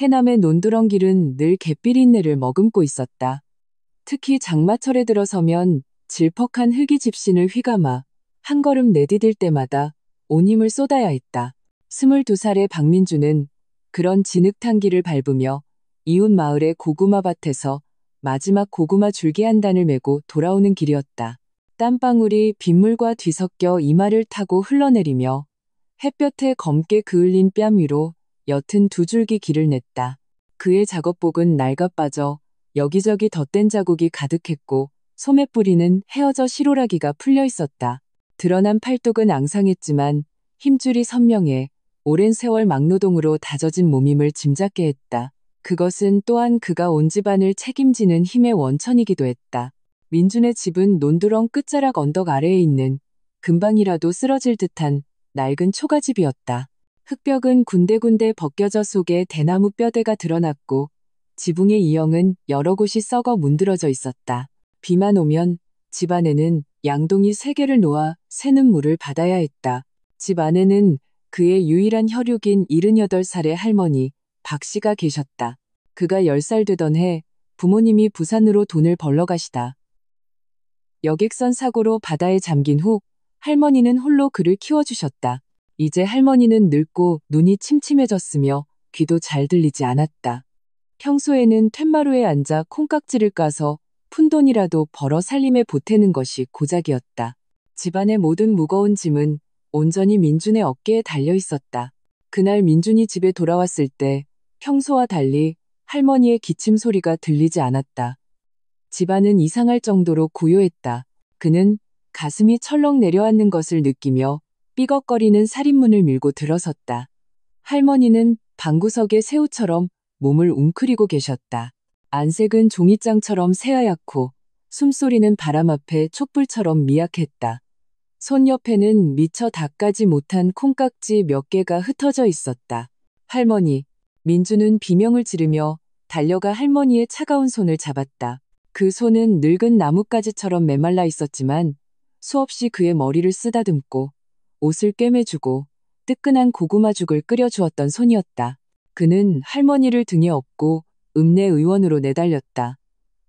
해남의 논두렁길은 늘 갯비린내를 머금고 있었다. 특히 장마철에 들어서면 질퍽한 흙이 집신을 휘감아 한 걸음 내디딜 때마다 온 힘을 쏟아야 했다. 22살의 박민주는 그런 진흙탕 길을 밟으며 이웃 마을의 고구마밭에서 마지막 고구마 줄기 한 단을 메고 돌아오는 길이었다. 땀방울이 빗물과 뒤섞여 이마를 타고 흘러내리며 햇볕에 검게 그을린 뺨 위로 옅은 두 줄기 길을 냈다. 그의 작업복은 낡아 빠져 여기저기 덧댄 자국이 가득했고 소매뿌리는 헤어져 실오라기가 풀려 있었다. 드러난 팔뚝은 앙상했지만 힘줄이 선명해 오랜 세월 막노동으로 다져진 몸임을 짐작게 했다. 그것은 또한 그가 온 집안을 책임지는 힘의 원천이기도 했다. 민준의 집은 논두렁 끝자락 언덕 아래에 있는 금방이라도 쓰러질 듯한 낡은 초가집이었다. 흙벽은 군데군데 벗겨져 속에 대나무 뼈대가 드러났고 지붕의 이형은 여러 곳이 썩어 문드러져 있었다. 비만 오면 집 안에는 양동이 3개를 놓아 새는 물을 받아야 했다. 집 안에는 그의 유일한 혈육인 78살의 할머니 박 씨가 계셨다. 그가 10살 되던 해 부모님이 부산으로 돈을 벌러 가시다. 여객선 사고로 바다에 잠긴 후 할머니는 홀로 그를 키워주셨다. 이제 할머니는 늙고 눈이 침침해졌으며 귀도 잘 들리지 않았다. 평소에는 툇마루에 앉아 콩깍지를 까서 푼돈이라도 벌어 살림에 보태는 것이 고작이었다. 집안의 모든 무거운 짐은 온전히 민준의 어깨에 달려 있었다. 그날 민준이 집에 돌아왔을 때 평소와 달리 할머니의 기침 소리가 들리지 않았다. 집안은 이상할 정도로 고요했다. 그는 가슴이 철렁 내려앉는 것을 느끼며 삐걱거리는 살인문을 밀고 들어섰다. 할머니는 방구석에 새우처럼 몸을 웅크리고 계셨다. 안색은 종이장처럼 새하얗고 숨소리는 바람 앞에 촛불처럼 미약했다. 손 옆에는 미처 닦아지 못한 콩깍지 몇 개가 흩어져 있었다. 할머니, 민주는 비명을 지르며 달려가 할머니의 차가운 손을 잡았다. 그 손은 늙은 나뭇가지처럼 메말라 있었지만 수없이 그의 머리를 쓰다듬고 옷을 꿰매주고 뜨끈한 고구마죽을 끓여주었던 손이었다. 그는 할머니를 등에 업고 읍내 의원으로 내달렸다.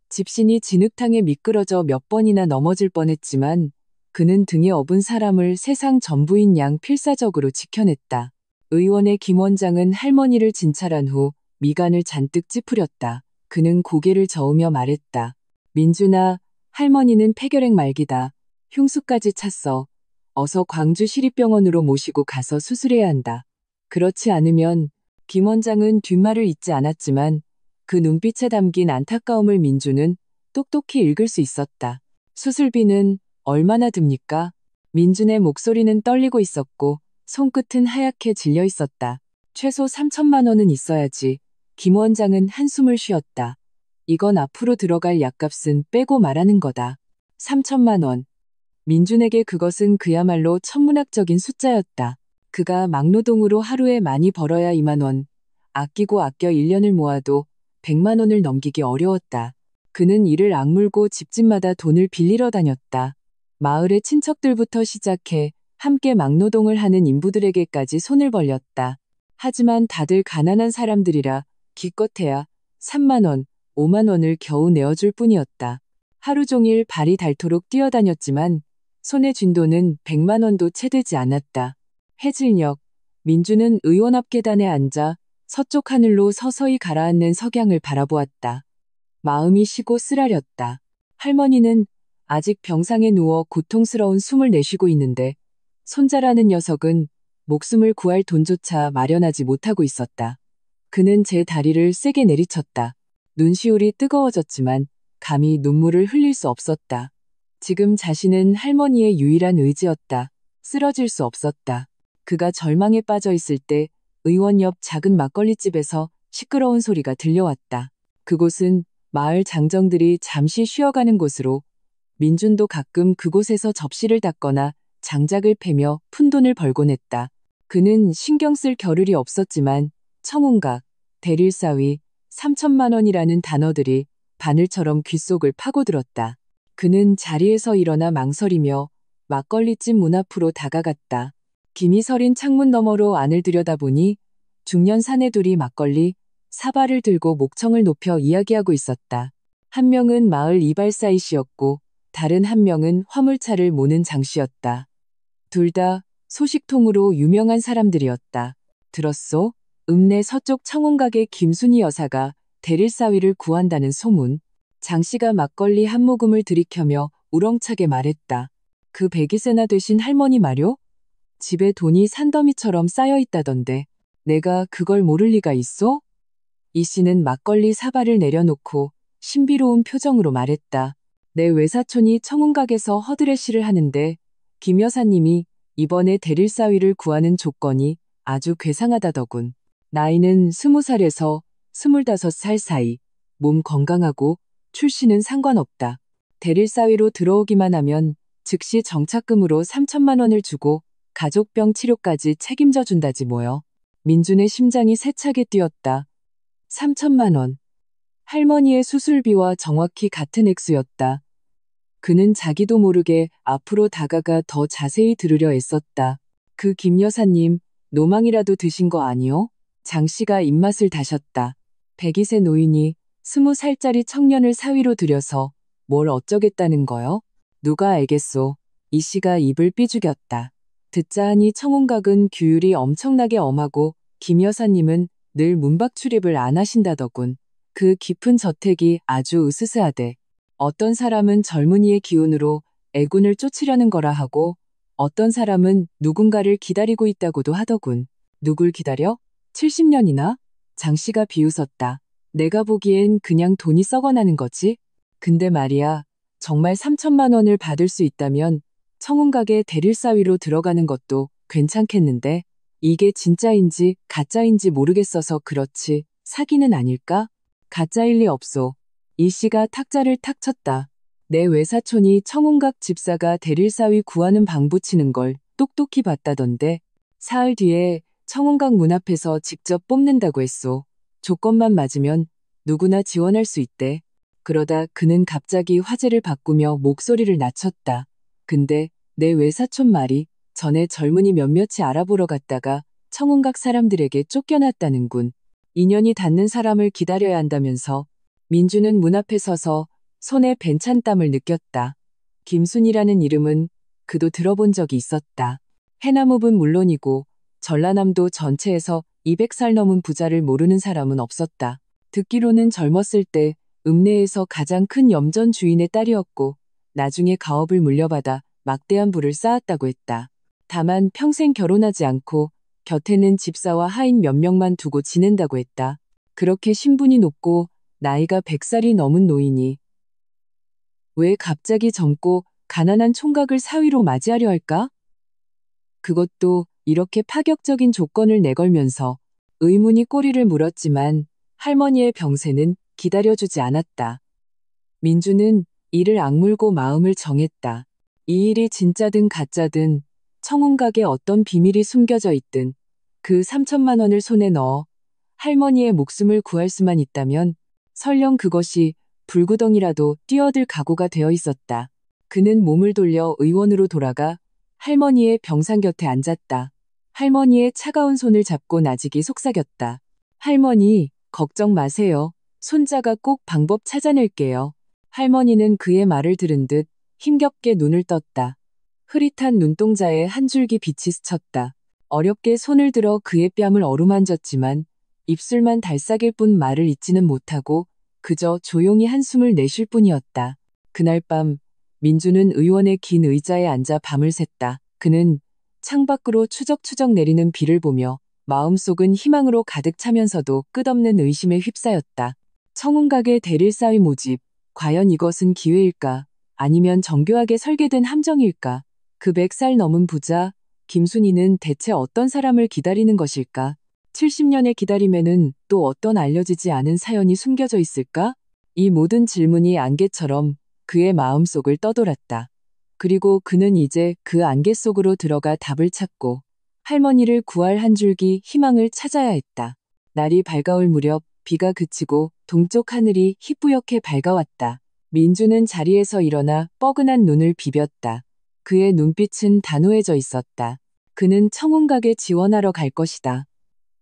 집신이 진흙탕에 미끄러져 몇 번이나 넘어질 뻔했지만 그는 등에 업은 사람을 세상 전부인 양 필사적으로 지켜냈다. 의원의 김 원장은 할머니를 진찰한 후 미간을 잔뜩 찌푸렸다. 그는 고개를 저으며 말했다. 민준아, 할머니는 폐결핵 말기다. 흉수까지 찼어. 어서 광주 시립병원으로 모시고 가서 수술해야 한다. 그렇지 않으면 김 원장은 뒷말을 잇지 않았지만 그 눈빛에 담긴 안타까움을 민주는 똑똑히 읽을 수 있었다. 수술비는 얼마나 듭니까? 민준의 목소리는 떨리고 있었고 손끝은 하얗게 질려 있었다. 최소 3천만 원은 있어야지. 김 원장은 한숨을 쉬었다. 이건 앞으로 들어갈 약값은 빼고 말하는 거다. 3천만 원. 민준에게 그것은 그야말로 천문학적인 숫자였다. 그가 막노동으로 하루에 많이 벌어야 2만 원, 아끼고 아껴 1년을 모아도 100만 원을 넘기기 어려웠다. 그는 이를 악물고 집집마다 돈을 빌리러 다녔다. 마을의 친척들부터 시작해 함께 막노동을 하는 인부들에게까지 손을 벌렸다. 하지만 다들 가난한 사람들이라 기껏해야 3만 원, 5만 원을 겨우 내어줄 뿐이었다. 하루 종일 발이 닳도록 뛰어다녔지만 손에 쥔 돈은 100만 원도 채 되지 않았다. 해질녘, 민주는 의원 앞 계단에 앉아 서쪽 하늘로 서서히 가라앉는 석양을 바라보았다. 마음이 쉬고 쓰라렸다. 할머니는 아직 병상에 누워 고통스러운 숨을 내쉬고 있는데 손자라는 녀석은 목숨을 구할 돈조차 마련하지 못하고 있었다. 그는 제 다리를 세게 내리쳤다. 눈시울이 뜨거워졌지만 감히 눈물을 흘릴 수 없었다. 지금 자신은 할머니의 유일한 의지였다. 쓰러질 수 없었다. 그가 절망에 빠져 있을 때 의원 옆 작은 막걸리집에서 시끄러운 소리가 들려왔다. 그곳은 마을 장정들이 잠시 쉬어가는 곳으로 민준도 가끔 그곳에서 접시를 닦거나 장작을 패며 푼돈을 벌곤 했다. 그는 신경 쓸 겨를이 없었지만 청운각, 대릴사위, 3천만 원이라는 단어들이 바늘처럼 귓속을 파고들었다. 그는 자리에서 일어나 망설이며 막걸리집 문 앞으로 다가갔다. 김이 서린 창문 너머로 안을 들여다보니 중년 사내둘이 막걸리 사발을 들고 목청을 높여 이야기하고 있었다. 한 명은 마을 이발사이 씨였고 다른 한 명은 화물차를 모는 장씨였다. 둘 다 소식통으로 유명한 사람들이었다. 들었소? 읍내 서쪽 청혼각의 김순희 여사가 대릴사위를 구한다는 소문. 장씨가 막걸리 한 모금을 들이켜며 우렁차게 말했다. 그 120세나 되신 할머니 말요? 집에 돈이 산더미처럼 쌓여 있다던데 내가 그걸 모를 리가 있소? 이 씨는 막걸리 사발을 내려놓고 신비로운 표정으로 말했다. 내 외사촌이 청운각에서 허드레시를 하는데 김 여사님이 이번에 대릴사위를 구하는 조건이 아주 괴상하다더군. 나이는 20살에서 25살 사이, 몸 건강하고 출신은 상관없다. 대릴사위로 들어오기만 하면 즉시 정착금으로 3천만 원을 주고 가족병 치료까지 책임져 준다지 뭐여. 민준의 심장이 세차게 뛰었다. 3천만 원. 할머니의 수술비와 정확히 같은 액수였다. 그는 자기도 모르게 앞으로 다가가 더 자세히 들으려 애썼다. 그 김 여사님, 노망이라도 드신 거 아니요? 장씨가 입맛을 다셨다. 102세 노인이 20살짜리 청년을 사위로 들여서 뭘 어쩌겠다는 거요? 누가 알겠소. 이 씨가 입을 삐죽였다. 듣자 하니 청혼각은 규율이 엄청나게 엄하고 김 여사님은 늘 문밖 출입을 안 하신다더군. 그 깊은 저택이 아주 으스스하대. 어떤 사람은 젊은이의 기운으로 애군을 쫓으려는 거라 하고 어떤 사람은 누군가를 기다리고 있다고도 하더군. 누굴 기다려? 70년이나? 장씨가 비웃었다. 내가 보기엔 그냥 돈이 썩어나는 거지? 근데 말이야, 정말 3천만 원을 받을 수 있다면 청운각에 대릴사위로 들어가는 것도 괜찮겠는데 이게 진짜인지 가짜인지 모르겠어서 그렇지 사기는 아닐까? 가짜일 리 없소. 이 씨가 탁자를 탁 쳤다. 내 외사촌이 청운각 집사가 대릴사위 구하는 방부치는 걸 똑똑히 봤다던데 사흘 뒤에 청운각 문 앞에서 직접 뽑는다고 했소. 조건만 맞으면 누구나 지원할 수 있대. 그러다 그는 갑자기 화제를 바꾸며 목소리를 낮췄다. 근데 내 외사촌 말이 전에 젊은이 몇몇이 알아보러 갔다가 청운각 사람들에게 쫓겨났다는군. 인연이 닿는 사람을 기다려야 한다면서. 민주는 문 앞에 서서 손에 벤찬 땀을 느꼈다. 김순이라는 이름은 그도 들어본 적이 있었다. 해남읍은 물론이고 전라남도 전체에서 200살 넘은 부자를 모르는 사람은 없었다. 듣기로는 젊었을 때 읍내에서 가장 큰 염전 주인의 딸이었고 나중에 가업을 물려받아 막대한 부를 쌓았다고 했다. 다만 평생 결혼하지 않고 곁에는 집사와 하인 몇 명만 두고 지낸다고 했다. 그렇게 신분이 높고 나이가 100살이 넘은 노인이 왜 갑자기 젊고 가난한 총각을 사위로 맞이하려 할까? 그것도 이렇게 파격적인 조건을 내걸면서 의문이 꼬리를 물었지만 할머니의 병세는 기다려주지 않았다. 민주는 이를 악물고 마음을 정했다. 이 일이 진짜든 가짜든 청운각에 어떤 비밀이 숨겨져 있든 그 3천만 원을 손에 넣어 할머니의 목숨을 구할 수만 있다면 설령 그것이 불구덩이라도 뛰어들 각오가 되어 있었다. 그는 몸을 돌려 의원으로 돌아가 할머니의 병상 곁에 앉았다. 할머니의 차가운 손을 잡고 나직이 속삭였다. 할머니, 걱정 마세요. 손자가 꼭 방법 찾아낼게요. 할머니는 그의 말을 들은 듯 힘겹게 눈을 떴다. 흐릿한 눈동자에 한 줄기 빛이 스쳤다. 어렵게 손을 들어 그의 뺨을 어루만졌지만 입술만 달싹일 뿐 말을 잇지는 못하고 그저 조용히 한숨을 내쉴 뿐이었다. 그날 밤 민주는 의원의 긴 의자에 앉아 밤을 샜다. 그는 창밖으로 추적추적 내리는 비를 보며 마음속은 희망으로 가득 차면서도 끝없는 의심에 휩싸였다. 청운각의 대릴사위 모집, 과연 이것은 기회일까? 아니면 정교하게 설계된 함정일까? 그 100살 넘은 부자, 김순이는 대체 어떤 사람을 기다리는 것일까? 70년의 기다림에는 또 어떤 알려지지 않은 사연이 숨겨져 있을까? 이 모든 질문이 안개처럼 그의 마음속을 떠돌았다. 그리고 그는 이제 그 안개 속으로 들어가 답을 찾고 할머니를 구할 한 줄기 희망을 찾아야 했다. 날이 밝아올 무렵 비가 그치고 동쪽 하늘이 희뿌옇게 밝아왔다. 민주는 자리에서 일어나 뻐근한 눈을 비볐다. 그의 눈빛은 단호해져 있었다. 그는 청운각에 지원하러 갈 것이다.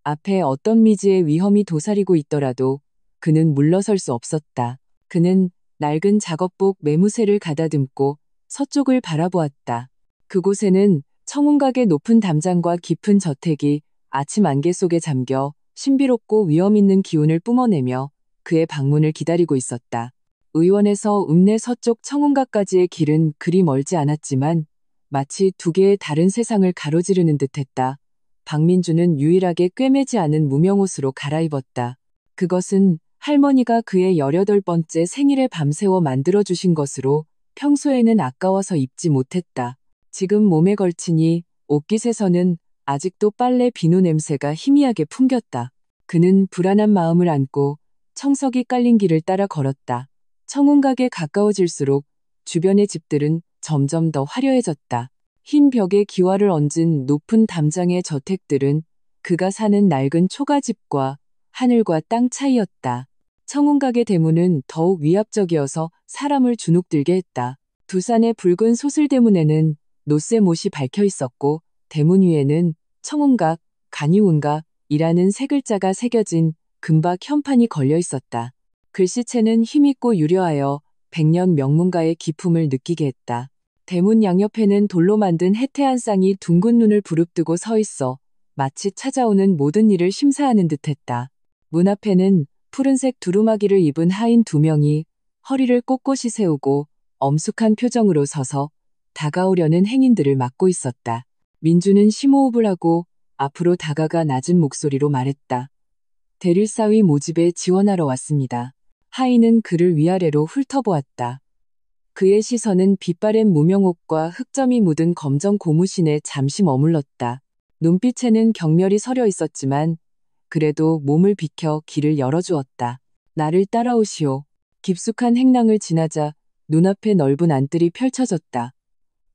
앞에 어떤 미지의 위험이 도사리고 있더라도 그는 물러설 수 없었다. 그는 낡은 작업복 매무새를 가다듬고 서쪽을 바라보았다. 그곳에는 청운각의 높은 담장과 깊은 저택이 아침 안개 속에 잠겨 신비롭고 위험 있는 기운을 뿜어내며 그의 방문을 기다리고 있었다. 의원에서 읍내 서쪽 청운각까지의 길은 그리 멀지 않았지만 마치 두 개의 다른 세상을 가로지르는 듯했다. 박민주는 유일하게 꿰매지 않은 무명옷으로 갈아입었다. 그것은 할머니가 그의 18번째 생일에 밤새워 만들어주신 것으로 평소에는 아까워서 입지 못했다. 지금 몸에 걸치니 옷깃에서는 아직도 빨래 비누 냄새가 희미하게 풍겼다. 그는 불안한 마음을 안고 청석이 깔린 길을 따라 걸었다. 청운각에 가까워질수록 주변의 집들은 점점 더 화려해졌다. 흰 벽에 기와를 얹은 높은 담장의 저택들은 그가 사는 낡은 초가집과 하늘과 땅 차이였다. 청운각의 대문은 더욱 위압적이어서 사람을 주눅들게 했다. 두산의 붉은 소슬대문에는 노쇠못이 박혀 있었고 대문 위에는 청운각, 간이운각이라는 세 글자가 새겨진 금박 현판이 걸려 있었다. 글씨체는 힘있고 유려하여 백년 명문가의 기품을 느끼게 했다. 대문 양옆에는 돌로 만든 해태한 쌍이 둥근 눈을 부릅뜨고 서 있어 마치 찾아오는 모든 일을 심사하는 듯했다. 문 앞에는 푸른색 두루마기를 입은 하인 2명이 허리를 꼿꼿이 세우고 엄숙한 표정으로 서서 다가오려는 행인들을 막고 있었다. 민주는 심호흡을 하고 앞으로 다가가 낮은 목소리로 말했다. 대릴사위 모집에 지원하러 왔습니다. 하인은 그를 위아래로 훑어보았다. 그의 시선은 빛바랜 무명옷과 흑점이 묻은 검정 고무신에 잠시 머물렀다. 눈빛에는 경멸이 서려 있었지만 그래도 몸을 비켜 길을 열어주었다. 나를 따라오시오. 깊숙한 행랑을 지나자 눈앞에 넓은 안뜰이 펼쳐졌다.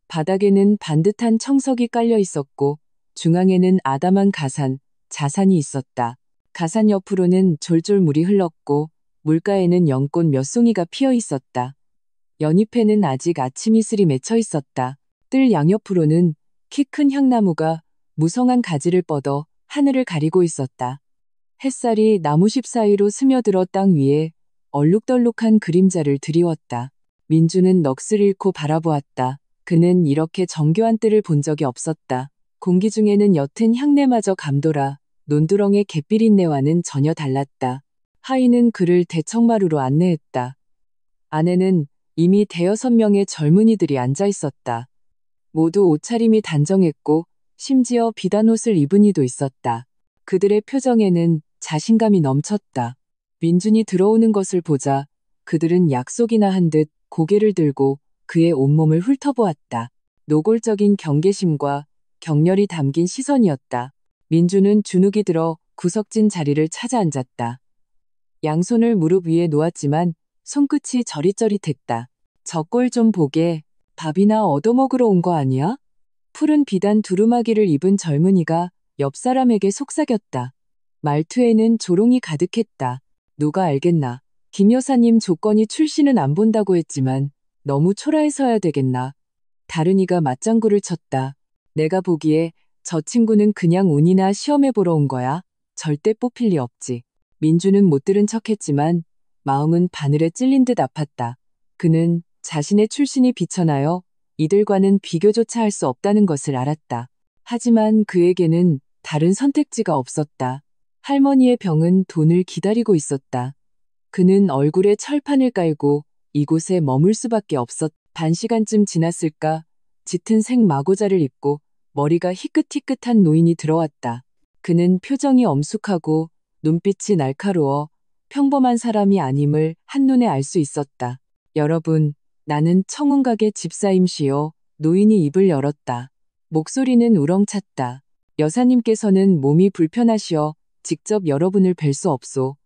바닥에는 반듯한 청석이 깔려 있었고 중앙에는 아담한 가산, 자산이 있었다. 가산 옆으로는 졸졸 물이 흘렀고 물가에는 연꽃 몇 송이가 피어 있었다. 연잎에는 아직 아침 이슬이 맺혀 있었다. 뜰 양옆으로는 키 큰 향나무가 무성한 가지를 뻗어 하늘을 가리고 있었다. 햇살이 나무십 사이로 스며들어 땅 위에 얼룩덜룩한 그림자를 드리웠다. 민주는 넋을 잃고 바라보았다. 그는 이렇게 정교한 뜰을 본 적이 없었다. 공기 중에는 옅은 향내마저 감돌아 논두렁의 갯비린내와는 전혀 달랐다. 하인은 그를 대청마루로 안내했다. 안에는 이미 5-6명의 젊은이들이 앉아 있었다. 모두 옷차림이 단정했고 심지어 비단 옷을 입은 이도 있었다. 그들의 표정에는 자신감이 넘쳤다. 민준이 들어오는 것을 보자 그들은 약속이나 한 듯 고개를 들고 그의 온몸을 훑어보았다. 노골적인 경계심과 격렬이 담긴 시선이었다. 민주는 주눅이 들어 구석진 자리를 찾아 앉았다. 양손을 무릎 위에 놓았지만 손끝이 저릿저릿했다. 저 꼴 좀 보게. 밥이나 얻어먹으러 온 거 아니야? 푸른 비단 두루마기를 입은 젊은이가 옆 사람에게 속삭였다. 말투에는 조롱이 가득했다. 누가 알겠나. 김 여사님 조건이 출신은 안 본다고 했지만 너무 초라해서야 되겠나. 다른 이가 맞장구를 쳤다. 내가 보기에 저 친구는 그냥 운이나 시험해 보러 온 거야. 절대 뽑힐 리 없지. 민주는 못 들은 척했지만 마음은 바늘에 찔린 듯 아팠다. 그는 자신의 출신이 비천하여 이들과는 비교조차 할 수 없다는 것을 알았다. 하지만 그에게는 다른 선택지가 없었다. 할머니의 병은 돈을 기다리고 있었다. 그는 얼굴에 철판을 깔고 이곳에 머물 수밖에 없었. 반시간쯤 지났을까 짙은 색 마고자를 입고 머리가 희끗희끗한 노인이 들어왔다. 그는 표정이 엄숙하고 눈빛이 날카로워 평범한 사람이 아님을 한눈에 알 수 있었다. 여러분, 나는 청운각의 집사임시요. 노인이 입을 열었다. 목소리는 우렁찼다. 여사님께서는 몸이 불편하시어 직접 여러분을 뵐 수 없소.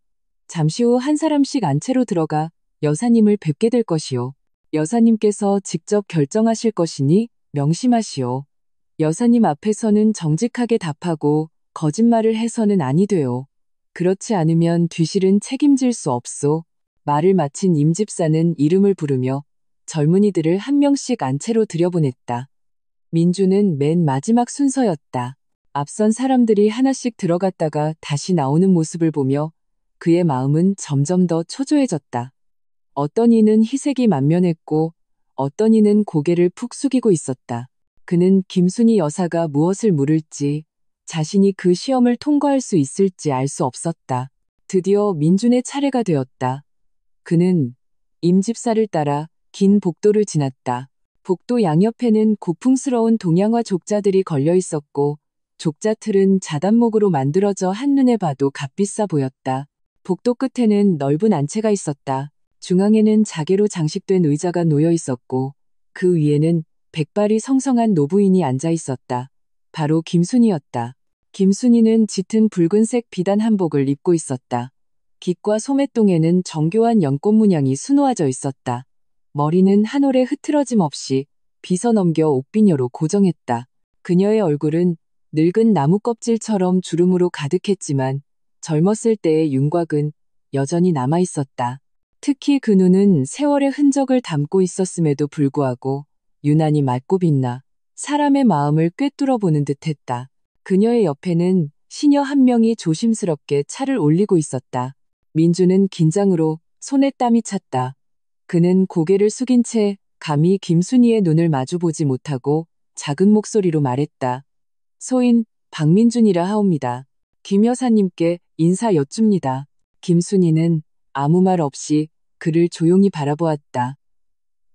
잠시 후 한 사람씩 안채로 들어가 여사님을 뵙게 될 것이요. 여사님께서 직접 결정하실 것이니 명심하시오. 여사님 앞에서는 정직하게 답하고 거짓말을 해서는 아니 돼요. 그렇지 않으면 뒤실은 책임질 수 없소. 말을 마친 임집사는 이름을 부르며 젊은이들을 한 명씩 안채로 들여보냈다. 민주는 맨 마지막 순서였다. 앞선 사람들이 하나씩 들어갔다가 다시 나오는 모습을 보며 그의 마음은 점점 더 초조해졌다. 어떤 이는 희색이 만면했고 어떤 이는 고개를 푹 숙이고 있었다. 그는 김순희 여사가 무엇을 물을지, 자신이 그 시험을 통과할 수 있을지 알 수 없었다. 드디어 민준의 차례가 되었다. 그는 임집사를 따라 긴 복도를 지났다. 복도 양옆에는 고풍스러운 동양화 족자들이 걸려 있었고 족자 틀은 자단목으로 만들어져 한눈에 봐도 값비싸 보였다. 복도 끝에는 넓은 안채가 있었다. 중앙에는 자개로 장식된 의자가 놓여 있었고 그 위에는 백발이 성성한 노부인이 앉아 있었다. 바로 김순희였다. 김순희는 짙은 붉은색 비단 한복을 입고 있었다. 깃과 소매똥에는 정교한 연꽃 문양이 수놓아져 있었다. 머리는 한 올에 흐트러짐 없이 빗어넘겨 옥비녀로 고정했다. 그녀의 얼굴은 늙은 나무 껍질처럼 주름으로 가득했지만 젊었을 때의 윤곽은 여전히 남아 있었다. 특히 그 눈은 세월의 흔적을 담고 있었음에도 불구하고 유난히 맑고 빛나 사람의 마음을 꿰뚫어 보는 듯했다. 그녀의 옆에는 시녀 한 명이 조심스럽게 차를 올리고 있었다. 민주는 긴장으로 손에 땀이 찼다. 그는 고개를 숙인 채 감히 김순희의 눈을 마주보지 못하고 작은 목소리로 말했다. 소인 박민준이라 하옵니다. 김 여사님께 인사 여쭙니다. 김순희는 아무 말 없이 그를 조용히 바라보았다.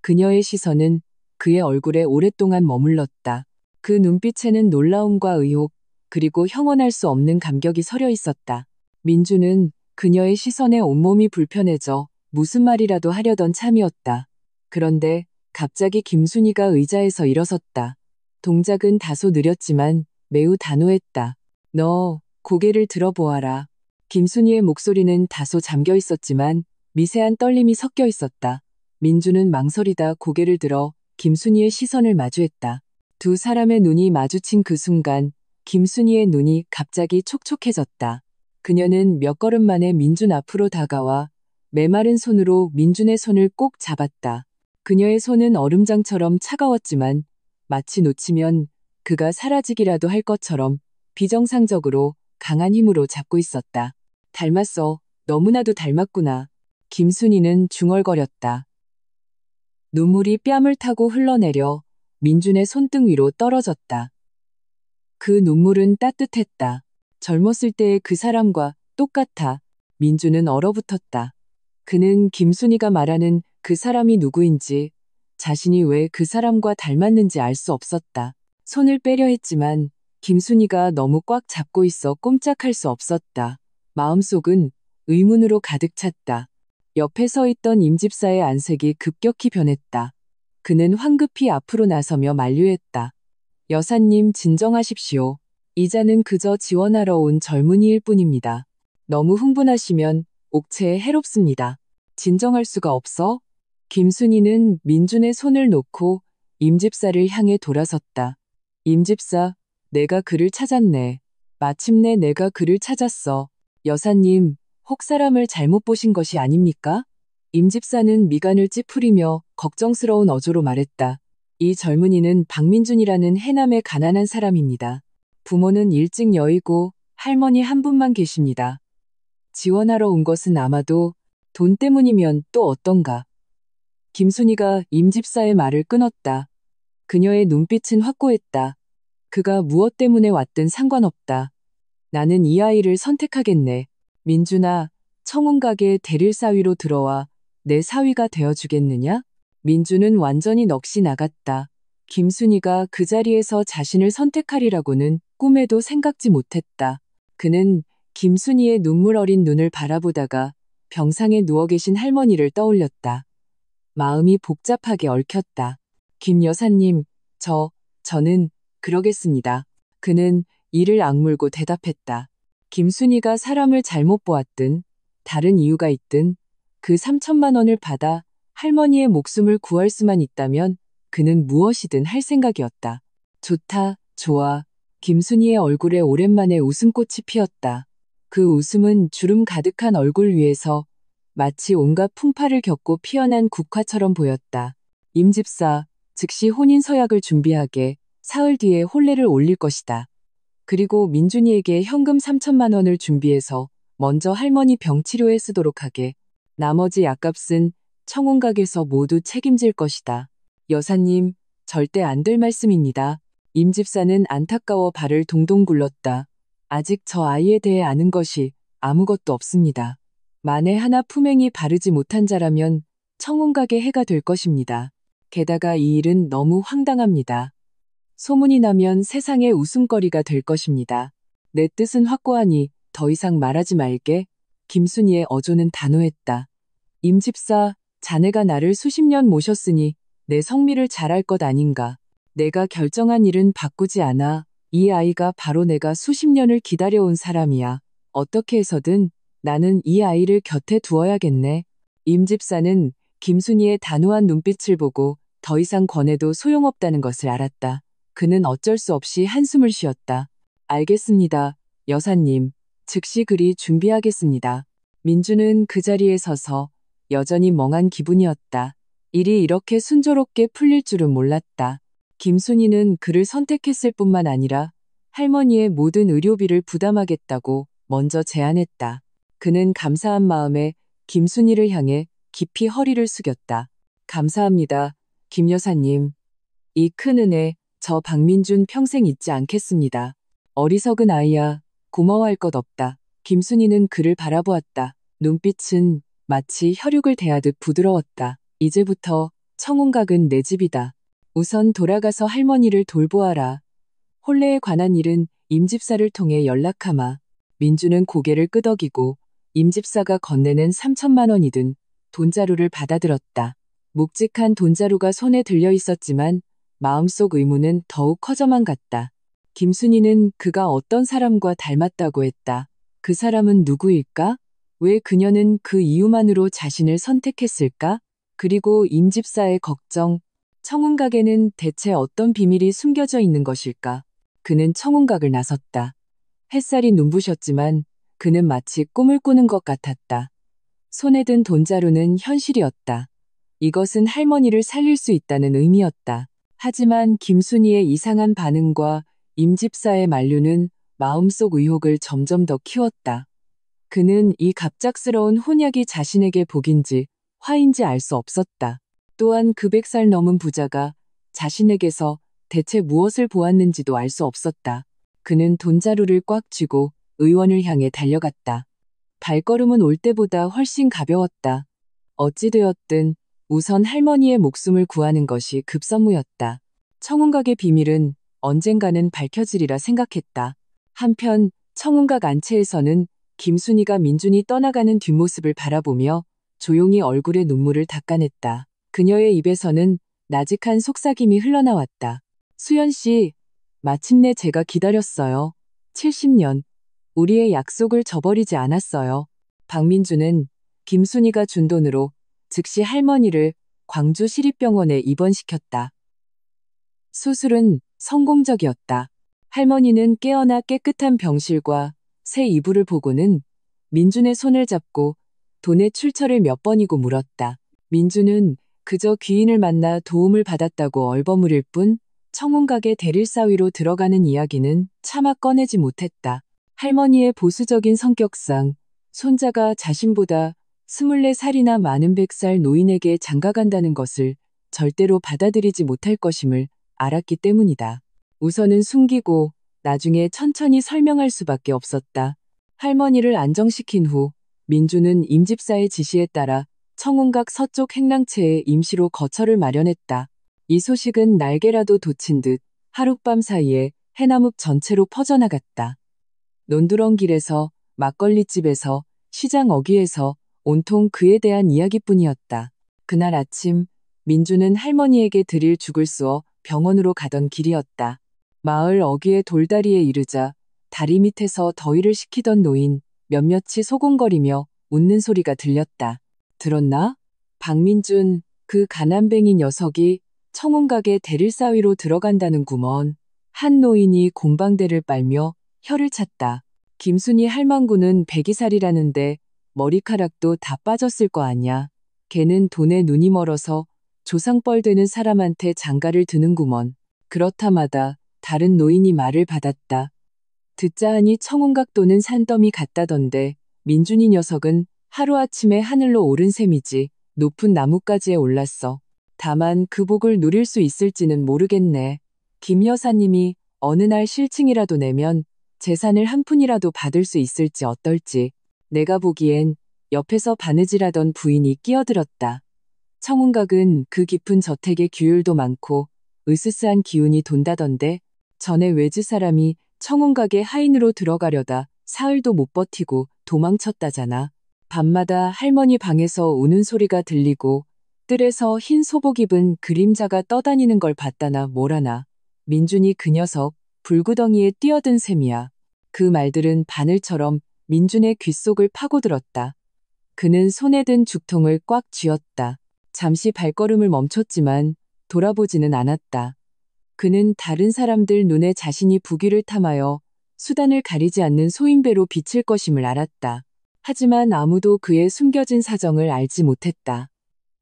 그녀의 시선은 그의 얼굴에 오랫동안 머물렀다. 그 눈빛에는 놀라움과 의혹, 그리고 형언할 수 없는 감격이 서려 있었다. 민주는 그녀의 시선에 온몸이 불편해져 무슨 말이라도 하려던 참이었다. 그런데 갑자기 김순희가 의자에서 일어섰다. 동작은 다소 느렸지만 매우 단호했다. 너 고개를 들어보아라. 김순희의 목소리는 다소 잠겨 있었지만 미세한 떨림이 섞여 있었다. 민주는 망설이다 고개를 들어 김순희의 시선을 마주했다. 두 사람의 눈이 마주친 그 순간 김순희의 눈이 갑자기 촉촉해졌다. 그녀는 몇 걸음 만에 민준 앞으로 다가와 메마른 손으로 민준의 손을 꼭 잡았다. 그녀의 손은 얼음장처럼 차가웠지만 마치 놓치면 그가 사라지기라도 할 것처럼 비정상적으로 강한 힘으로 잡고 있었다. 닮았어. 너무나도 닮았구나. 김순희는 중얼거렸다. 눈물이 뺨을 타고 흘러내려 민준의 손등 위로 떨어졌다. 그 눈물은 따뜻했다. 젊었을 때의 그 사람과 똑같아. 민준은 얼어붙었다. 그는 김순희가 말하는 그 사람이 누구인지, 자신이 왜 그 사람과 닮았는지 알 수 없었다. 손을 빼려 했지만 김순희가 너무 꽉 잡고 있어 꼼짝할 수 없었다. 마음속은 의문으로 가득 찼다. 옆에 서 있던 임집사의 안색이 급격히 변했다. 그는 황급히 앞으로 나서며 만류했다. 여사님 진정하십시오. 이자는 그저 지원하러 온 젊은이일 뿐입니다. 너무 흥분하시면 옥체에 해롭습니다. 진정할 수가 없어? 김순희는 민준의 손을 놓고 임집사를 향해 돌아섰다. 임집사, 내가 그를 찾았네. 마침내 내가 그를 찾았어. 여사님, 혹 사람을 잘못 보신 것이 아닙니까? 임집사는 미간을 찌푸리며 걱정스러운 어조로 말했다. 이 젊은이는 박민준이라는 해남의 가난한 사람입니다. 부모는 일찍 여의고 할머니 한 분만 계십니다. 지원하러 온 것은 아마도 돈 때문이면 또 어떤가. 김순희가 임집사의 말을 끊었다. 그녀의 눈빛은 확고했다. 그가 무엇 때문에 왔든 상관없다. 나는 이 아이를 선택하겠네. 민준아, 청운각에 대릴 사위로 들어와 내 사위가 되어주겠느냐? 민준은 완전히 넋이 나갔다. 김순희가 그 자리에서 자신을 선택하리라고는 꿈에도 생각지 못했다. 그는 김순희의 눈물 어린 눈을 바라보다가 병상에 누워 계신 할머니를 떠올렸다. 마음이 복잡하게 얽혔다. 김 여사님, 저는 그러겠습니다. 그는 이를 악물고 대답했다. 김순희가 사람을 잘못 보았든 다른 이유가 있든 그 3천만 원을 받아 할머니의 목숨을 구할 수만 있다면 그는 무엇이든 할 생각이었다. 좋다, 좋아. 김순희의 얼굴에 오랜만에 웃음꽃이 피었다. 그 웃음은 주름 가득한 얼굴 위에서 마치 온갖 풍파를 겪고 피어난 국화처럼 보였다. 임집사, 즉시 혼인 서약을 준비하게 사흘 뒤에 혼례를 올릴 것이다. 그리고 민준이에게 현금 3천만 원을 준비해서 먼저 할머니 병치료에 쓰도록 하게. 나머지 약값은 청혼각에서 모두 책임질 것이다. 여사님, 절대 안 될 말씀입니다. 임 집사는 안타까워 발을 동동 굴렀다. 아직 저 아이에 대해 아는 것이 아무것도 없습니다. 만에 하나 품행이 바르지 못한 자라면 청혼각에 해가 될 것입니다. 게다가 이 일은 너무 황당합니다. 소문이 나면 세상의 웃음거리가 될 것입니다. 내 뜻은 확고하니 더 이상 말하지 말게. 김순희의 어조는 단호했다. 임 집사, 자네가 나를 수십 년 모셨으니 내 성미를 잘할 것 아닌가. 내가 결정한 일은 바꾸지 않아. 이 아이가 바로 내가 수십 년을 기다려온 사람이야. 어떻게 해서든 나는 이 아이를 곁에 두어야겠네. 임 집사는 김순희의 단호한 눈빛을 보고 더 이상 권해도 소용없다는 것을 알았다. 그는 어쩔 수 없이 한숨을 쉬었다. 알겠습니다, 여사님. 즉시 그리 준비하겠습니다. 민주는 그 자리에 서서 여전히 멍한 기분이었다. 일이 이렇게 순조롭게 풀릴 줄은 몰랐다. 김순희는 그를 선택했을 뿐만 아니라 할머니의 모든 의료비를 부담하겠다고 먼저 제안했다. 그는 감사한 마음에 김순희를 향해 깊이 허리를 숙였다. 감사합니다, 김 여사님. 이 큰 은혜 저 박민준 평생 잊지 않겠습니다. 어리석은 아이야. 고마워할 것 없다. 김순희는 그를 바라보았다. 눈빛은 마치 혈육을 대하듯 부드러웠다. 이제부터 청혼각은 내 집이다. 우선 돌아가서 할머니를 돌보아라. 혼례에 관한 일은 임집사를 통해 연락하마. 민주는 고개를 끄덕이고 임집사가 건네는 3천만 원이 든 돈자루를 받아들었다. 묵직한 돈자루가 손에 들려 있었지만 마음속 의문은 더욱 커져만 갔다. 김순희는 그가 어떤 사람과 닮았다고 했다. 그 사람은 누구일까? 왜 그녀는 그 이유만으로 자신을 선택했을까? 그리고 임집사의 걱정, 청혼각에는 대체 어떤 비밀이 숨겨져 있는 것일까? 그는 청혼각을 나섰다. 햇살이 눈부셨지만 그는 마치 꿈을 꾸는 것 같았다. 손에 든 돈자루는 현실이었다. 이것은 할머니를 살릴 수 있다는 의미였다. 하지만 김순희의 이상한 반응과 임집사의 만류는 마음속 의혹을 점점 더 키웠다. 그는 이 갑작스러운 혼약이 자신에게 복인지 화인지 알 수 없었다. 또한 그 100살 넘은 부자가 자신에게서 대체 무엇을 보았는지도 알 수 없었다. 그는 돈자루를 꽉 쥐고 의원을 향해 달려갔다. 발걸음은 올 때보다 훨씬 가벼웠다. 어찌되었든 우선 할머니의 목숨을 구하는 것이 급선무였다. 청혼각의 비밀은 언젠가는 밝혀지리라 생각했다. 한편 청혼각 안채에서는 김순희가 민준이 떠나가는 뒷모습을 바라보며 조용히 얼굴에 눈물을 닦아냈다. 그녀의 입에서는 나직한 속삭임이 흘러나왔다. 수연 씨, 마침내 제가 기다렸어요. 70년. 우리의 약속을 저버리지 않았어요. 박민주는 김순희가 준 돈으로 즉시 할머니를 광주 시립병원에 입원시켰다. 수술은 성공적이었다. 할머니는 깨어나 깨끗한 병실과 새 이불을 보고는 민준의 손을 잡고 돈의 출처를 몇 번이고 물었다. 민준은 그저 귀인을 만나 도움을 받았다고 얼버무릴 뿐 청혼각의 대릴사위로 들어가는 이야기는 차마 꺼내지 못했다. 할머니의 보수적인 성격상 손자가 자신보다 24살이나 많은 100살 노인에게 장가간다는 것을 절대로 받아들이지 못할 것임을 알았기 때문이다. 우선은 숨기고 나중에 천천히 설명할 수밖에 없었다. 할머니를 안정시킨 후 민주는 임집사의 지시에 따라 청혼각 서쪽 행랑채에 임시로 거처를 마련했다. 이 소식은 날개라도 돋친 듯 하룻밤 사이에 해남읍 전체로 퍼져나갔다. 논두렁길에서, 막걸리집에서, 시장 어귀에서 온통 그에 대한 이야기뿐이었다. 그날 아침 민주는 할머니에게 드릴 죽을 쏘어 병원으로 가던 길이었다. 마을 어귀의 돌다리에 이르자 다리 밑에서 더위를 식히던 노인 몇몇이 소곤거리며 웃는 소리가 들렸다. 들었나? 박민준, 그 가난뱅이 녀석이 청혼각에 대릴사위로 들어간다는구먼. 한 노인이 곰방대를 빨며 혀를 찼다. 김순희 할망구는 102살이라는데 머리카락도 다 빠졌을 거 아냐. 걔는 돈에 눈이 멀어서 조상뻘 되는 사람한테 장가를 드는구먼. 그렇다마다 다른 노인이 말을 받았다. 듣자 하니 청운각 또는 산더미 같다던데 민준이 녀석은 하루아침에 하늘로 오른 셈이지 높은 나뭇가지에 올랐어. 다만 그 복을 누릴 수 있을지는 모르겠네. 김 여사님이 어느 날 실칭이라도 내면 재산을 한 푼이라도 받을 수 있을지 어떨지. 내가 보기엔 옆에서 바느질하던 부인이 끼어들었다. 청운각은 그 깊은 저택에 규율도 많고 으스스한 기운이 돈다던데 전에 외지 사람이 청운각에 하인으로 들어가려다 사흘도 못 버티고 도망쳤다잖아. 밤마다 할머니 방에서 우는 소리가 들리고 뜰에서 흰 소복 입은 그림자가 떠다니는 걸 봤다나 뭐라나. 민준이 그 녀석 불구덩이에 뛰어든 셈이야. 그 말들은 바늘처럼 민준의 귓속을 파고들었다. 그는 손에 든 죽통을 꽉 쥐었다. 잠시 발걸음을 멈췄지만 돌아보지는 않았다. 그는 다른 사람들 눈에 자신이 부귀를 탐하여 수단을 가리지 않는 소인배로 비칠 것임을 알았다. 하지만 아무도 그의 숨겨진 사정을 알지 못했다.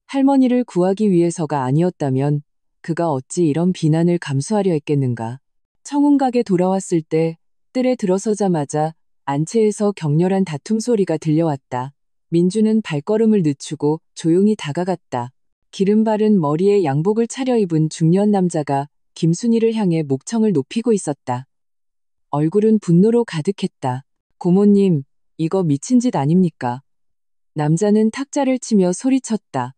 할머니를 구하기 위해서가 아니었다면 그가 어찌 이런 비난을 감수하려 했겠는가. 청운각에 돌아왔을 때 뜰에 들어서자마자 안채에서 격렬한 다툼 소리가 들려왔다. 민주는 발걸음을 늦추고 조용히 다가갔다. 기름 바른 머리에 양복을 차려입은 중년 남자가 김순이를 향해 목청을 높이고 있었다. 얼굴은 분노로 가득했다. 고모님, 이거 미친 짓 아닙니까? 남자는 탁자를 치며 소리쳤다.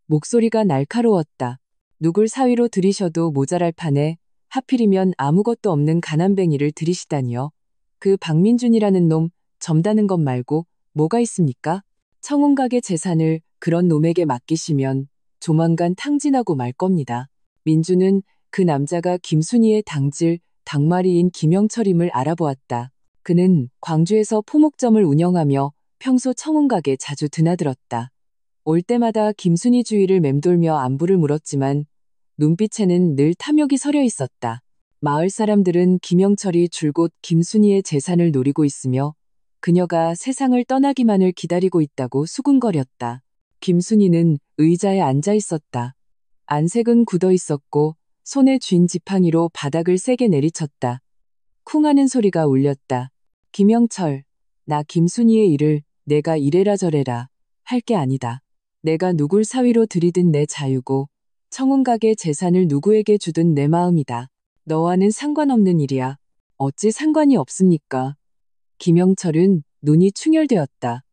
목소리가 날카로웠다. 누굴 사위로 들이셔도 모자랄 판에 하필이면 아무것도 없는 가난뱅이를 들이시다니요. 그 박민준이라는 놈 점다는 것 말고 뭐가 있습니까? 청운각의 재산을 그런 놈에게 맡기시면 조만간 탕진하고 말 겁니다. 민준은 그 남자가 김순이의 당질, 당마리인 김영철임을 알아보았다. 그는 광주에서 포목점을 운영하며 평소 청운각에 자주 드나들었다. 올 때마다 김순이 주위를 맴돌며 안부를 물었지만 눈빛에는 늘 탐욕이 서려 있었다. 마을 사람들은 김영철이 줄곧 김순이의 재산을 노리고 있으며 그녀가 세상을 떠나기만을 기다리고 있다고 수군거렸다. 김순이는 의자에 앉아 있었다. 안색은 굳어 있었고 손에 쥔 지팡이로 바닥을 세게 내리쳤다. 쿵 하는 소리가 울렸다. 김영철, 나 김순이의 일을 내가 이래라 저래라 할 게 아니다. 내가 누굴 사위로 들이든 내 자유고 청운각의 재산을 누구에게 주든 내 마음이다. 너와는 상관없는 일이야. 어찌 상관이 없습니까? 김영철은 눈이 충혈되었다.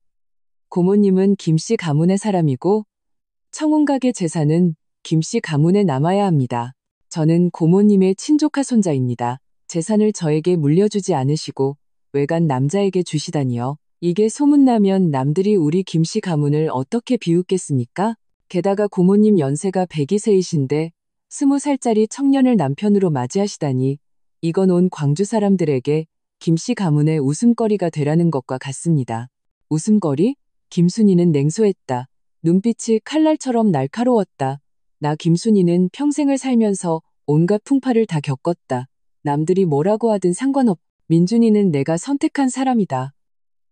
고모님은 김씨 가문의 사람이고 청운각의 재산은 김씨 가문에 남아야 합니다. 저는 고모님의 친조카 손자입니다. 재산을 저에게 물려주지 않으시고 외간 남자에게 주시다니요. 이게 소문나면 남들이 우리 김씨 가문을 어떻게 비웃겠습니까? 게다가 고모님 연세가 102세이신데 20살짜리 청년을 남편으로 맞이하시다니 이건 온 광주 사람들에게 김씨 가문의 웃음거리가 되라는 것과 같습니다. 웃음거리? 김순이는 냉소했다. 눈빛이 칼날처럼 날카로웠다. 나 김순이는 평생을 살면서 온갖 풍파를 다 겪었다. 남들이 뭐라고 하든 상관없. 민준이는 내가 선택한 사람이다.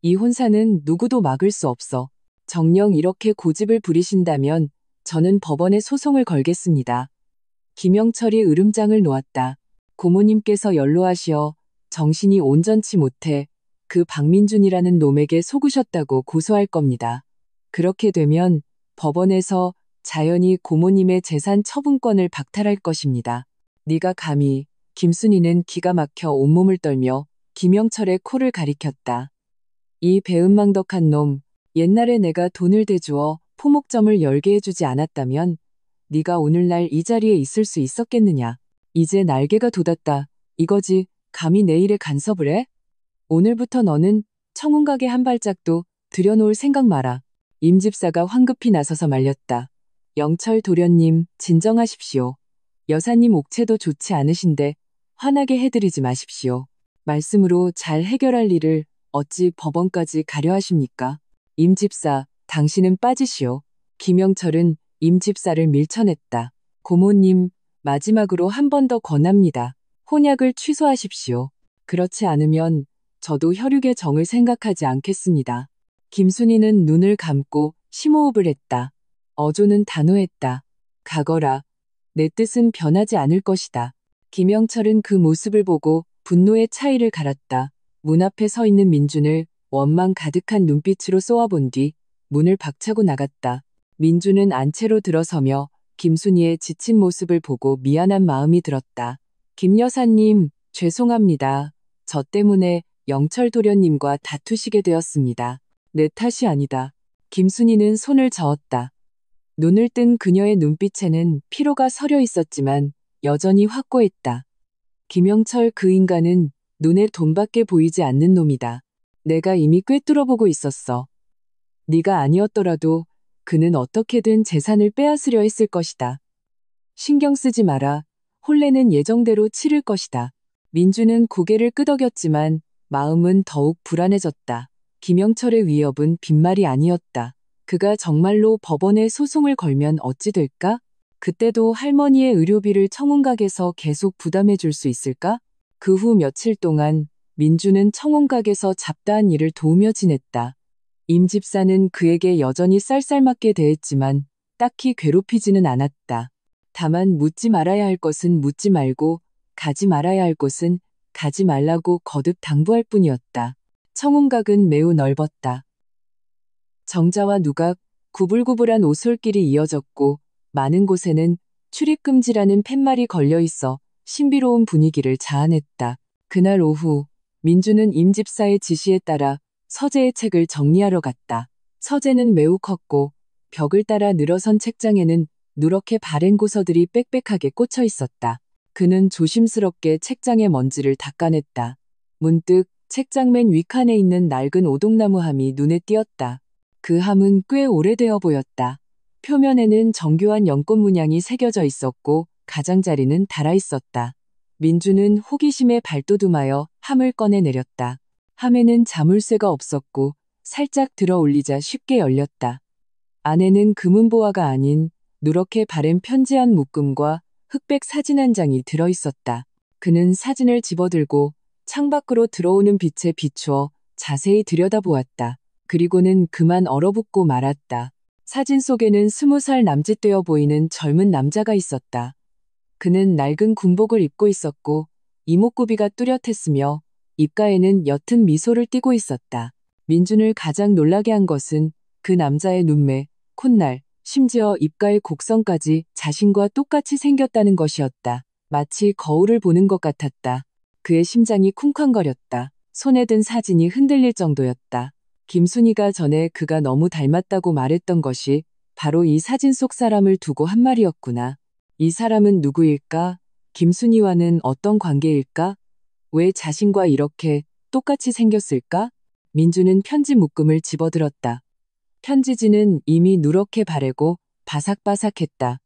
이 혼사는 누구도 막을 수 없어. 정녕 이렇게 고집을 부리신다면 저는 법원에 소송을 걸겠습니다. 김영철이 으름장을 놓았다. 고모님께서 연로하시어 정신이 온전치 못해 그 박민준이라는 놈에게 속으셨다고 고소할 겁니다. 그렇게 되면 법원에서 자연히 고모님의 재산 처분권을 박탈할 것입니다. 네가 감히. 김순이는 기가 막혀 온몸을 떨며 김영철의 코를 가리켰다. 이 배은망덕한 놈, 옛날에 내가 돈을 대주어 포목점을 열게 해주지 않았다면 네가 오늘날 이 자리에 있을 수 있었겠느냐. 이제 날개가 돋았다. 이거지. 감히 내 일에 간섭을 해? 오늘부터 너는 청운각에 한 발짝도 들여놓을 생각 마라. 임 집사가 황급히 나서서 말렸다. 영철 도련님, 진정하십시오. 여사님 옥체도 좋지 않으신데 화나게 해드리지 마십시오. 말씀으로 잘 해결할 일을 어찌 법원까지 가려 하십니까? 임 집사, 당신은 빠지시오. 김영철은 임 집사를 밀쳐냈다. 고모님, 마지막으로 한 번 더 권합니다. 혼약을 취소하십시오. 그렇지 않으면 저도 혈육의 정을 생각하지 않겠습니다. 김순이는 눈을 감고 심호흡을 했다. 어조는 단호했다. 가거라. 내 뜻은 변하지 않을 것이다. 김영철은 그 모습을 보고 분노의 차이를 갈았다. 문 앞에 서 있는 민준을 원망 가득한 눈빛으로 쏘아본 뒤 문을 박차고 나갔다. 민준은 안채로 들어서며 김순희의 지친 모습을 보고 미안한 마음이 들었다. 김 여사님, 죄송합니다. 저 때문에 영철 도련님과 다투시게 되었습니다. 내 탓이 아니다. 김순희는 손을 저었다. 눈을 뜬 그녀의 눈빛에는 피로가 서려 있었지만 여전히 확고했다. 김영철 그 인간은 눈에 돈밖에 보이지 않는 놈이다. 내가 이미 꿰뚫어보고 있었어. 네가 아니었더라도 그는 어떻게든 재산을 빼앗으려 했을 것이다. 신경 쓰지 마라. 혼례는 예정대로 치를 것이다. 민주는 고개를 끄덕였지만 마음은 더욱 불안해졌다. 김영철의 위협은 빈말이 아니었다. 그가 정말로 법원에 소송을 걸면 어찌 될까? 그때도 할머니의 의료비를 청운각에서 계속 부담해 줄 수 있을까? 그 후 며칠 동안 민주는 청운각에서 잡다한 일을 도우며 지냈다. 임 집사는 그에게 여전히 쌀쌀맞게 대했지만 딱히 괴롭히지는 않았다. 다만 묻지 말아야 할 것은 묻지 말고 가지 말아야 할 곳은 가지 말라고 거듭 당부할 뿐이었다. 청운각은 매우 넓었다. 정자와 누각, 구불구불한 오솔길이 이어졌고 많은 곳에는 출입금지라는 팻말이 걸려 있어 신비로운 분위기를 자아냈다. 그날 오후 민주는 임 집사의 지시에 따라 서재의 책을 정리하러 갔다. 서재는 매우 컸고 벽을 따라 늘어선 책장에는 누렇게 바랜 고서들이 빽빽하게 꽂혀 있었다. 그는 조심스럽게 책장의 먼지를 닦아냈다. 문득 책장 맨 윗칸에 있는 낡은 오동나무 함이 눈에 띄었다. 그 함은 꽤 오래되어 보였다. 표면에는 정교한 연꽃 문양이 새겨져 있었고 가장자리는 달아 있었다. 민주는 호기심에 발돋움하여 함을 꺼내 내렸다. 함에는 자물쇠가 없었고 살짝 들어 올리자 쉽게 열렸다. 안에는 금은보화가 아닌 누렇게 바랜 편지 한 묶음과 흑백 사진 한 장이 들어 있었다. 그는 사진을 집어들고 창밖으로 들어오는 빛에 비추어 자세히 들여다보았다. 그리고는 그만 얼어붙고 말았다. 사진 속에는 20살 남짓되어 보이는 젊은 남자가 있었다. 그는 낡은 군복을 입고 있었고 이목구비가 뚜렷했으며 입가에는 옅은 미소를 띠고 있었다. 민준을 가장 놀라게 한 것은 그 남자의 눈매, 콧날, 심지어 입가의 곡선까지 자신과 똑같이 생겼다는 것이었다. 마치 거울을 보는 것 같았다. 그의 심장이 쿵쾅거렸다. 손에 든 사진이 흔들릴 정도였다. 김순희가 전에 그가 너무 닮았다고 말했던 것이 바로 이 사진 속 사람을 두고 한 말이었구나. 이 사람은 누구일까? 김순희와는 어떤 관계일까? 왜 자신과 이렇게 똑같이 생겼을까? 민주는 편지 묶음을 집어들었다. 편지지는 이미 누렇게 바래고 바삭바삭했다.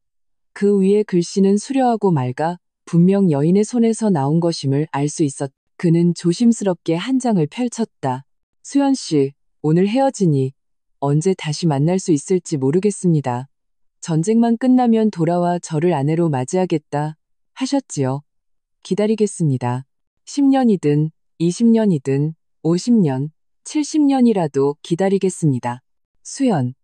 그 위에 글씨는 수려하고 맑아 분명 여인의 손에서 나온 것임을 알 수 있었다. 그는 조심스럽게 한 장을 펼쳤다. 수연 씨, 오늘 헤어지니 언제 다시 만날 수 있을지 모르겠습니다. 전쟁만 끝나면 돌아와 저를 아내로 맞이하겠다 하셨지요. 기다리겠습니다. 10년이든 20년이든 50년, 70년이라도 기다리겠습니다. 수연.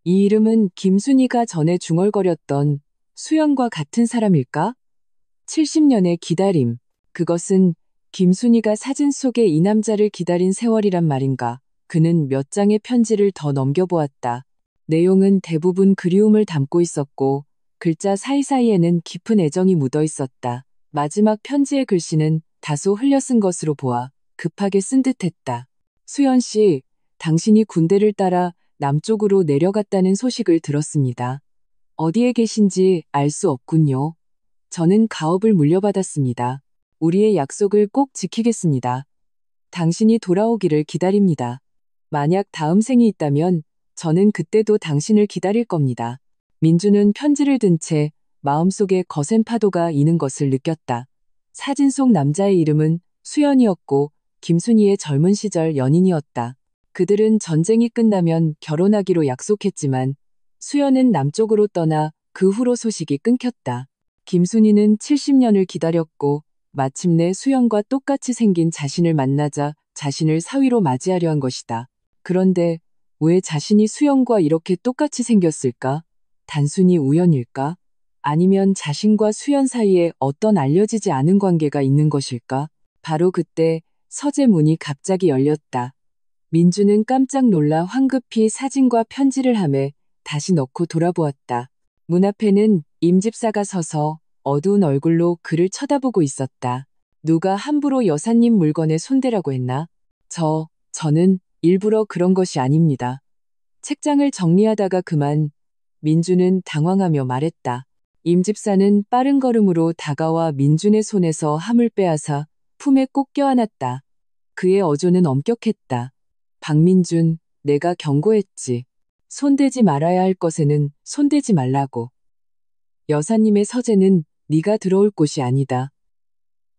이 이름은 김순희가 전에 중얼거렸던 수연과 같은 사람일까? 70년의 기다림. 그것은 김순희가 사진 속의 이 남자를 기다린 세월이란 말인가. 그는 몇 장의 편지를 더 넘겨보았다. 내용은 대부분 그리움을 담고 있었고 글자 사이사이에는 깊은 애정이 묻어 있었다. 마지막 편지의 글씨는 다소 흘려 쓴 것으로 보아 급하게 쓴 듯했다. 수연 씨, 당신이 군대를 따라 남쪽으로 내려갔다는 소식을 들었습니다. 어디에 계신지 알 수 없군요. 저는 가업을 물려받았습니다. 우리의 약속을 꼭 지키겠습니다. 당신이 돌아오기를 기다립니다. 만약 다음 생이 있다면 저는 그때도 당신을 기다릴 겁니다. 민주는 편지를 든 채 마음속에 거센 파도가 이는 것을 느꼈다. 사진 속 남자의 이름은 수연이었고 김순희의 젊은 시절 연인이었다. 그들은 전쟁이 끝나면 결혼하기로 약속했지만 수연은 남쪽으로 떠나 그 후로 소식이 끊겼다. 김순희는 70년을 기다렸고 마침내 수연과 똑같이 생긴 자신을 만나자 자신을 사위로 맞이하려 한 것이다. 그런데 왜 자신이 수연과 이렇게 똑같이 생겼을까? 단순히 우연일까? 아니면 자신과 수연 사이에 어떤 알려지지 않은 관계가 있는 것일까? 바로 그때 서재 문이 갑자기 열렸다. 민주는 깜짝 놀라 황급히 사진과 편지를 하매 다시 넣고 돌아보았다. 문 앞에는 임집사가 서서 어두운 얼굴로 그를 쳐다보고 있었다. 누가 함부로 여사님 물건에 손대라고 했나? 저는 일부러 그런 것이 아닙니다. 책장을 정리하다가 그만. 민주는 당황하며 말했다. 임집사는 빠른 걸음으로 다가와 민준의 손에서 함을 빼앗아 품에 꼭 껴안았다. 그의 어조는 엄격했다. 박민준, 내가 경고했지. 손대지 말아야 할 것에는 손대지 말라고. 여사님의 서재는 네가 들어올 곳이 아니다.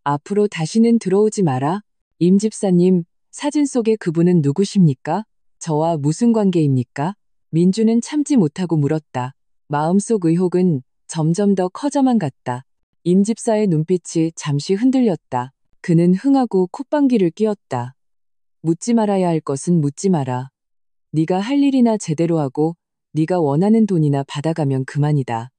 앞으로 다시는 들어오지 마라. 임집사님, 사진 속의 그분은 누구십니까? 저와 무슨 관계입니까? 민주는 참지 못하고 물었다. 마음속 의혹은 점점 더 커져만 갔다. 임집사의 눈빛이 잠시 흔들렸다. 그는 흥하고 콧방귀를 뀌었다. 묻지 말아야 할 것은 묻지 마라. 네가 할 일이나 제대로 하고 네가 원하는 돈이나 받아가면 그만이다.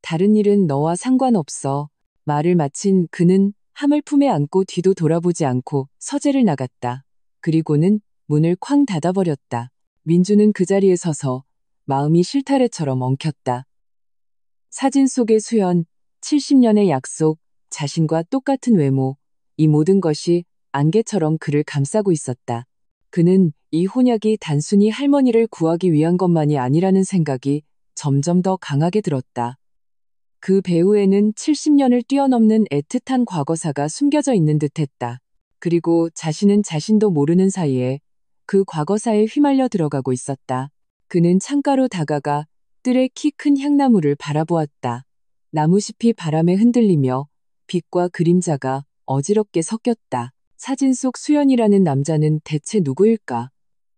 다른 일은 너와 상관없어. 말을 마친 그는 함을 품에 안고 뒤도 돌아보지 않고 서재를 나갔다. 그리고는 문을 쾅 닫아버렸다. 민주는 그 자리에 서서 마음이 실타래처럼 엉켰다. 사진 속의 수연, 70년의 약속, 자신과 똑같은 외모, 이 모든 것이 안개처럼 그를 감싸고 있었다. 그는 이 혼약이 단순히 할머니를 구하기 위한 것만이 아니라는 생각이 점점 더 강하게 들었다. 그 배후에는 70년을 뛰어넘는 애틋한 과거사가 숨겨져 있는 듯했다. 그리고 자신은 자신도 모르는 사이에 그 과거사에 휘말려 들어가고 있었다. 그는 창가로 다가가 뜰의 키 큰 향나무를 바라보았다. 나무잎이 바람에 흔들리며 빛과 그림자가 어지럽게 섞였다. 사진 속 수연이라는 남자는 대체 누구일까?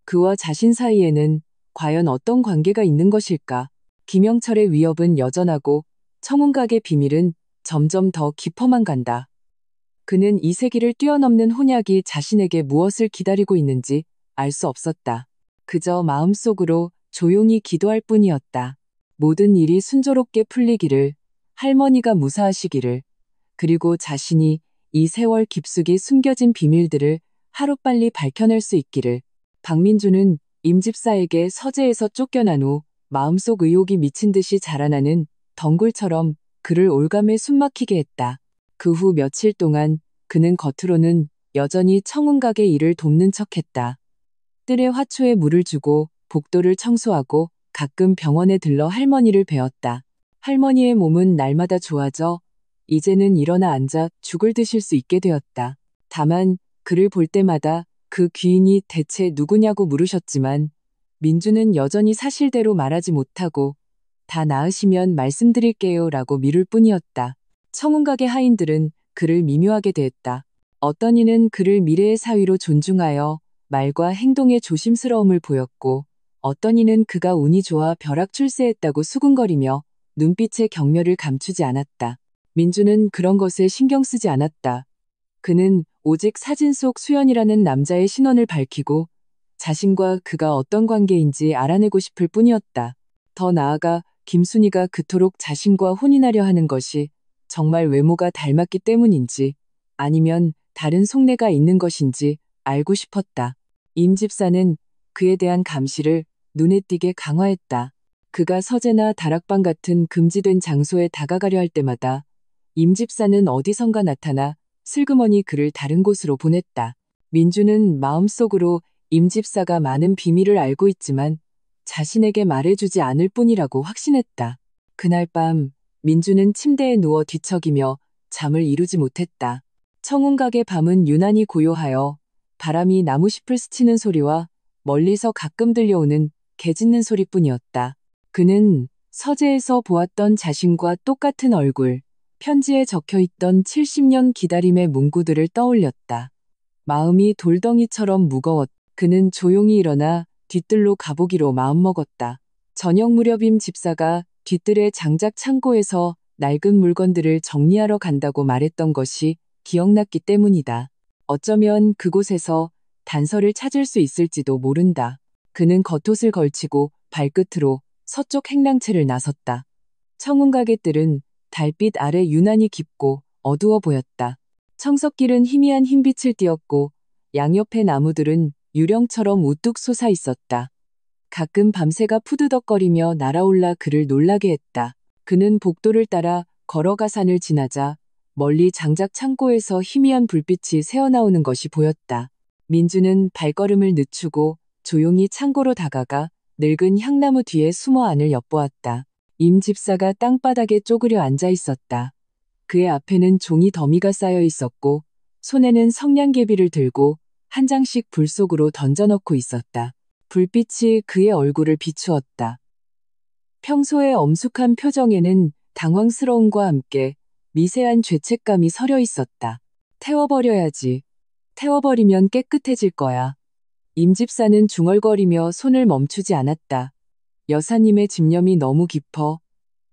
그와 자신 사이에는 과연 어떤 관계가 있는 것일까? 김영철의 위협은 여전하고 청운각의 비밀은 점점 더 깊어만 간다. 그는 이 세기를 뛰어넘는 혼약이 자신에게 무엇을 기다리고 있는지 알 수 없었다. 그저 마음속으로 조용히 기도할 뿐이었다. 모든 일이 순조롭게 풀리기를, 할머니가 무사하시기를, 그리고 자신이 이 세월 깊숙이 숨겨진 비밀들을 하루빨리 밝혀낼 수 있기를. 박민주는 임집사에게 서재에서 쫓겨난 후 마음속 의혹이 미친 듯이 자라나는 덩굴처럼 그를 올감에 숨막히게 했다. 그 후 며칠 동안 그는 겉으로는 여전히 청운각의 일을 돕는 척했다. 뜰에 화초에 물을 주고 복도를 청소하고 가끔 병원에 들러 할머니를 뵈었다. 할머니의 몸은 날마다 좋아져 이제는 일어나 앉아 죽을 드실 수 있게 되었다. 다만 그를 볼 때마다 그 귀인이 대체 누구냐고 물으셨지만 민주는 여전히 사실대로 말하지 못하고 다 나으시면 말씀드릴게요 라고 미룰 뿐이었다. 청운각의 하인들은 그를 미묘하게 대했다. 어떤 이는 그를 미래의 사위로 존중하여 말과 행동에 조심스러움을 보였고 어떤 이는 그가 운이 좋아 벼락 출세했다고 수군거리며 눈빛의 경멸을 감추지 않았다. 민주는 그런 것에 신경 쓰지 않았다. 그는 오직 사진 속 수연이라는 남자의 신원을 밝히고 자신과 그가 어떤 관계인지 알아내고 싶을 뿐이었다. 더 나아가 김순희가 그토록 자신과 혼인하려 하는 것이 정말 외모가 닮았기 때문인지 아니면 다른 속내가 있는 것인지 알고 싶었다. 임집사는 그에 대한 감시를 눈에 띄게 강화했다. 그가 서재나 다락방 같은 금지된 장소에 다가가려 할 때마다 임집사는 어디선가 나타나 슬그머니 그를 다른 곳으로 보냈다. 민주는 마음속으로 임집사가 많은 비밀을 알고 있지만 자신에게 말해주지 않을 뿐이라고 확신했다. 그날 밤 민주는 침대에 누워 뒤척이며 잠을 이루지 못했다. 청운각의 밤은 유난히 고요하여 바람이 나무잎을 스치는 소리와 멀리서 가끔 들려오는 개 짖는 소리뿐이었다. 그는 서재에서 보았던 자신과 똑같은 얼굴, 편지에 적혀있던 70년 기다림의 문구들을 떠올렸다. 마음이 돌덩이처럼 무거웠다. 그는 조용히 일어나 뒤뜰로 가보기로 마음먹었다. 저녁 무렵 임집사가 뒤뜰의 장작 창고에서 낡은 물건들을 정리하러 간다고 말했던 것이 기억났기 때문이다. 어쩌면 그곳에서 단서를 찾을 수 있을지도 모른다. 그는 겉옷을 걸치고 발끝으로 서쪽 행랑채를 나섰다. 청운각의 뜰은 달빛 아래 유난히 깊고 어두워 보였다. 청석길은 희미한 흰빛을 띠었고 양옆의 나무들은 유령처럼 우뚝 솟아 있었다. 가끔 밤새가 푸드덕거리며 날아올라 그를 놀라게 했다. 그는 복도를 따라 걸어가 산을 지나자 멀리 장작 창고에서 희미한 불빛이 새어나오는 것이 보였다. 민주는 발걸음을 늦추고 조용히 창고로 다가가 늙은 향나무 뒤에 숨어 안을 엿보았다. 임 집사가 땅바닥에 쪼그려 앉아 있었다. 그의 앞에는 종이 더미가 쌓여 있었고 손에는 성냥개비를 들고 한 장씩 불 속으로 던져넣고 있었다. 불빛이 그의 얼굴을 비추었다. 평소의 엄숙한 표정에는 당황스러움과 함께 미세한 죄책감이 서려 있었다. 태워버려야지. 태워버리면 깨끗해질 거야. 임 집사는 중얼거리며 손을 멈추지 않았다. 여사님의 집념이 너무 깊어.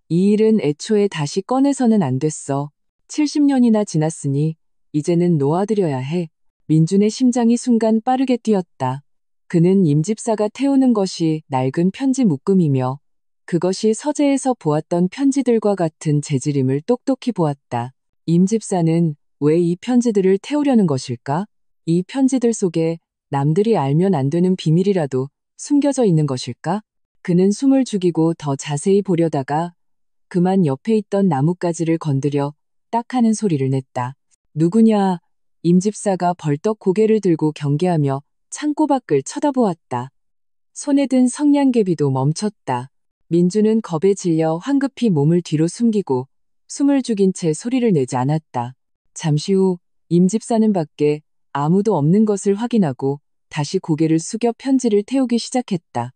이 일은 애초에 다시 꺼내서는 안 됐어. 70년이나 지났으니 이제는 놓아드려야 해. 민준의 심장이 순간 빠르게 뛰었다. 그는 임 집사가 태우는 것이 낡은 편지 묶음이며 그것이 서재에서 보았던 편지들과 같은 재질임을 똑똑히 보았다. 임 집사는 왜 이 편지들을 태우려는 것일까? 이 편지들 속에 남들이 알면 안 되는 비밀이라도 숨겨져 있는 것일까? 그는 숨을 죽이고 더 자세히 보려다가 그만 옆에 있던 나뭇가지를 건드려 딱 하는 소리를 냈다. 누구냐? 임 집사가 벌떡 고개를 들고 경계하며 창고 밖을 쳐다보았다. 손에 든 성냥개비도 멈췄다. 민주는 겁에 질려 황급히 몸을 뒤로 숨기고 숨을 죽인 채 소리를 내지 않았다. 잠시 후 임 집사는 밖에 아무도 없는 것을 확인하고 다시 고개를 숙여 편지를 태우기 시작했다.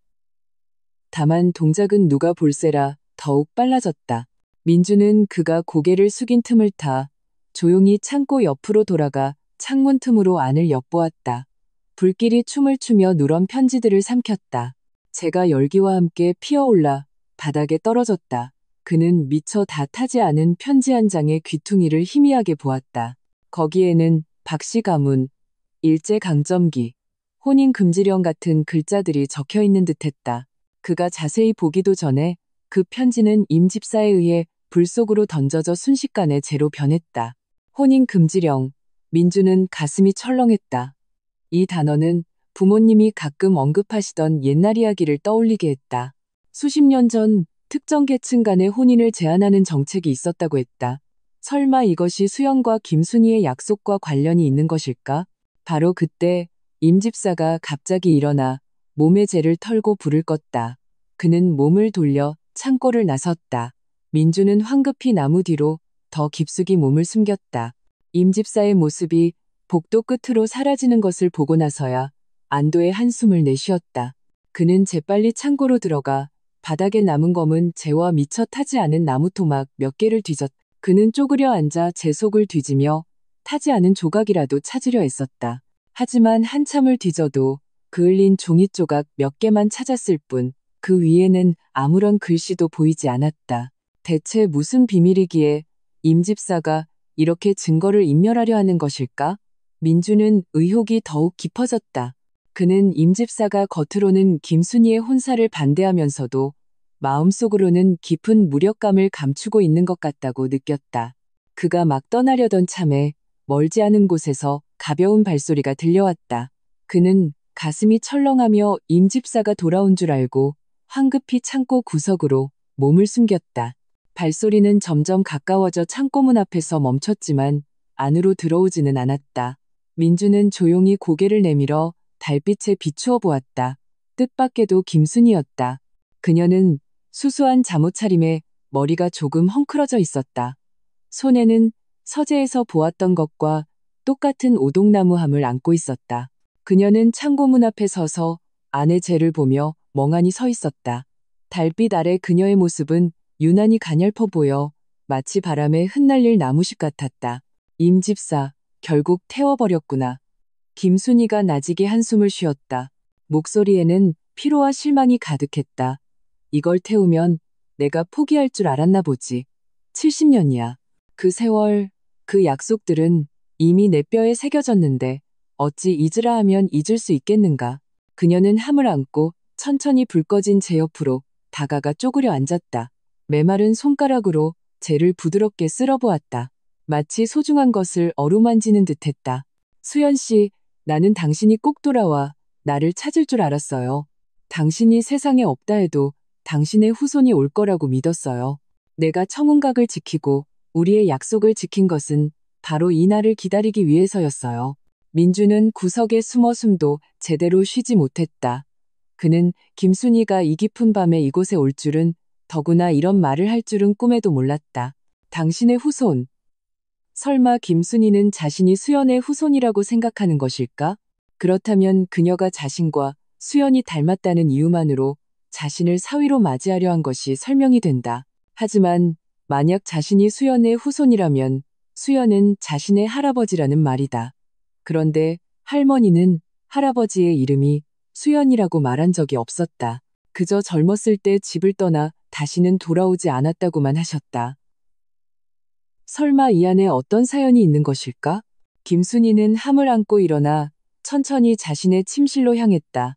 다만 동작은 누가 볼세라 더욱 빨라졌다. 민주는 그가 고개를 숙인 틈을 타 조용히 창고 옆으로 돌아가 창문 틈으로 안을 엿보았다. 불길이 춤을 추며 누런 편지들을 삼켰다. 재가 열기와 함께 피어올라 바닥에 떨어졌다. 그는 미처 다 타지 않은 편지 한 장의 귀퉁이를 희미하게 보았다. 거기에는 박씨 가문, 일제강점기, 혼인금지령 같은 글자들이 적혀 있는 듯했다. 그가 자세히 보기도 전에 그 편지는 임 집사에 의해 불 속으로 던져져 순식간에 재로 변했다. 혼인금지령. 민주는 가슴이 철렁했다. 이 단어는 부모님이 가끔 언급하시던 옛날 이야기를 떠올리게 했다. 수십 년 전 특정 계층 간의 혼인을 제한하는 정책이 있었다고 했다. 설마 이것이 수영과 김순희의 약속과 관련이 있는 것일까? 바로 그때 임 집사가 갑자기 일어나 몸에 재를 털고 불을 껐다. 그는 몸을 돌려 창고를 나섰다. 민주는 황급히 나무 뒤로 더 깊숙이 몸을 숨겼다. 임 집사의 모습이 복도 끝으로 사라지는 것을 보고 나서야 안도의 한숨을 내쉬었다. 그는 재빨리 창고로 들어가 바닥에 남은 검은 재와 미처 타지 않은 나무토막 몇 개를 뒤졌다. 그는 쪼그려 앉아 재 속을 뒤지며 타지 않은 조각이라도 찾으려 애썼다. 하지만 한참을 뒤져도 그을린 종이 조각 몇 개만 찾았을 뿐 그 위에는 아무런 글씨도 보이지 않았다. 대체 무슨 비밀이기에 임 집사가 이렇게 증거를 인멸하려 하는 것일까? 민주는 의혹이 더욱 깊어졌다. 그는 임 집사가 겉으로는 김순희의 혼사를 반대하면서도 마음속으로는 깊은 무력감을 감추고 있는 것 같다고 느꼈다. 그가 막 떠나려던 참에 멀지 않은 곳에서 가벼운 발소리가 들려왔다. 그는 가슴이 철렁하며 임 집사가 돌아온 줄 알고 황급히 창고 구석으로 몸을 숨겼다. 발소리는 점점 가까워져 창고문 앞에서 멈췄지만 안으로 들어오지는 않았다. 민주는 조용히 고개를 내밀어 달빛에 비추어 보았다. 뜻밖에도 김순이었다. 그녀는 수수한 잠옷차림에 머리가 조금 헝클어져 있었다. 손에는 서재에서 보았던 것과 똑같은 오동나무함을 안고 있었다. 그녀는 창고문 앞에 서서 안의 재를 보며 멍하니 서 있었다. 달빛 아래 그녀의 모습은 유난히 가냘퍼 보여 마치 바람에 흩날릴 나무십 같았다. 임 집사, 결국 태워버렸구나. 김순희가 나지게 한숨을 쉬었다. 목소리에는 피로와 실망이 가득했다. 이걸 태우면 내가 포기할 줄 알았나 보지. 70년이야. 그 세월, 그 약속들은 이미 내 뼈에 새겨졌는데 어찌 잊으라 하면 잊을 수 있겠는가. 그녀는 함을 안고 천천히 불 꺼진 재 옆으로 다가가 쪼그려 앉았다. 메마른 손가락으로 재를 부드럽게 쓸어보았다. 마치 소중한 것을 어루만지는 듯했다. 수연 씨, 나는 당신이 꼭 돌아와 나를 찾을 줄 알았어요. 당신이 세상에 없다 해도 당신의 후손이 올 거라고 믿었어요. 내가 청운각을 지키고 우리의 약속을 지킨 것은 바로 이 날을 기다리기 위해서였어요. 민주는 구석에 숨어 숨도 제대로 쉬지 못했다. 그는 김순희가 이 깊은 밤에 이곳에 올 줄은, 더구나 이런 말을 할 줄은 꿈에도 몰랐다. 당신의 후손. 설마 김순희는 자신이 수연의 후손이라고 생각하는 것일까? 그렇다면 그녀가 자신과 수연이 닮았다는 이유만으로 자신을 사위로 맞이하려 한 것이 설명이 된다. 하지만 만약 자신이 수연의 후손이라면 수연은 자신의 할아버지라는 말이다. 그런데 할머니는 할아버지의 이름이 수연이라고 말한 적이 없었다. 그저 젊었을 때 집을 떠나 다시는 돌아오지 않았다고만 하셨다. 설마 이 안에 어떤 사연이 있는 것일까? 김순희는 함을 안고 일어나 천천히 자신의 침실로 향했다.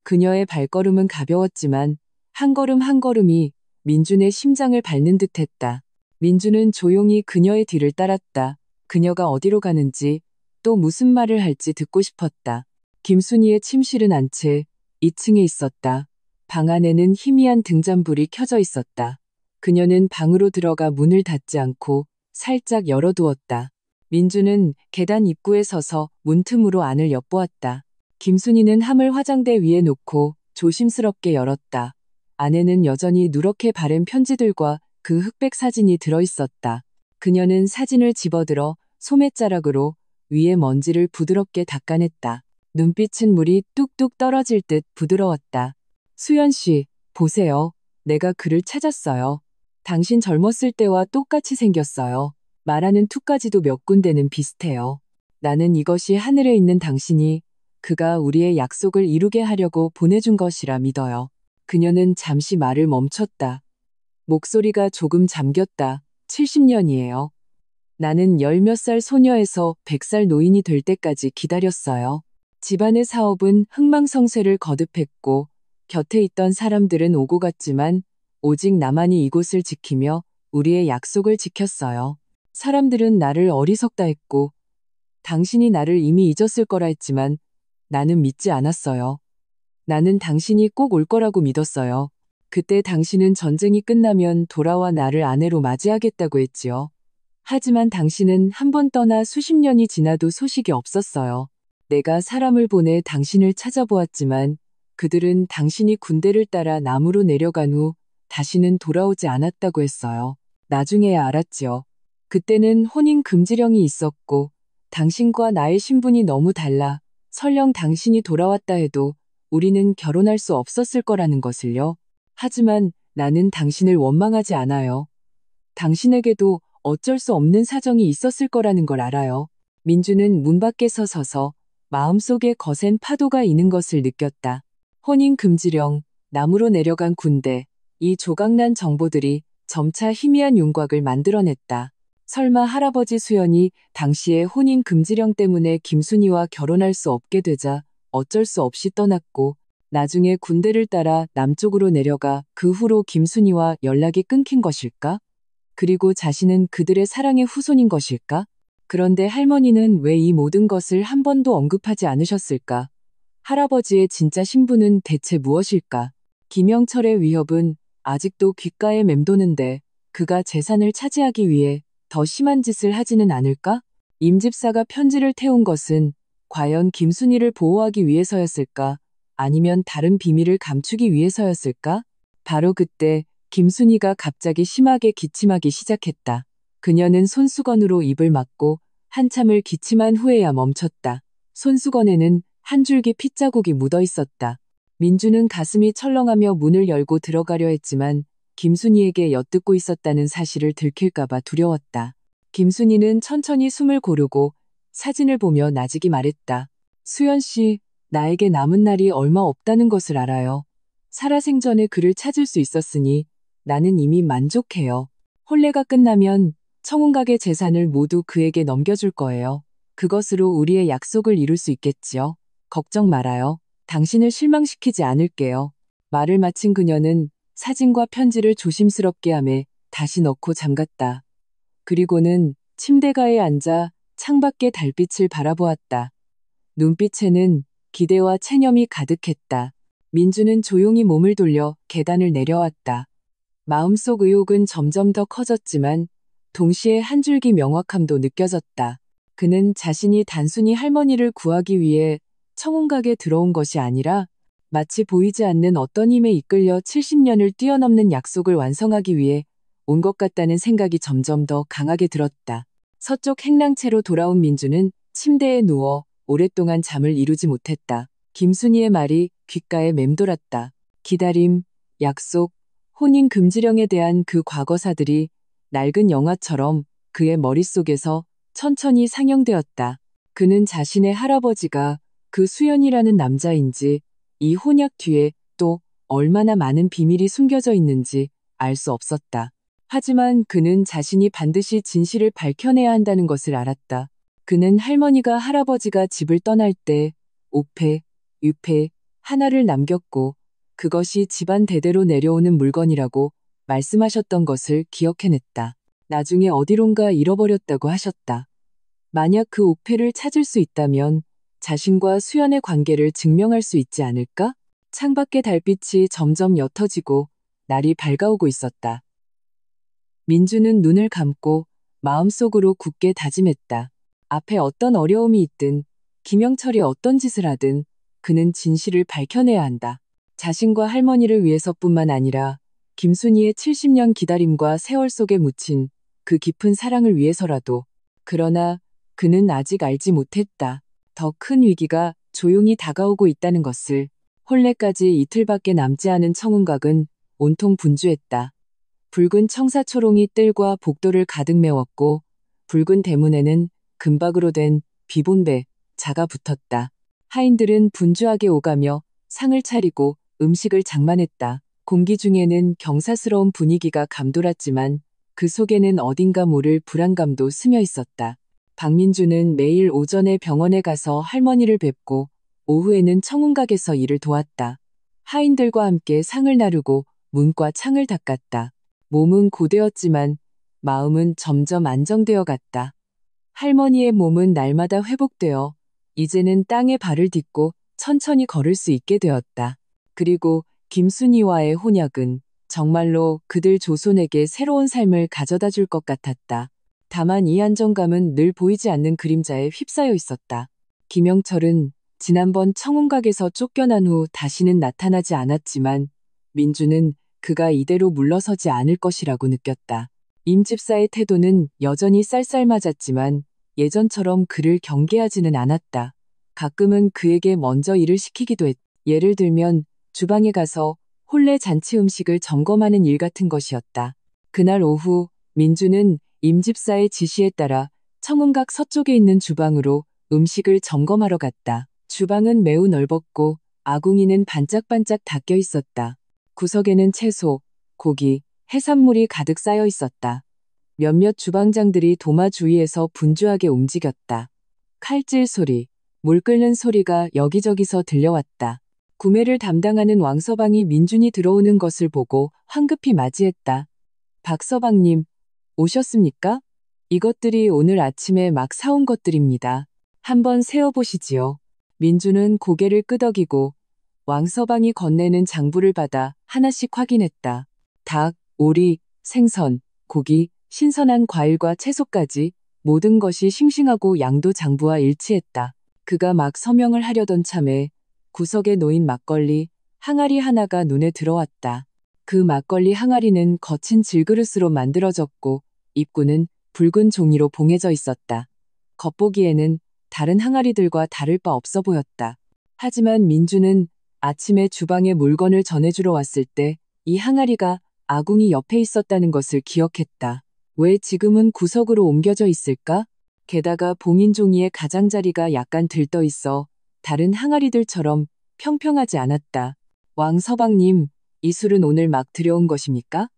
그녀의 발걸음은 가벼웠지만 한 걸음 한 걸음이 민준의 심장을 밟는 듯했다. 민준은 조용히 그녀의 뒤를 따랐다. 그녀가 어디로 가는지 또 무슨 말을 할지 듣고 싶었다. 김순희의 침실은 안 채 2층에 있었다. 방 안에는 희미한 등잔불이 켜져 있었다. 그녀는 방으로 들어가 문을 닫지 않고 살짝 열어두었다. 민주는 계단 입구에 서서 문틈으로 안을 엿보았다. 김순희는 함을 화장대 위에 놓고 조심스럽게 열었다. 안에는 여전히 누렇게 바른 편지들과 그 흑백 사진이 들어있었다. 그녀는 사진을 집어들어 소매자락으로 위에 먼지를 부드럽게 닦아냈다. 눈빛은 물이 뚝뚝 떨어질 듯 부드러웠다. 수연 씨, 보세요. 내가 그를 찾았어요. 당신 젊었을 때와 똑같이 생겼어요. 말하는 투까지도 몇 군데는 비슷해요. 나는 이것이 하늘에 있는 당신이 그가 우리의 약속을 이루게 하려고 보내준 것이라 믿어요. 그녀는 잠시 말을 멈췄다. 목소리가 조금 잠겼다. 70년이에요. 나는 열 몇 살 소녀에서 100살 노인이 될 때까지 기다렸어요. 집안의 사업은 흥망성쇠를 거듭했고 곁에 있던 사람들은 오고 갔지만 오직 나만이 이곳을 지키며 우리의 약속을 지켰어요. 사람들은 나를 어리석다 했고 당신이 나를 이미 잊었을 거라 했지만 나는 믿지 않았어요. 나는 당신이 꼭 올 거라고 믿었어요. 그때 당신은 전쟁이 끝나면 돌아와 나를 아내로 맞이하겠다고 했지요. 하지만 당신은 한 번 떠나 수십 년이 지나도 소식이 없었어요. 내가 사람을 보내 당신을 찾아보았지만 그들은 당신이 군대를 따라 남으로 내려간 후 다시는 돌아오지 않았다고 했어요. 나중에야 알았지요. 그때는 혼인 금지령이 있었고 당신과 나의 신분이 너무 달라 설령 당신이 돌아왔다 해도 우리는 결혼할 수 없었을 거라는 것을요. 하지만 나는 당신을 원망하지 않아요. 당신에게도 어쩔 수 없는 사정이 있었을 거라는 걸 알아요. 민주는 문 밖에 서서 마음속에 거센 파도가 이는 것을 느꼈다. 혼인 금지령, 남으로 내려간 군대, 이 조각난 정보들이 점차 희미한 윤곽을 만들어냈다. 설마 할아버지 수연이 당시의 혼인 금지령 때문에 김순희와 결혼할 수 없게 되자 어쩔 수 없이 떠났고 나중에 군대를 따라 남쪽으로 내려가 그 후로 김순희와 연락이 끊긴 것일까? 그리고 자신은 그들의 사랑의 후손인 것일까? 그런데 할머니는 왜 이 모든 것을 한 번도 언급하지 않으셨을까? 할아버지의 진짜 신분은 대체 무엇일까? 김영철의 위협은 아직도 귓가에 맴도는데 그가 재산을 차지하기 위해 더 심한 짓을 하지는 않을까? 임집사가 편지를 태운 것은 과연 김순희를 보호하기 위해서였을까? 아니면 다른 비밀을 감추기 위해서였을까? 바로 그때 김순희가 갑자기 심하게 기침하기 시작했다. 그녀는 손수건으로 입을 막고 한참을 기침한 후에야 멈췄다. 손수건에는 한 줄기 핏자국이 묻어 있었다. 민주는 가슴이 철렁하며 문을 열고 들어가려 했지만 김순희에게 엿듣고 있었다는 사실을 들킬까봐 두려웠다. 김순희는 천천히 숨을 고르고 사진을 보며 나직이 말했다. 수연 씨, 나에게 남은 날이 얼마 없다는 것을 알아요. 살아생전에 그를 찾을 수 있었으니 나는 이미 만족해요. 혼례가 끝나면 청운각의 재산을 모두 그에게 넘겨줄 거예요. 그것으로 우리의 약속을 이룰 수 있겠지요. 걱정 말아요. 당신을 실망시키지 않을게요. 말을 마친 그녀는 사진과 편지를 조심스럽게 하며 다시 넣고 잠갔다. 그리고는 침대가에 앉아 창밖의 달빛을 바라보았다. 눈빛에는 기대와 체념이 가득했다. 민주는 조용히 몸을 돌려 계단을 내려왔다. 마음속 의혹은 점점 더 커졌지만 동시에 한 줄기 명확함도 느껴졌다. 그는 자신이 단순히 할머니를 구하기 위해 청운각에 들어온 것이 아니라 마치 보이지 않는 어떤 힘에 이끌려 70년을 뛰어넘는 약속을 완성하기 위해 온 것 같다는 생각이 점점 더 강하게 들었다. 서쪽 행랑채로 돌아온 민주는 침대에 누워 오랫동안 잠을 이루지 못했다. 김순희의 말이 귓가에 맴돌았다. 기다림, 약속, 혼인 금지령에 대한 그 과거사들이 낡은 영화처럼 그의 머릿속에서 천천히 상영되었다. 그는 자신의 할아버지가 그 수연이라는 남자인지 이 혼약 뒤에 또 얼마나 많은 비밀이 숨겨져 있는지 알 수 없었다. 하지만 그는 자신이 반드시 진실을 밝혀내야 한다는 것을 알았다. 그는 할머니가 할아버지가 집을 떠날 때 옥패, 유패 하나를 남겼고 그것이 집안 대대로 내려오는 물건이라고 말씀하셨던 것을 기억해냈다. 나중에 어디론가 잃어버렸다고 하셨다. 만약 그 옥패를 찾을 수 있다면 자신과 수연의 관계를 증명할 수 있지 않을까? 창밖의 달빛이 점점 옅어지고 날이 밝아오고 있었다. 민주는 눈을 감고 마음속으로 굳게 다짐했다. 앞에 어떤 어려움이 있든 김영철이 어떤 짓을 하든 그는 진실을 밝혀내야 한다. 자신과 할머니를 위해서뿐만 아니라 김순희의 70년 기다림과 세월 속에 묻힌 그 깊은 사랑을 위해서라도. 그러나 그는 아직 알지 못했다. 더 큰 위기가 조용히 다가오고 있다는 것을. 혼례까지 이틀밖에 남지 않은 청운각은 온통 분주했다. 붉은 청사초롱이 뜰과 복도를 가득 메웠고 붉은 대문에는 금박으로 된 비본배, 자가 붙었다. 하인들은 분주하게 오가며 상을 차리고 음식을 장만했다. 공기 중에는 경사스러운 분위기가 감돌았지만 그 속에는 어딘가 모를 불안감도 스며 있었다. 박민주는 매일 오전에 병원에 가서 할머니를 뵙고 오후에는 청운각에서 일을 도왔다. 하인들과 함께 상을 나르고 문과 창을 닦았다. 몸은 고되었지만 마음은 점점 안정되어 갔다. 할머니의 몸은 날마다 회복되어 이제는 땅에 발을 딛고 천천히 걸을 수 있게 되었다. 그리고 김순희와의 혼약은 정말로 그들 조손에게 새로운 삶을 가져다 줄 것 같았다. 다만 이 안정감은 늘 보이지 않는 그림자에 휩싸여 있었다. 김영철은 지난번 청운각에서 쫓겨난 후 다시는 나타나지 않았지만 민주는 그가 이대로 물러서지 않을 것이라고 느꼈다. 임 집사의 태도는 여전히 쌀쌀맞았지만 예전처럼 그를 경계하지는 않았다. 가끔은 그에게 먼저 일을 시키기도 했다. 예를 들면 주방에 가서 혼례 잔치 음식을 점검하는 일 같은 것이었다. 그날 오후 민주는 임 집사의 지시에 따라 청운각 서쪽에 있는 주방으로 음식을 점검하러 갔다. 주방은 매우 넓었고 아궁이는 반짝반짝 닦여 있었다. 구석에는 채소, 고기, 해산물이 가득 쌓여 있었다. 몇몇 주방장들이 도마 주위에서 분주하게 움직였다. 칼질 소리, 물 끓는 소리가 여기저기서 들려왔다. 구매를 담당하는 왕서방이 민준이 들어오는 것을 보고 황급히 맞이했다. 박서방님, 오셨습니까? 이것들이 오늘 아침에 막 사온 것들입니다. 한번 세어보시지요. 민주는 고개를 끄덕이고 왕서방이 건네는 장부를 받아 하나씩 확인했다. 닭, 오리, 생선, 고기, 신선한 과일과 채소까지 모든 것이 싱싱하고 양도 장부와 일치했다. 그가 막 서명을 하려던 참에 구석에 놓인 막걸리, 항아리 하나가 눈에 들어왔다. 그 막걸리 항아리는 거친 질그릇으로 만들어졌고 입구는 붉은 종이로 봉해져 있었다. 겉보기에는 다른 항아리들과 다를 바 없어 보였다. 하지만 민주는 아침에 주방에 물건을 전해주러 왔을 때 이 항아리가 아궁이 옆에 있었다는 것을 기억했다. 왜 지금은 구석으로 옮겨져 있을까? 게다가 봉인 종이의 가장자리가 약간 들떠 있어 다른 항아리들처럼 평평하지 않았다. 왕서방님, 이 술은 오늘 막 들여온 것입니까?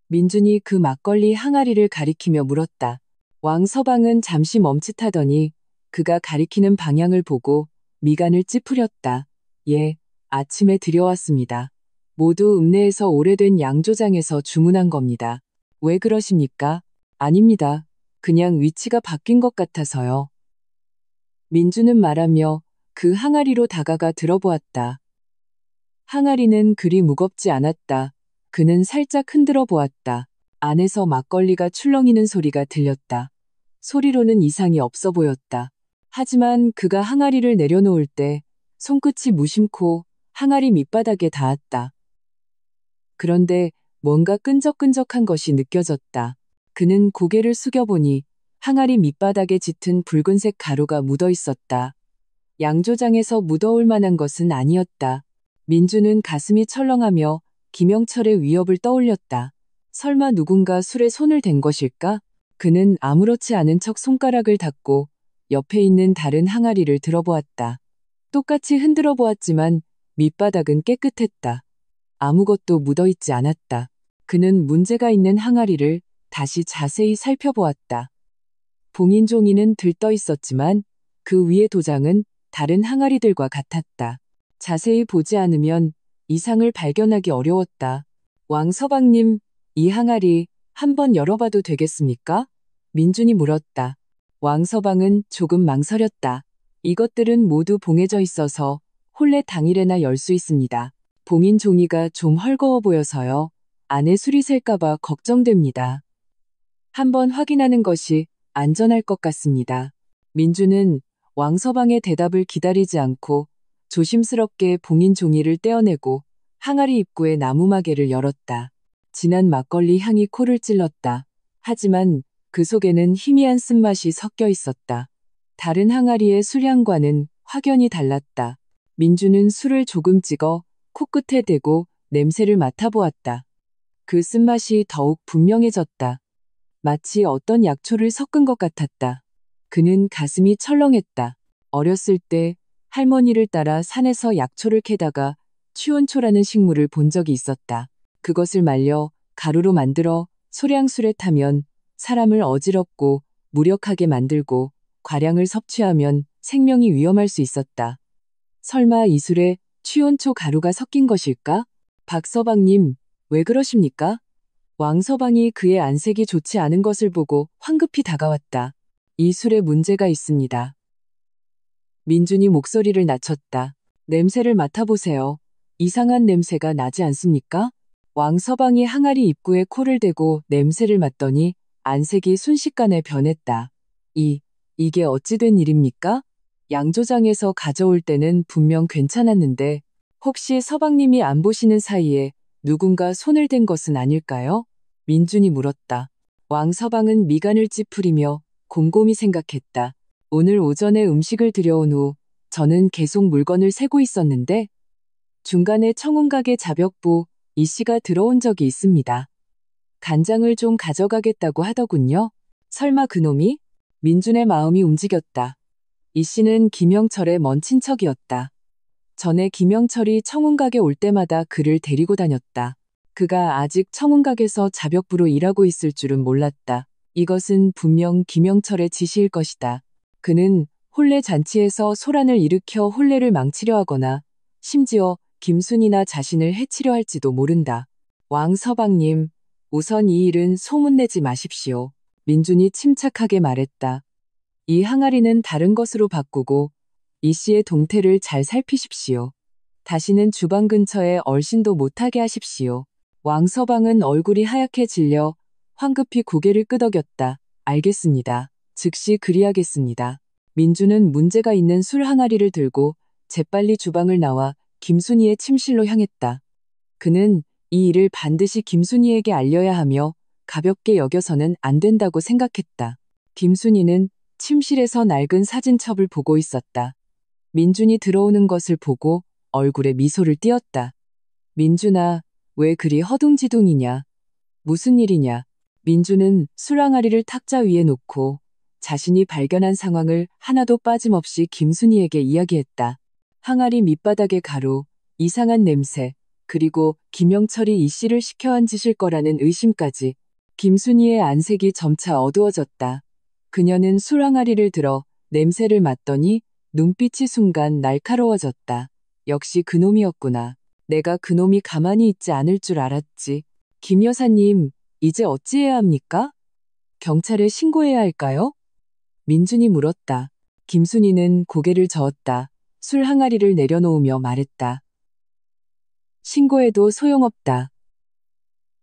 민준이 그 막걸리 항아리를 가리키며 물었다. 왕서방은 잠시 멈칫하더니 그가 가리키는 방향을 보고 미간을 찌푸렸다. 예, 아침에 들여왔습니다. 모두 읍내에서 오래된 양조장에서 주문한 겁니다. 왜 그러십니까? 아닙니다. 그냥 위치가 바뀐 것 같아서요. 민주는 말하며 그 항아리로 다가가 들어보았다. 항아리는 그리 무겁지 않았다. 그는 살짝 흔들어 보았다. 안에서 막걸리가 출렁이는 소리가 들렸다. 소리로는 이상이 없어 보였다. 하지만 그가 항아리를 내려놓을 때 손끝이 무심코 항아리 밑바닥에 닿았다. 그런데 뭔가 끈적끈적한 것이 느껴졌다. 그는 고개를 숙여보니 항아리 밑바닥에 짙은 붉은색 가루가 묻어 있었다. 양조장에서 묻어올 만한 것은 아니었다. 민주는 가슴이 철렁하며 김영철의 위협을 떠올렸다. 설마 누군가 술에 손을 댄 것일까? 그는 아무렇지 않은 척 손가락을 닫고 옆에 있는 다른 항아리를 들어보았다. 똑같이 흔들어 보았지만 밑바닥은 깨끗했다. 아무것도 묻어있지 않았다. 그는 문제가 있는 항아리를 다시 자세히 살펴보았다. 봉인 종이는 들떠 있었지만 그 위의 도장은 다른 항아리들과 같았다. 자세히 보지 않으면 이상을 발견하기 어려웠다. 왕서방님, 이 항아리 한번 열어봐도 되겠습니까? 민준이 물었다. 왕서방은 조금 망설였다. 이것들은 모두 봉해져 있어서 혼례 당일에나 열 수 있습니다. 봉인 종이가 좀 헐거워 보여서요. 안에 술이 셀까봐 걱정됩니다. 한번 확인하는 것이 안전할 것 같습니다. 민주는 왕서방의 대답을 기다리지 않고 조심스럽게 봉인 종이를 떼어내고 항아리 입구의 나무마개를 열었다. 진한 막걸리 향이 코를 찔렀다. 하지만 그 속에는 희미한 쓴맛이 섞여 있었다. 다른 항아리의 술향과는 확연히 달랐다. 민주는 술을 조금 찍어 코끝에 대고 냄새를 맡아보았다. 그 쓴맛이 더욱 분명해졌다. 마치 어떤 약초를 섞은 것 같았다. 그는 가슴이 철렁했다. 어렸을 때 할머니를 따라 산에서 약초를 캐다가 취원초라는 식물을 본 적이 있었다. 그것을 말려 가루로 만들어 소량술에 타면 사람을 어지럽고 무력하게 만들고 과량을 섭취하면 생명이 위험할 수 있었다. 설마 이 술에 취원초 가루가 섞인 것일까? 박서방님, 왜 그러십니까? 왕서방이 그의 안색이 좋지 않은 것을 보고 황급히 다가왔다. 이 술에 문제가 있습니다. 민준이 목소리를 낮췄다. 냄새를 맡아보세요. 이상한 냄새가 나지 않습니까? 왕서방이 항아리 입구에 코를 대고 냄새를 맡더니 안색이 순식간에 변했다. 이게 어찌 된 일입니까? 양조장에서 가져올 때는 분명 괜찮았는데 혹시 서방님이 안 보시는 사이에 누군가 손을 댄 것은 아닐까요? 민준이 물었다. 왕서방은 미간을 찌푸리며 곰곰이 생각했다. 오늘 오전에 음식을 들여온 후 저는 계속 물건을 세고 있었는데 중간에 청운가게 자벽부 이 씨가 들어온 적이 있습니다. 간장을 좀 가져가겠다고 하더군요. 설마 그놈이? 민준의 마음이 움직였다. 이 씨는 김영철의 먼 친척이었다. 전에 김영철이 청운가게 올 때마다 그를 데리고 다녔다. 그가 아직 청운각에서 자벽부로 일하고 있을 줄은 몰랐다. 이것은 분명 김영철의 지시일 것이다. 그는 혼례 잔치에서 소란을 일으켜 혼례를 망치려 하거나 심지어 김순이나 자신을 해치려 할지도 모른다. 왕서방님, 우선 이 일은 소문내지 마십시오. 민준이 침착하게 말했다. 이 항아리는 다른 것으로 바꾸고 이 씨의 동태를 잘 살피십시오. 다시는 주방 근처에 얼씬도 못하게 하십시오. 왕서방은 얼굴이 하얗게 질려 황급히 고개를 끄덕였다. 알겠습니다. 즉시 그리하겠습니다. 민주는 문제가 있는 술 항아리를 들고 재빨리 주방을 나와 김순이의 침실로 향했다. 그는 이 일을 반드시 김순이에게 알려야 하며 가볍게 여겨서는 안 된다고 생각했다. 김순이는 침실에서 낡은 사진첩을 보고 있었다. 민준이 들어오는 것을 보고 얼굴에 미소를 띄었다. 민준아, 왜 그리 허둥지둥이냐? 무슨 일이냐? 민준은 술 항아리를 탁자 위에 놓고 자신이 발견한 상황을 하나도 빠짐없이 김순이에게 이야기했다. 항아리 밑바닥의 가루, 이상한 냄새, 그리고 김영철이 이 씨를 시켜 앉으실 거라는 의심까지. 김순이의 안색이 점차 어두워졌다. 그녀는 술 항아리를 들어 냄새를 맡더니 눈빛이 순간 날카로워졌다. 역시 그놈이었구나. 내가 그놈이 가만히 있지 않을 줄 알았지. 김 여사님, 이제 어찌해야 합니까? 경찰에 신고해야 할까요? 민준이 물었다. 김순이는 고개를 저었다. 술 항아리를 내려놓으며 말했다. 신고해도 소용없다.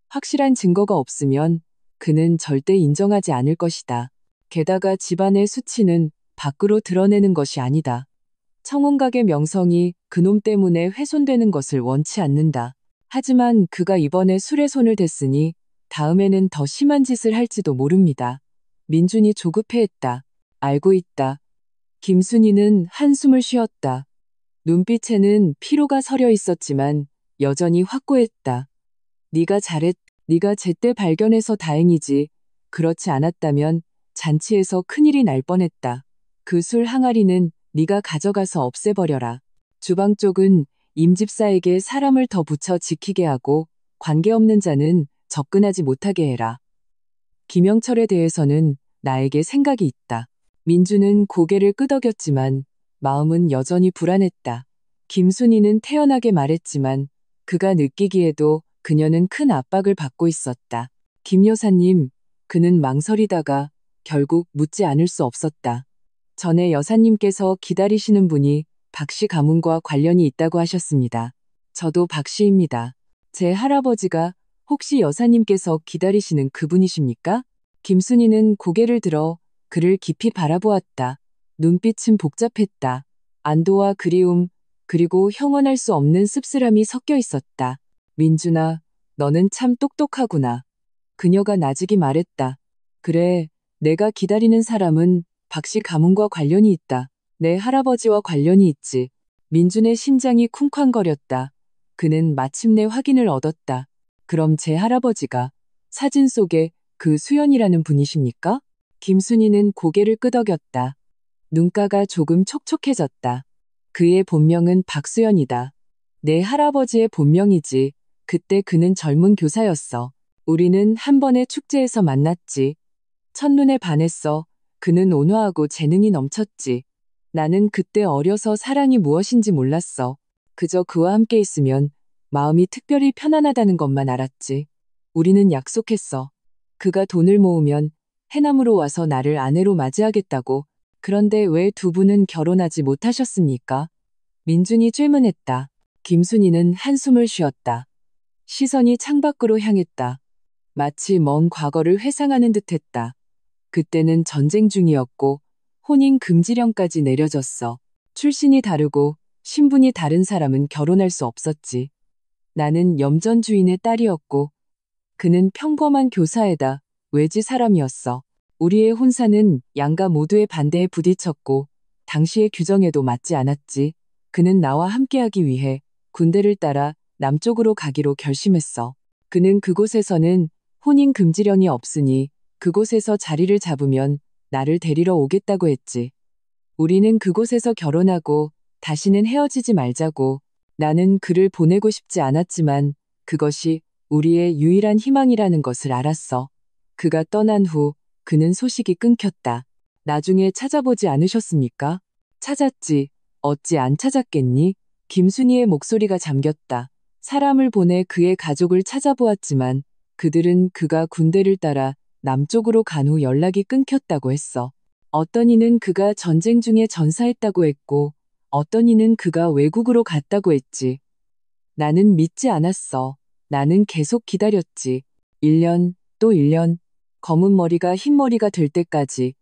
확실한 증거가 없으면 그는 절대 인정하지 않을 것이다. 게다가 집안의 수치는 밖으로 드러내는 것이 아니다. 청혼각의 명성이 그놈 때문에 훼손되는 것을 원치 않는다. 하지만 그가 이번에 술에 손을 댔으니 다음에는 더 심한 짓을 할지도 모릅니다. 민준이 조급해했다. 알고 있다. 김순이는 한숨을 쉬었다. 눈빛에는 피로가 서려 있었지만 여전히 확고했다. 네가 제때 발견해서 다행이지. 그렇지 않았다면 잔치에서 큰일이 날 뻔했다. 그 술 항아리는 네가 가져가서 없애버려라. 주방 쪽은 임집사에게 사람을 더 붙여 지키게 하고 관계없는 자는 접근하지 못하게 해라. 김영철에 대해서는 나에게 생각이 있다. 민주는 고개를 끄덕였지만 마음은 여전히 불안했다. 김순이는 태연하게 말했지만 그가 느끼기에도 그녀는 큰 압박을 받고 있었다. 김 여사님, 그는 망설이다가 결국 묻지 않을 수 없었다. 전에 여사님께서 기다리시는 분이 박씨 가문과 관련이 있다고 하셨습니다. 저도 박씨입니다. 제 할아버지가 혹시 여사님께서 기다리시는 그분이십니까? 김순이는 고개를 들어 그를 깊이 바라보았다. 눈빛은 복잡했다. 안도와 그리움, 그리고 형언할 수 없는 씁쓸함이 섞여 있었다. 민준아, 너는 참 똑똑하구나. 그녀가 나직이 말했다. 그래, 내가 기다리는 사람은 박씨 가문과 관련이 있다. 내 할아버지와 관련이 있지. 민준의 심장이 쿵쾅거렸다. 그는 마침내 확인을 얻었다. 그럼 제 할아버지가 사진 속에 그 수연이라는 분이십니까? 김순이는 고개를 끄덕였다. 눈가가 조금 촉촉해졌다. 그의 본명은 박수연이다. 내 할아버지의 본명이지. 그때 그는 젊은 교사였어. 우리는 한 번의 축제에서 만났지. 첫눈에 반했어. 그는 온화하고 재능이 넘쳤지. 나는 그때 어려서 사랑이 무엇인지 몰랐어. 그저 그와 함께 있으면 마음이 특별히 편안하다는 것만 알았지. 우리는 약속했어. 그가 돈을 모으면 해남으로 와서 나를 아내로 맞이하겠다고. 그런데 왜 두 분은 결혼하지 못하셨습니까? 민준이 질문했다. 김순이는 한숨을 쉬었다. 시선이 창밖으로 향했다. 마치 먼 과거를 회상하는 듯했다. 그때는 전쟁 중이었고 혼인 금지령까지 내려졌어. 출신이 다르고 신분이 다른 사람은 결혼할 수 없었지. 나는 염전 주인의 딸이었고 그는 평범한 교사에다 외지 사람이었어. 우리의 혼사는 양가 모두의 반대에 부딪혔고 당시의 규정에도 맞지 않았지. 그는 나와 함께하기 위해 군대를 따라 남쪽으로 가기로 결심했어. 그는 그곳에서는 혼인 금지령이 없으니 그곳에서 자리를 잡으면 나를 데리러 오겠다고 했지. 우리는 그곳에서 결혼하고 다시는 헤어지지 말자고. 나는 그를 보내고 싶지 않았지만 그것이 우리의 유일한 희망이라는 것을 알았어. 그가 떠난 후 그는 소식이 끊겼다. 나중에 찾아보지 않으셨습니까? 찾았지. 어찌 안 찾았겠니? 김순이의 목소리가 잠겼다. 사람을 보내 그의 가족을 찾아보았지만 그들은 그가 군대를 따라 남쪽으로 간 후 연락이 끊겼다고 했어. 어떤 이는 그가 전쟁 중에 전사했다고 했고 어떤 이는 그가 외국으로 갔다고 했지. 나는 믿지 않았어. 나는 계속 기다렸지. 1년, 또 1년, 검은 머리가 흰 머리가 될 때까지,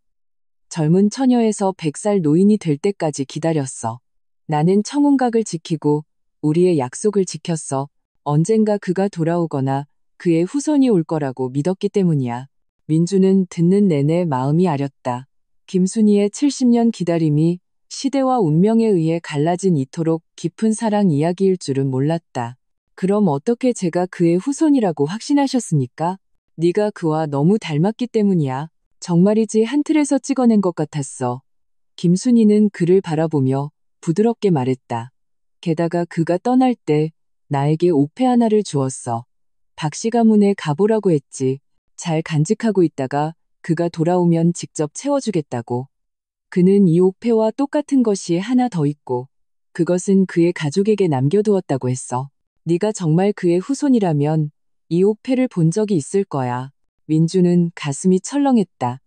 젊은 처녀에서 100살 노인이 될 때까지 기다렸어. 나는 청혼각을 지키고 우리의 약속을 지켰어. 언젠가 그가 돌아오거나 그의 후손이 올 거라고 믿었기 때문이야. 민주는 듣는 내내 마음이 아렸다. 김순이의 70년 기다림이 시대와 운명에 의해 갈라진 이토록 깊은 사랑 이야기일 줄은 몰랐다. 그럼 어떻게 제가 그의 후손이라고 확신하셨습니까? 네가 그와 너무 닮았기 때문이야. 정말이지 한 틀에서 찍어낸 것 같았어. 김순이는 그를 바라보며 부드럽게 말했다. 게다가 그가 떠날 때 나에게 옥패 하나를 주었어. 박씨 가문에 가보라고 했지. 잘 간직하고 있다가 그가 돌아오면 직접 채워주겠다고. 그는 이 옥패와 똑같은 것이 하나 더 있고 그것은 그의 가족에게 남겨두었다고 했어. 네가 정말 그의 후손이라면 이 옥패를 본 적이 있을 거야. 민주는 가슴이 철렁했다.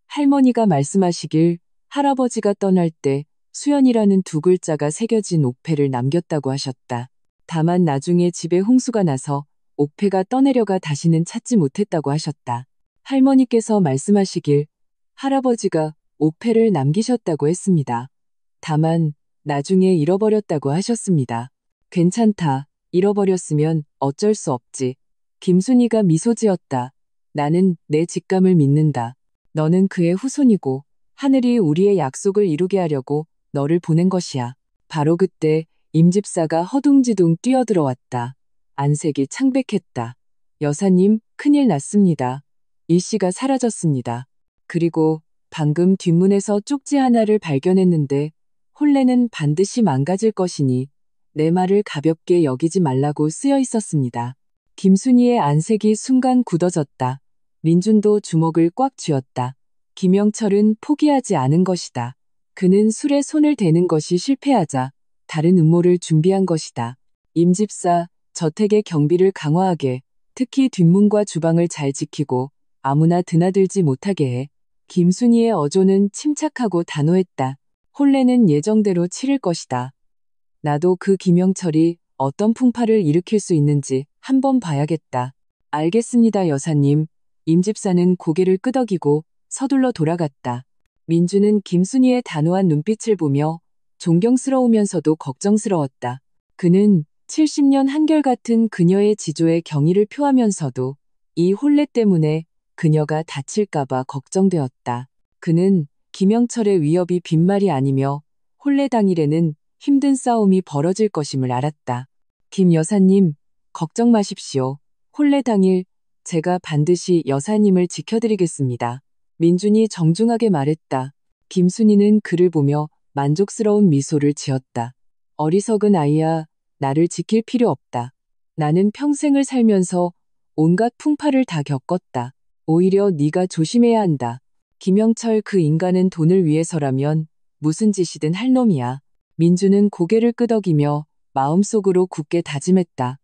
할머니가 말씀하시길 할아버지가 떠날 때 수연이라는 두 글자가 새겨진 옥패를 남겼다고 하셨다. 다만 나중에 집에 홍수가 나서 옥패가 떠내려가 다시는 찾지 못했다고 하셨다. 할머니께서 말씀하시길 할아버지가 옥패를 남기셨다고 했습니다. 다만 나중에 잃어버렸다고 하셨습니다. 괜찮다. 잃어버렸으면 어쩔 수 없지. 김순이가 미소 지었다. 나는 내 직감을 믿는다. 너는 그의 후손이고 하늘이 우리의 약속을 이루게 하려고 너를 보낸 것이야. 바로 그때 임집사가 허둥지둥 뛰어들어왔다. 안색이 창백했다. 여사님, 큰일 났습니다. 일씨가 사라졌습니다. 그리고 방금 뒷문에서 쪽지 하나를 발견했는데 혼례는 반드시 망가질 것이니 내 말을 가볍게 여기지 말라고 쓰여 있었습니다. 김순이의 안색이 순간 굳어졌다. 민준도 주먹을 꽉 쥐었다. 김영철은 포기하지 않은 것이다. 그는 술에 손을 대는 것이 실패하자 다른 음모를 준비한 것이다. 임집사, 저택의 경비를 강화하게, 특히 뒷문과 주방을 잘 지키고 아무나 드나들지 못하게 해. 김순이의 어조는 침착하고 단호했다. 혼례는 예정대로 치를 것이다. 나도 그 김영철이 어떤 풍파를 일으킬 수 있는지 한번 봐야겠다. 알겠습니다, 여사님. 임집사는 고개를 끄덕이고 서둘러 돌아갔다. 민주는 김순이의 단호한 눈빛을 보며 존경스러우면서도 걱정스러웠다. 그는 70년 한결같은 그녀의 지조에 경의를 표하면서도 이 혼례 때문에 그녀가 다칠까봐 걱정되었다. 그는 김영철의 위협이 빈말이 아니며 혼례 당일에는 힘든 싸움이 벌어질 것임을 알았다. 김 여사님, 걱정 마십시오. 혼례 당일 제가 반드시 여사님을 지켜드리겠습니다. 민준이 정중하게 말했다. 김순이는 그를 보며 만족스러운 미소를 지었다. 어리석은 아이야, 나를 지킬 필요 없다. 나는 평생을 살면서 온갖 풍파를 다 겪었다. 오히려 네가 조심해야 한다. 김영철 그 인간은 돈을 위해서라면 무슨 짓이든 할 놈이야. 민주는 고개를 끄덕이며 마음속으로 굳게 다짐했다.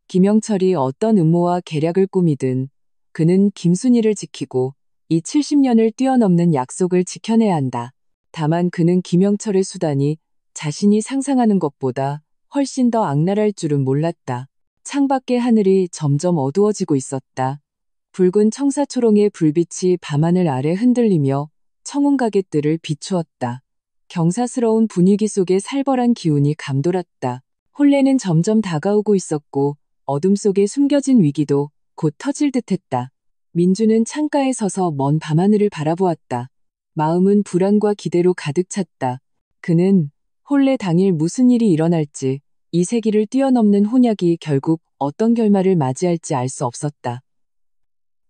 김영철이 어떤 음모와 계략을 꾸미든 그는 김순이를 지키고 이 70년을 뛰어넘는 약속을 지켜내야 한다. 다만 그는 김영철의 수단이 자신이 상상하는 것보다 훨씬 더 악랄할 줄은 몰랐다. 창밖의 하늘이 점점 어두워지고 있었다. 붉은 청사초롱의 불빛이 밤하늘 아래 흔들리며 청운 가게들을 비추었다. 경사스러운 분위기 속에 살벌한 기운이 감돌았다. 혼례는 점점 다가오고 있었고 어둠 속에 숨겨진 위기도 곧 터질 듯했다. 민주는 창가에 서서 먼 밤하늘을 바라보았다. 마음은 불안과 기대로 가득 찼다. 그는 혼례 당일 무슨 일이 일어날지, 이 세기를 뛰어넘는 혼약이 결국 어떤 결말을 맞이할지 알 수 없었다.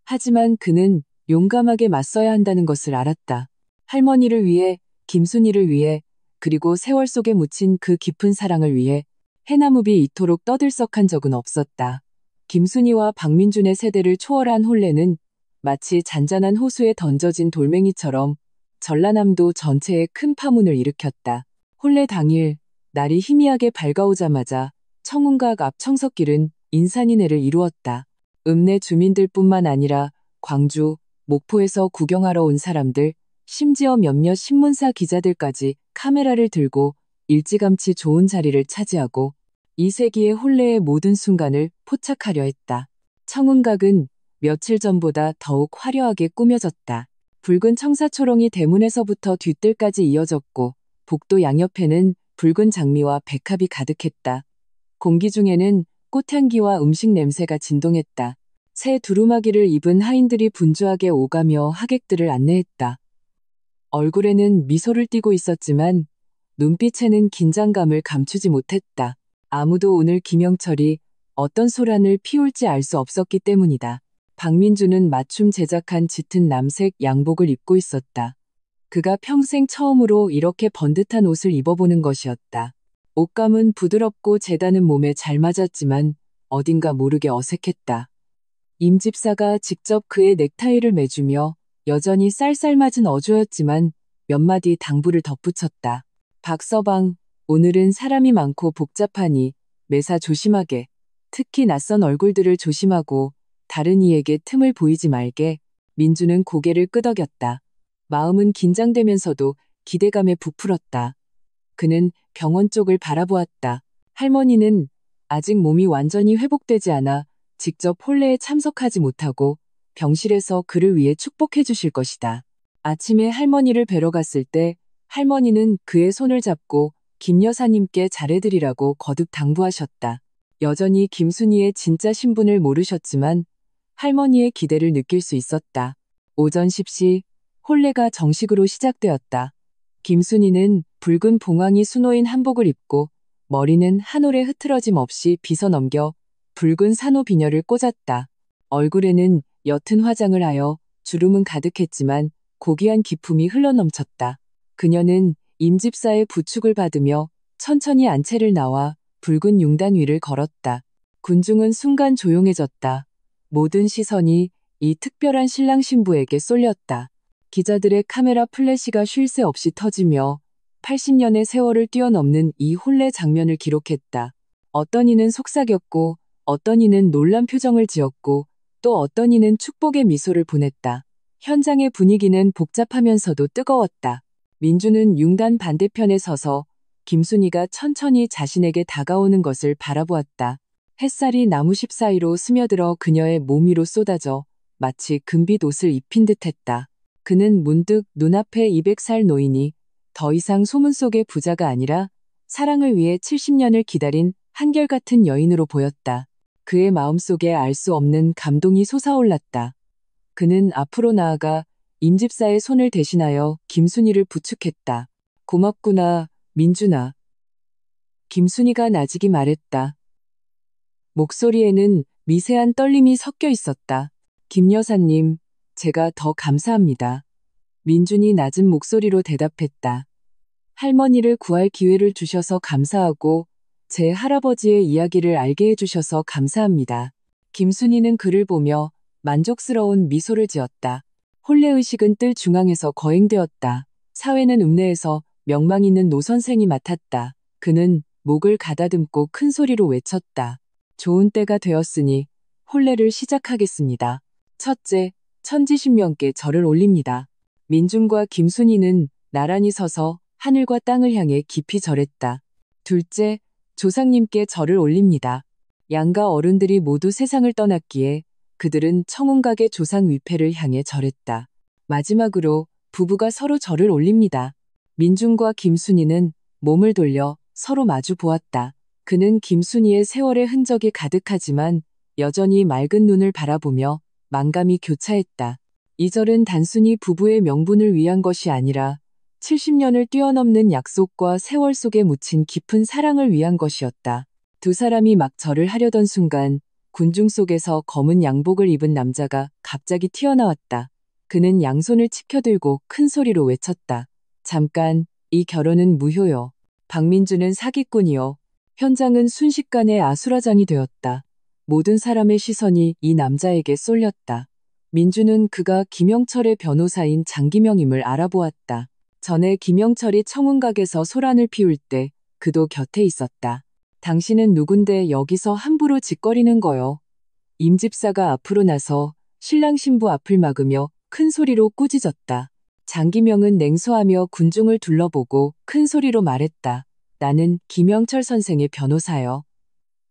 하지만 그는 용감하게 맞서야 한다는 것을 알았다. 할머니를 위해, 김순이를 위해, 그리고 세월 속에 묻힌 그 깊은 사랑을 위해 해나무비 이토록 떠들썩한 적은 없었다. 김순이와 박민준의 세대를 초월한 혼례는 마치 잔잔한 호수에 던져진 돌멩이처럼 전라남도 전체에 큰 파문을 일으켰다. 혼례 당일 날이 희미하게 밝아오자마자 청운각 앞 청석길은 인산인해를 이루었다. 읍내 주민들뿐만 아니라 광주, 목포에서 구경하러 온 사람들, 심지어 몇몇 신문사 기자들까지 카메라를 들고 일찌감치 좋은 자리를 차지하고 이 세기의 혼례의 모든 순간을 포착하려 했다. 청운각은 며칠 전보다 더욱 화려하게 꾸며졌다. 붉은 청사초롱이 대문에서부터 뒷뜰까지 이어졌고 복도 양옆에는 붉은 장미와 백합이 가득했다. 공기 중에는 꽃향기와 음식 냄새가 진동했다. 새 두루마기를 입은 하인들이 분주하게 오가며 하객들을 안내했다. 얼굴에는 미소를 띠고 있었지만 눈빛에는 긴장감을 감추지 못했다. 아무도 오늘 김영철이 어떤 소란을 피울지 알 수 없었기 때문이다. 박민주는 맞춤 제작한 짙은 남색 양복을 입고 있었다. 그가 평생 처음으로 이렇게 번듯한 옷을 입어보는 것이었다. 옷감은 부드럽고 재단은 몸에 잘 맞았지만 어딘가 모르게 어색했다. 임집사가 직접 그의 넥타이를 매주며 여전히 쌀쌀맞은 어조였지만 몇 마디 당부를 덧붙였다. 박서방, 오늘은 사람이 많고 복잡하니 매사 조심하게, 특히 낯선 얼굴들을 조심하고 다른 이에게 틈을 보이지 말게, 민주는 고개를 끄덕였다. 마음은 긴장되면서도 기대감에 부풀었다. 그는 병원 쪽을 바라보았다. 할머니는 아직 몸이 완전히 회복되지 않아 직접 혼례에 참석하지 못하고 병실에서 그를 위해 축복해 주실 것이다. 아침에 할머니를 뵈러 갔을 때 할머니는 그의 손을 잡고 김 여사님께 잘해드리라고 거듭 당부하셨다. 여전히 김순희의 진짜 신분을 모르셨지만 할머니의 기대를 느낄 수 있었다. 오전 10시 혼례가 정식으로 시작되었다. 김순희는 붉은 봉황이 수놓인 한복을 입고 머리는 한 올에 흐트러짐 없이 빗어 넘겨 붉은 산호 비녀를 꽂았다. 얼굴에는 옅은 화장을 하여 주름은 가득했지만 고귀한 기품이 흘러넘쳤다. 그녀는 임집사의 부축을 받으며 천천히 안채를 나와 붉은 융단 위를 걸었다. 군중은 순간 조용해졌다. 모든 시선이 이 특별한 신랑 신부에게 쏠렸다. 기자들의 카메라 플래시가 쉴 새 없이 터지며 80년의 세월을 뛰어넘는 이 혼례 장면을 기록했다. 어떤 이는 속삭였고 어떤 이는 놀란 표정을 지었고 또 어떤 이는 축복의 미소를 보냈다. 현장의 분위기는 복잡하면서도 뜨거웠다. 민주는 융단 반대편에 서서 김순희가 천천히 자신에게 다가오는 것을 바라보았다. 햇살이 나무십 사이로 스며들어 그녀의 몸 위로 쏟아져 마치 금빛 옷을 입힌 듯했다. 그는 문득 눈앞에 200살 노인이 더 이상 소문 속의 부자가 아니라 사랑을 위해 70년을 기다린 한결같은 여인으로 보였다. 그의 마음속에 알 수 없는 감동이 솟아올랐다. 그는 앞으로 나아가 임집사의 손을 대신하여 김순희를 부축했다. 고맙구나, 민준아. 김순희가 나직이 말했다. 목소리에는 미세한 떨림이 섞여 있었다. 김 여사님, 제가 더 감사합니다. 민준이 낮은 목소리로 대답했다. 할머니를 구할 기회를 주셔서 감사하고 제 할아버지의 이야기를 알게 해주셔서 감사합니다. 김순희는 그를 보며 만족스러운 미소를 지었다. 혼례의식은 뜰 중앙에서 거행되었다. 사회는 읍내에서 명망 있는 노 선생이 맡았다. 그는 목을 가다듬고 큰 소리로 외쳤다. 좋은 때가 되었으니 혼례를 시작하겠습니다. 첫째, 천지신명께 절을 올립니다. 민준과 김순희는 나란히 서서 하늘과 땅을 향해 깊이 절했다. 둘째, 조상님께 절을 올립니다. 양가 어른들이 모두 세상을 떠났기에 그들은 청운각의 조상 위패를 향해 절했다. 마지막으로 부부가 서로 절을 올립니다. 민준과 김순희는 몸을 돌려 서로 마주 보았다. 그는 김순희의 세월의 흔적이 가득하지만 여전히 맑은 눈을 바라보며 만감이 교차했다. 이 절은 단순히 부부의 명분을 위한 것이 아니라 70년을 뛰어넘는 약속과 세월 속에 묻힌 깊은 사랑을 위한 것이었다. 두 사람이 막 절을 하려던 순간 군중 속에서 검은 양복을 입은 남자가 갑자기 튀어나왔다. 그는 양손을 치켜들고 큰 소리로 외쳤다. 잠깐, 이 결혼은 무효요. 박민주는 사기꾼이요. 현장은 순식간에 아수라장이 되었다. 모든 사람의 시선이 이 남자에게 쏠렸다. 민주는 그가 김영철의 변호사인 장기명임을 알아보았다. 전에 김영철이 청운각에서 소란을 피울 때 그도 곁에 있었다. 당신은 누군데 여기서 함부로 짓거리는 거요. 임집사가 앞으로 나서 신랑 신부 앞을 막으며 큰 소리로 꾸짖었다. 장기명은 냉소하며 군중을 둘러보고 큰 소리로 말했다. 나는 김영철 선생의 변호사요.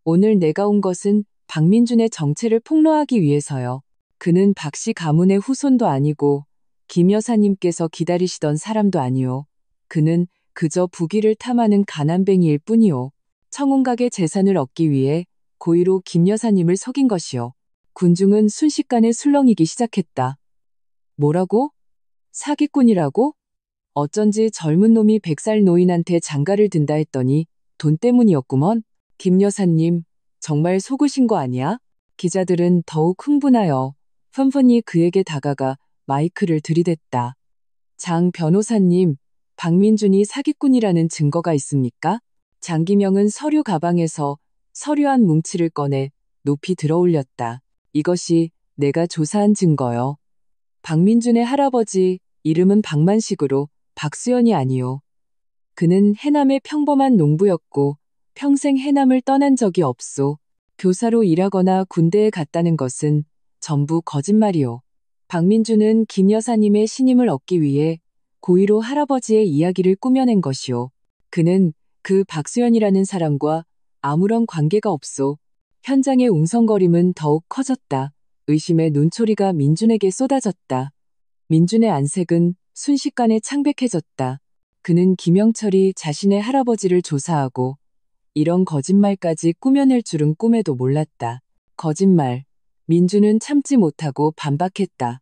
오늘 내가 온 것은 박민준의 정체를 폭로하기 위해서요. 그는 박씨 가문의 후손도 아니고 김 여사님께서 기다리시던 사람도 아니오. 그는 그저 부귀를 탐하는 가난뱅이일 뿐이오. 청운각의 재산을 얻기 위해 고의로 김 여사님을 속인 것이오. 군중은 순식간에 술렁이기 시작했다. 뭐라고? 사기꾼이라고? 어쩐지 젊은 놈이 100살 노인한테 장가를 든다 했더니 돈 때문이었구먼. 김 여사님, 정말 속으신 거 아니야? 기자들은 더욱 흥분하여 펀펀히 그에게 다가가 마이크를 들이댔다. 장 변호사님, 박민준이 사기꾼이라는 증거가 있습니까? 장기명은 서류 가방에서 서류 한 뭉치를 꺼내 높이 들어올렸다. 이것이 내가 조사한 증거요. 박민준의 할아버지, 이름은 박만식으로 박수연이 아니오. 그는 해남의 평범한 농부였고 평생 해남을 떠난 적이 없소. 교사로 일하거나 군대에 갔다는 것은 전부 거짓말이오. 박민주는 김 여사님의 신임을 얻기 위해 고의로 할아버지의 이야기를 꾸며낸 것이오. 그는 그 박수연이라는 사람과 아무런 관계가 없소. 현장의 웅성거림은 더욱 커졌다. 의심의 눈초리가 민준에게 쏟아졌다. 민준의 안색은 순식간에 창백해졌다. 그는 김영철이 자신의 할아버지를 조사하고 이런 거짓말까지 꾸며낼 줄은 꿈에도 몰랐다. 거짓말. 민준은 참지 못하고 반박했다.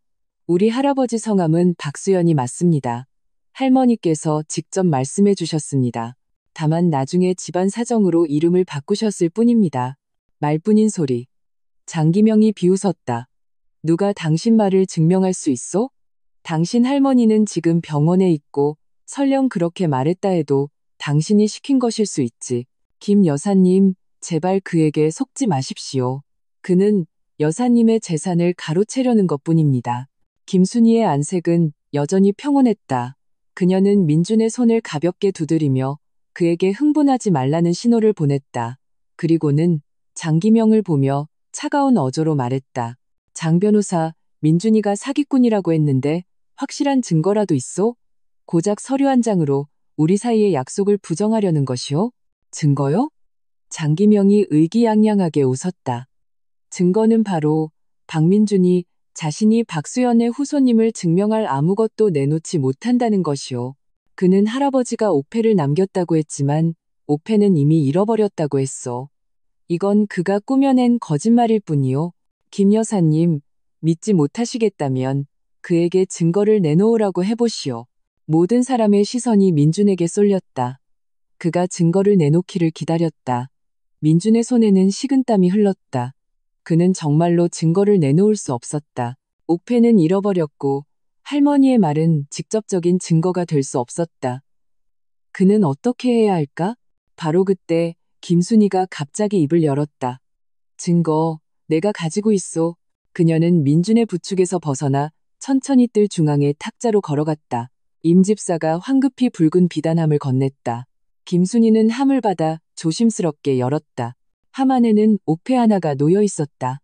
우리 할아버지 성함은 박수연이 맞습니다. 할머니께서 직접 말씀해 주셨습니다. 다만 나중에 집안 사정으로 이름을 바꾸셨을 뿐입니다. 말뿐인 소리. 장기명이 비웃었다. 누가 당신 말을 증명할 수 있어? 당신 할머니는 지금 병원에 있고 설령 그렇게 말했다 해도 당신이 시킨 것일 수 있지. 김 여사님, 제발 그에게 속지 마십시오. 그는 여사님의 재산을 가로채려는 것뿐입니다. 김순희의 안색은 여전히 평온했다. 그녀는 민준의 손을 가볍게 두드리며 그에게 흥분하지 말라는 신호를 보냈다. 그리고는 장기명을 보며 차가운 어조로 말했다. 장 변호사, 민준이가 사기꾼이라고 했는데 확실한 증거라도 있어? 고작 서류 한 장으로 우리 사이의 약속을 부정하려는 것이오? 증거요? 장기명이 의기양양하게 웃었다. 증거는 바로 박민준이 자신이 박수연의 후손임을 증명할 아무것도 내놓지 못한다는 것이오. 그는 할아버지가 오패를 남겼다고 했지만 오패는 이미 잃어버렸다고 했어. 이건 그가 꾸며낸 거짓말일 뿐이오. 김 여사님, 믿지 못하시겠다면 그에게 증거를 내놓으라고 해보시오. 모든 사람의 시선이 민준에게 쏠렸다. 그가 증거를 내놓기를 기다렸다. 민준의 손에는 식은땀이 흘렀다. 그는 정말로 증거를 내놓을 수 없었다. 옥패는 잃어버렸고 할머니의 말은 직접적인 증거가 될 수 없었다. 그는 어떻게 해야 할까? 바로 그때 김순희가 갑자기 입을 열었다. 증거, 내가 가지고 있어. 그녀는 민준의 부축에서 벗어나 천천히 뜰 중앙에 탁자로 걸어갔다. 임 집사가 황급히 붉은 비단함을 건넸다. 김순희는 함을 받아 조심스럽게 열었다. 함 안에는 옥패 하나가 놓여 있었다.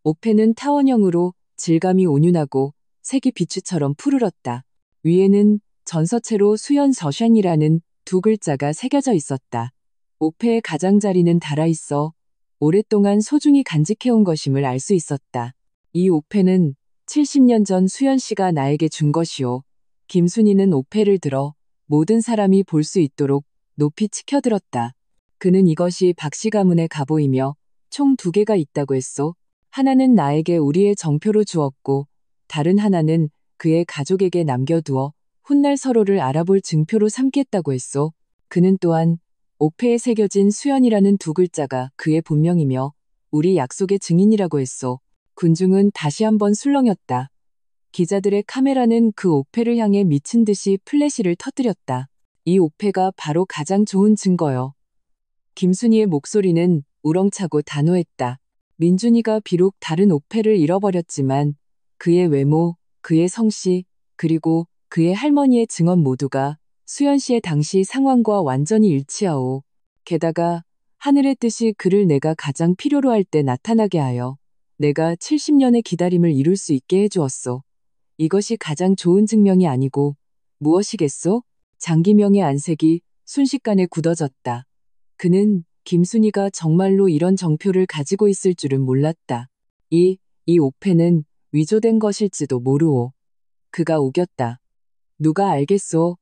옥패는 타원형으로 질감이 온윤하고 색이 비추처럼 푸르렀다. 위에는 전서체로 수연 저샨이라는 두 글자가 새겨져 있었다. 옥패의 가장자리는 달아있어 오랫동안 소중히 간직해온 것임을 알 수 있었다. 이 옥패는 70년 전 수연 씨가 나에게 준 것이오. 김순희는 옥패를 들어 모든 사람이 볼 수 있도록 높이 치켜들었다. 그는 이것이 박씨 가문의 갑오이며 총 2개가 있다고 했소. 하나는 나에게 우리의 정표로 주었고 다른 하나는 그의 가족에게 남겨두어 훗날 서로를 알아볼 증표로 삼겠다고 했소. 그는 또한 옥패에 새겨진 수연이라는 2글자가 그의 본명이며 우리 약속의 증인이라고 했소. 군중은 다시 한번 술렁였다. 기자들의 카메라는 그 옥패를 향해 미친 듯이 플래시를 터뜨렸다. 이 옥패가 바로 가장 좋은 증거요. 김순희의 목소리는 우렁차고 단호했다. 민준이가 비록 다른 옥패를 잃어버렸지만 그의 외모, 그의 성씨, 그리고 그의 할머니의 증언 모두가 수연 씨의 당시 상황과 완전히 일치하오. 게다가 하늘의 뜻이 그를 내가 가장 필요로 할 때 나타나게 하여 내가 70년의 기다림을 이룰 수 있게 해주었소. 이것이 가장 좋은 증명이 아니고 무엇이겠소? 장기명의 안색이 순식간에 굳어졌다. 그는 김순희가 정말로 이런 정표를 가지고 있을 줄은 몰랐다. 이 옥패는 위조된 것일지도 모르오. 그가 우겼다. 누가 알겠소?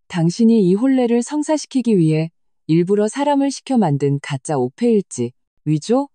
당신이 이 혼례를 성사시키기 위해 일부러 사람을 시켜 만든 가짜 옥패일지. 위조?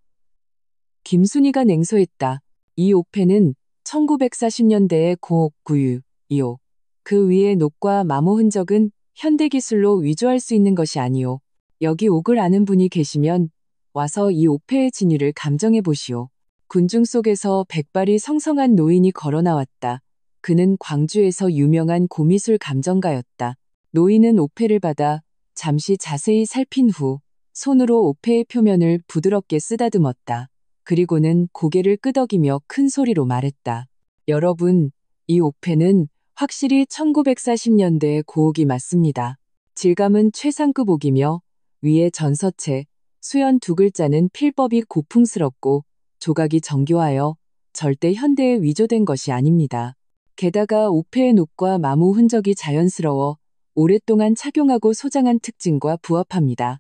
김순희가 냉소했다. 이 옥패는 1940년대의 고옥구유이오. 그 위에 녹과 마모 흔적은 현대기술로 위조할 수 있는 것이 아니오. 여기 옥을 아는 분이 계시면 와서 이 옥패의 진위를 감정해 보시오. 군중 속에서 백발이 성성한 노인이 걸어 나왔다. 그는 광주에서 유명한 고미술 감정가였다. 노인은 옥패를 받아 잠시 자세히 살핀 후 손으로 옥패의 표면을 부드럽게 쓰다듬었다. 그리고는 고개를 끄덕이며 큰 소리로 말했다. 여러분, 이 옥패는 확실히 1940년대의 고옥이 맞습니다. 질감은 최상급 옥이며 위에 전서체, 수연 2글자는 필법이 고풍스럽고 조각이 정교하여 절대 현대에 위조된 것이 아닙니다. 게다가 옥패의 녹과 마모 흔적이 자연스러워 오랫동안 착용하고 소장한 특징과 부합합니다.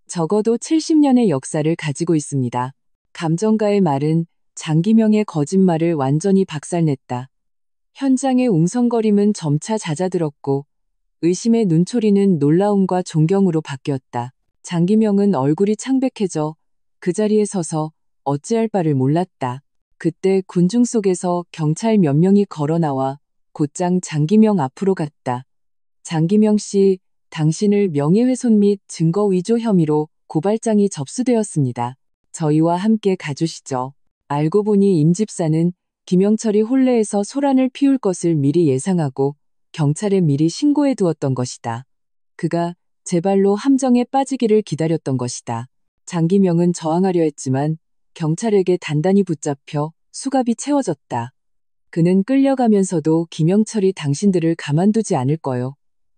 적어도 70년의 역사를 가지고 있습니다. 감정가의 말은 장기명의 거짓말을 완전히 박살냈다. 현장의 웅성거림은 점차 잦아들었고 의심의 눈초리는 놀라움과 존경으로 바뀌었다. 장기명은 얼굴이 창백해져 그 자리에 서서 어찌할 바를 몰랐다. 그때 군중 속에서 경찰 몇 명이 걸어나와 곧장 장기명 앞으로 갔다. 장기명 씨, 당신을 명예훼손 및 증거 위조 혐의로 고발장이 접수되었습니다. 저희와 함께 가주시죠. 알고 보니 임 집사는 김영철이 혼례에서 소란을 피울 것을 미리 예상하고 경찰에 미리 신고해 두었던 것이다. 그가 제 발로 함정에 빠지기를 기다렸던 것이다. 장기명은 저항하려 했지만 경찰에게 단단히 붙잡혀 수갑이 채워졌다. 그는 끌려가면서도 김영철이 당신들을 가만두지 않을 거요.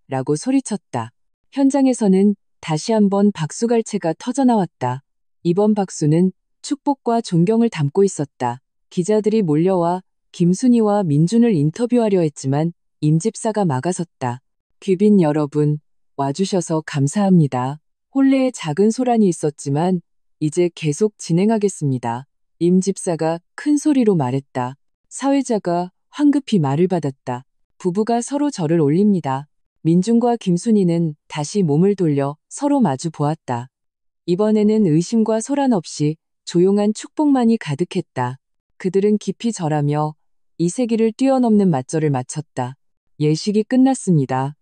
라고 소리쳤다. 현장에서는 다시 한번 박수갈채가 터져나왔다. 이번 박수는 축복과 존경을 담고 있었다. 기자들이 몰려와 김순희와 민준을 인터뷰하려 했지만 임 집사가 막아섰다. 귀빈 여러분, 와주셔서 감사합니다. 혼례에 작은 소란이 있었지만 이제 계속 진행하겠습니다. 임 집사가 큰 소리로 말했다. 사회자가 황급히 말을 받았다. 부부가 서로 절을 올립니다. 민준과 김순희는 다시 몸을 돌려 서로 마주 보았다. 이번에는 의심과 소란 없이 조용한 축복만이 가득했다. 그들은 깊이 절하며 이 세기를 뛰어넘는 맞절을 마쳤다. 예식이 끝났습니다.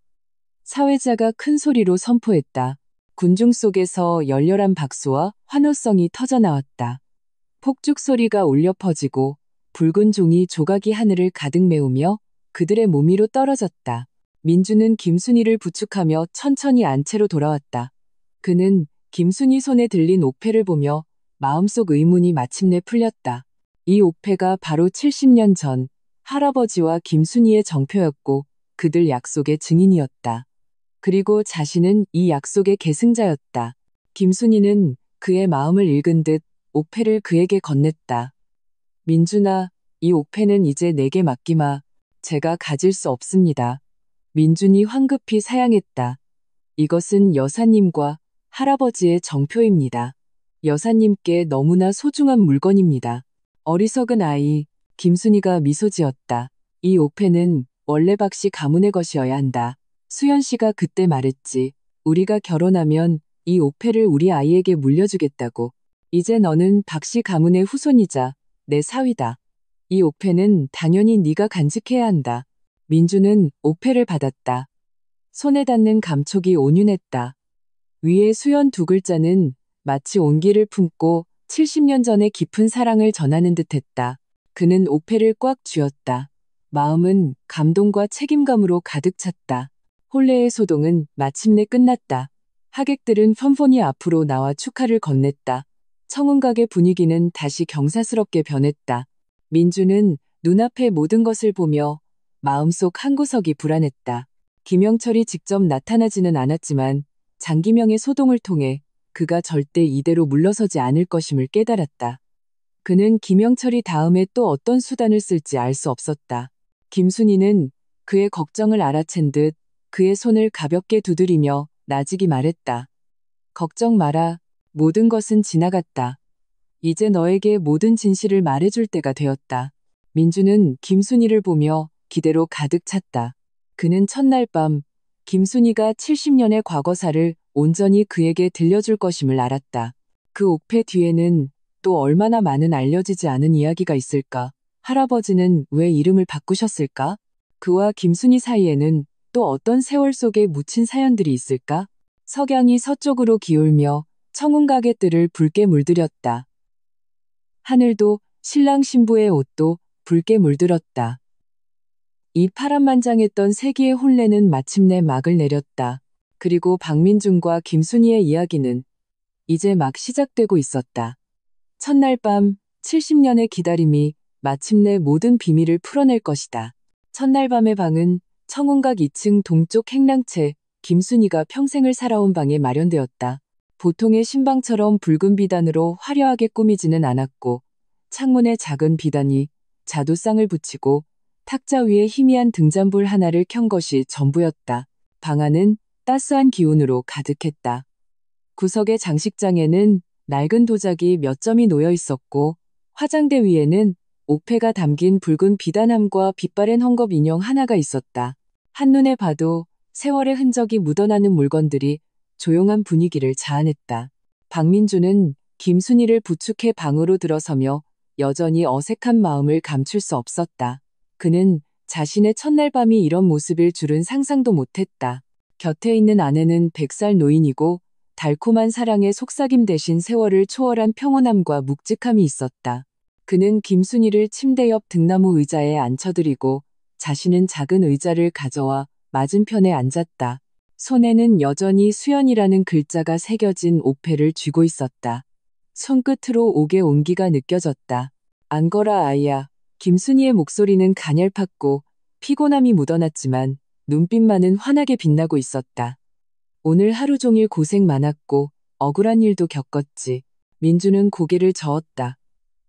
사회자가 큰 소리로 선포했다. 군중 속에서 열렬한 박수와 환호성이 터져나왔다. 폭죽 소리가 울려 퍼지고 붉은 종이 조각이 하늘을 가득 메우며 그들의 몸 위로 떨어졌다. 민준은 김순희를 부축하며 천천히 안채로 돌아왔다. 그는 김순희 손에 들린 옥패를 보며 마음속 의문이 마침내 풀렸다. 이 옥패가 바로 70년 전 할아버지와 김순희의 정표였고 그들 약속의 증인이었다. 그리고 자신은 이 약속의 계승자였다. 김순희는 그의 마음을 읽은 듯 옥패를 그에게 건넸다. 민준아, 이 옥패는 이제 내게 맡기마. 제가 가질 수 없습니다. 민준이 황급히 사양했다. 이것은 여사님과 할아버지의 정표입니다. 여사님께 너무나 소중한 물건입니다. 어리석은 아이, 김순희가 미소 지었다. 이 옥패는 원래 박씨 가문의 것이어야 한다. 수연 씨가 그때 말했지. 우리가 결혼하면 이 옥패를 우리 아이에게 물려주겠다고. 이제 너는 박씨 가문의 후손이자 내 사위다. 이 옥패는 당연히 네가 간직해야 한다. 민주는 옥패를 받았다. 손에 닿는 감촉이 온윤했다. 위에 수연 두 글자는 마치 온기를 품고 70년 전의 깊은 사랑을 전하는 듯했다. 그는 옥패를 꽉 쥐었다. 마음은 감동과 책임감으로 가득 찼다. 혼례의 소동은 마침내 끝났다. 하객들은 펀폰이 앞으로 나와 축하를 건넸다. 청운각의 분위기는 다시 경사스럽게 변했다. 민주는 눈앞의 모든 것을 보며 마음속 한 구석이 불안했다. 김영철이 직접 나타나지는 않았지만 장기명의 소동을 통해 그가 절대 이대로 물러서지 않을 것임을 깨달았다. 그는 김영철이 다음에 또 어떤 수단을 쓸지 알 수 없었다. 김순희는 그의 걱정을 알아챈 듯 그의 손을 가볍게 두드리며 나직이 말했다. 걱정 마라. 모든 것은 지나갔다. 이제 너에게 모든 진실을 말해줄 때가 되었다. 민주는 김순희를 보며 기대로 가득 찼다. 그는 첫날 밤 김순희가 70년의 과거사를 온전히 그에게 들려줄 것임을 알았다. 그 옥패 뒤에는 또 얼마나 많은 알려지지 않은 이야기가 있을까? 할아버지는 왜 이름을 바꾸셨을까? 그와 김순희 사이에는 또 어떤 세월 속에 묻힌 사연들이 있을까? 석양이 서쪽으로 기울며 청운각의 뜰을 붉게 물들였다. 하늘도 신랑 신부의 옷도 붉게 물들었다. 이 파란만장했던 세기의 혼례는 마침내 막을 내렸다. 그리고 박민준과 김순희의 이야기는 이제 막 시작되고 있었다. 첫날 밤 70년의 기다림이 마침내 모든 비밀을 풀어낼 것이다. 첫날 밤의 방은 청운각 2층 동쪽 행랑채 김순희가 평생을 살아온 방에 마련되었다. 보통의 신방처럼 붉은 비단으로 화려하게 꾸미지는 않았고 창문에 작은 비단이 자도상을 붙이고 탁자 위에 희미한 등잔불 하나를 켠 것이 전부였다. 방 안은 따스한 기운으로 가득했다. 구석의 장식장에는 낡은 도자기 몇 점이 놓여 있었고 화장대 위에는 옥패가 담긴 붉은 비단함과 빛바랜 헝겊 인형 하나가 있었다. 한눈에 봐도 세월의 흔적이 묻어나는 물건들이 조용한 분위기를 자아냈다. 박민주는 김순이를 부축해 방으로 들어서며 여전히 어색한 마음을 감출 수 없었다. 그는 자신의 첫날 밤이 이런 모습일 줄은 상상도 못했다. 곁에 있는 아내는 100살 노인이고 달콤한 사랑의 속삭임 대신 세월을 초월한 평온함과 묵직함이 있었다. 그는 김순이를 침대 옆 등나무 의자에 앉혀드리고 자신은 작은 의자를 가져와 맞은편에 앉았다. 손에는 여전히 수연이라는 글자가 새겨진 옥패를 쥐고 있었다. 손끝으로 옥의 온기가 느껴졌다. 안거라 아이야. 김순이의 목소리는 가냘팠고 피곤함이 묻어났지만 눈빛만은 환하게 빛나고 있었다. 오늘 하루 종일 고생 많았고 억울한 일도 겪었지. 민주는 고개를 저었다.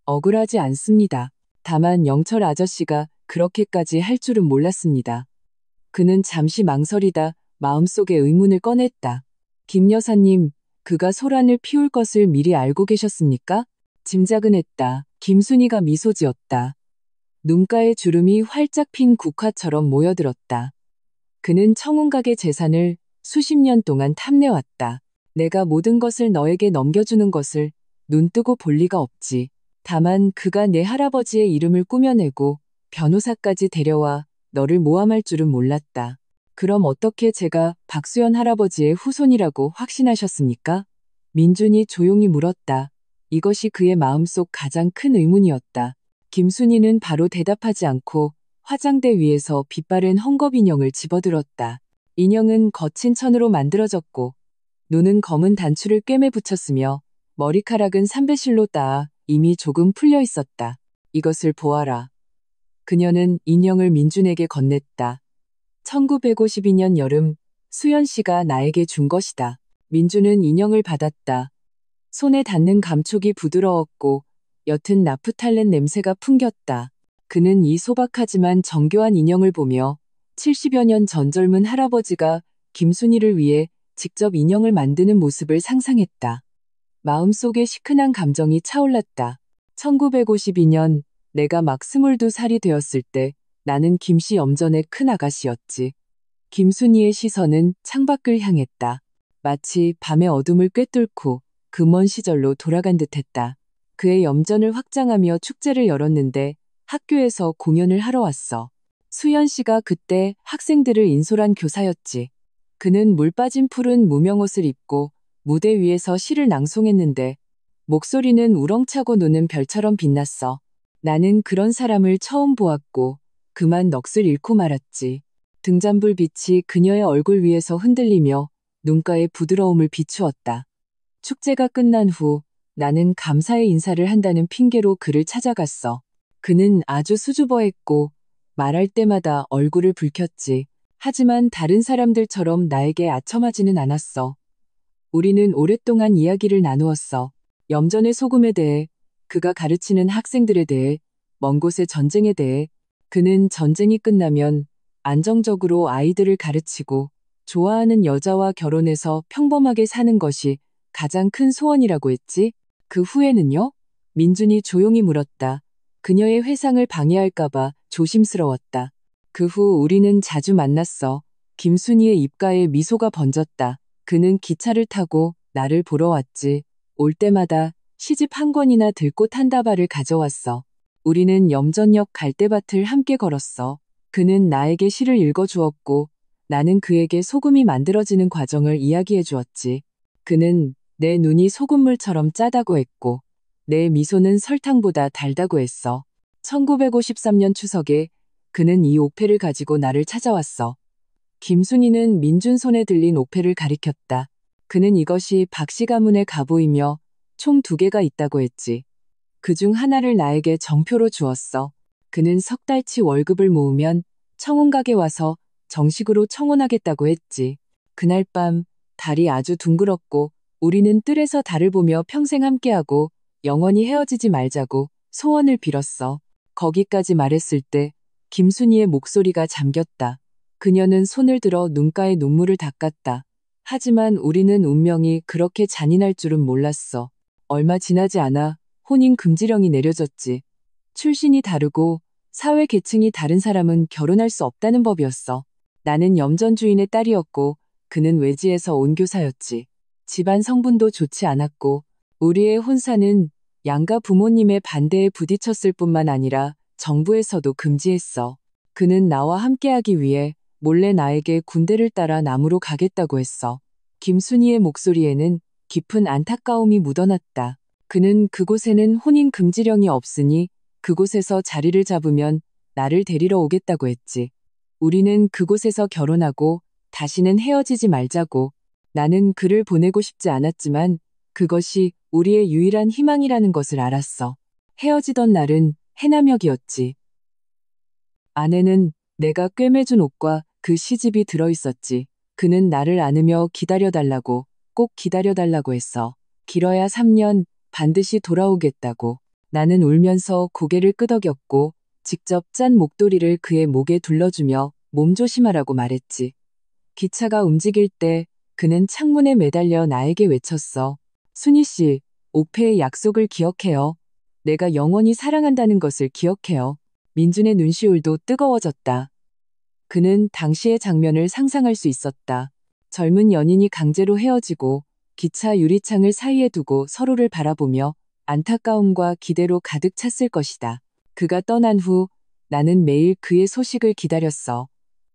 억울하지 않습니다. 다만 영철 아저씨가 그렇게까지 할 줄은 몰랐습니다. 그는 잠시 망설이다 마음속에 의문을 꺼냈다. 김 여사님, 그가 소란을 피울 것을 미리 알고 계셨습니까? 짐작은 했다. 김순이가 미소 지었다. 눈가에 주름이 활짝 핀 국화처럼 모여들었다. 그는 청운각의 재산을 수십 년 동안 탐내왔다. 내가 모든 것을 너에게 넘겨주는 것을 눈뜨고 볼 리가 없지. 다만 그가 내 할아버지의 이름을 꾸며내고 변호사까지 데려와 너를 모함할 줄은 몰랐다. 그럼 어떻게 제가 박수연 할아버지의 후손이라고 확신하셨습니까? 민준이 조용히 물었다. 이것이 그의 마음속 가장 큰 의문이었다. 김순이는 바로 대답하지 않고 화장대 위에서 빛바랜 헝겊 인형을 집어들었다. 인형은 거친 천으로 만들어졌고 눈은 검은 단추를 꿰매 붙였으며 머리카락은 삼배실로 따아 이미 조금 풀려 있었다. 이것을 보아라. 그녀는 인형을 민준에게 건넸다. 1952년 여름 수연 씨가 나에게 준 것이다. 민준은 인형을 받았다. 손에 닿는 감촉이 부드러웠고 옅은 나프탈렌 냄새가 풍겼다. 그는 이 소박하지만 정교한 인형을 보며 70여 년 전 젊은 할아버지가 김순이를 위해 직접 인형을 만드는 모습을 상상했다. 마음속에 시큰한 감정이 차올랐다. 1952년 내가 막 22살이 되었을 때 나는 김씨 염전의 큰 아가씨였지. 김순이의 시선은 창밖을 향했다. 마치 밤의 어둠을 꿰뚫고 그 먼 시절로 돌아간 듯했다. 그의 염전을 확장하며 축제를 열었는데 학교에서 공연을 하러 왔어. 수연 씨가 그때 학생들을 인솔한 교사였지. 그는 물 빠진 푸른 무명옷을 입고 무대 위에서 시를 낭송했는데 목소리는 우렁차고 노는 별처럼 빛났어. 나는 그런 사람을 처음 보았고 그만 넋을 잃고 말았지. 등잔불 빛이 그녀의 얼굴 위에서 흔들리며 눈가의 부드러움을 비추었다. 축제가 끝난 후 나는 감사의 인사를 한다는 핑계로 그를 찾아갔어. 그는 아주 수줍어했고 말할 때마다 얼굴을 붉혔지. 하지만 다른 사람들처럼 나에게 아첨하지는 않았어. 우리는 오랫동안 이야기를 나누었어. 염전의 소금에 대해, 그가 가르치는 학생들에 대해, 먼 곳의 전쟁에 대해. 그는 전쟁이 끝나면 안정적으로 아이들을 가르치고 좋아하는 여자와 결혼해서 평범하게 사는 것이 가장 큰 소원이라고 했지. 그 후에는요? 민준이 조용히 물었다. 그녀의 회상을 방해할까봐 조심스러웠다. 그 후 우리는 자주 만났어. 김순이의 입가에 미소가 번졌다. 그는 기차를 타고 나를 보러 왔지. 올 때마다 시집 한 권이나 들꽃 한 다발을 가져왔어. 우리는 염전역 갈대밭을 함께 걸었어. 그는 나에게 시를 읽어주었고 나는 그에게 소금이 만들어지는 과정을 이야기해 주었지. 그는 내 눈이 소금물처럼 짜다고 했고 내 미소는 설탕보다 달다고 했어. 1953년 추석에 그는 이 옥패를 가지고 나를 찾아왔어. 김순이는 민준 손에 들린 옥패를 가리켰다. 그는 이것이 박씨 가문의 갑오이며 총 2개가 있다고 했지. 그중 하나를 나에게 정표로 주었어. 그는 석 달치 월급을 모으면 청혼각에 와서 정식으로 청혼하겠다고 했지. 그날 밤 달이 아주 둥그렇고 우리는 뜰에서 달을 보며 평생 함께하고 영원히 헤어지지 말자고 소원을 빌었어. 거기까지 말했을 때 김순희의 목소리가 잠겼다. 그녀는 손을 들어 눈가에 눈물을 닦았다. 하지만 우리는 운명이 그렇게 잔인할 줄은 몰랐어. 얼마 지나지 않아 혼인 금지령이 내려졌지. 출신이 다르고 사회 계층이 다른 사람은 결혼할 수 없다는 법이었어. 나는 염전 주인의 딸이었고 그는 외지에서 온 교사였지. 집안 성분도 좋지 않았고 우리의 혼사는 양가 부모님의 반대에 부딪혔을 뿐만 아니라 정부에서도 금지했어. 그는 나와 함께하기 위해 몰래 나에게 군대를 따라 남으로 가겠다고 했어. 김순희의 목소리에는 깊은 안타까움이 묻어났다. 그는 그곳에는 혼인 금지령이 없으니 그곳에서 자리를 잡으면 나를 데리러 오겠다고 했지. 우리는 그곳에서 결혼하고 다시는 헤어지지 말자고. 나는 그를 보내고 싶지 않았지만 그것이 우리의 유일한 희망이라는 것을 알았어. 헤어지던 날은 해남역이었지. 안에는 내가 꿰매준 옷과 그 시집이 들어있었지. 그는 나를 안으며 기다려달라고, 꼭 기다려달라고 했어. 길어야 3년, 반드시 돌아오겠다고. 나는 울면서 고개를 끄덕였고 직접 짠 목도리를 그의 목에 둘러주며 몸 조심하라고 말했지. 기차가 움직일 때 그는 창문에 매달려 나에게 외쳤어. 순희 씨, 오페의 약속을 기억해요. 내가 영원히 사랑한다는 것을 기억해요. 민준의 눈시울도 뜨거워졌다. 그는 당시의 장면을 상상할 수 있었다. 젊은 연인이 강제로 헤어지고 기차 유리창을 사이에 두고 서로를 바라보며 안타까움과 기대로 가득 찼을 것이다. 그가 떠난 후 나는 매일 그의 소식을 기다렸어.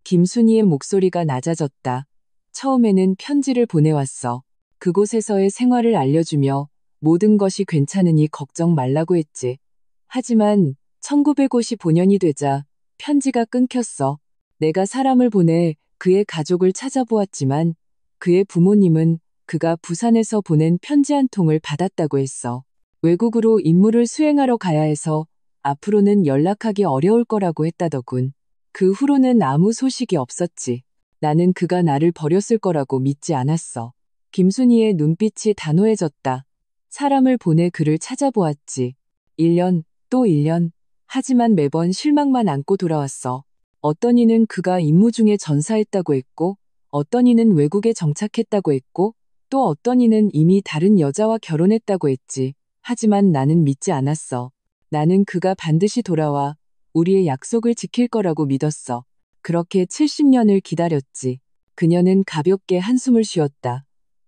김순희의 목소리가 낮아졌다. 처음에는 편지를 보내왔어. 그곳에서의 생활을 알려주며 모든 것이 괜찮으니 걱정 말라고 했지. 하지만 1955년이 되자 편지가 끊겼어. 내가 사람을 보내 그의 가족을 찾아보았지만 그의 부모님은 그가 부산에서 보낸 편지 한 통을 받았다고 했어. 외국으로 임무를 수행하러 가야 해서 앞으로는 연락하기 어려울 거라고 했다더군. 그 후로는 아무 소식이 없었지. 나는 그가 나를 버렸을 거라고 믿지 않았어. 김순희의 눈빛이 단호해졌다. 사람을 보내 그를 찾아보았지. 1년, 또 1년. 하지만 매번 실망만 안고 돌아왔어. 어떤 이는 그가 임무 중에 전사했다고 했고, 어떤 이는 외국에 정착했다고 했고, 또 어떤 이는 이미 다른 여자와 결혼했다고 했지. 하지만 나는 믿지 않았어. 나는 그가 반드시 돌아와 우리의 약속을 지킬 거라고 믿었어. 그렇게 70년을 기다렸지. 그녀는 가볍게 한숨을 쉬었다.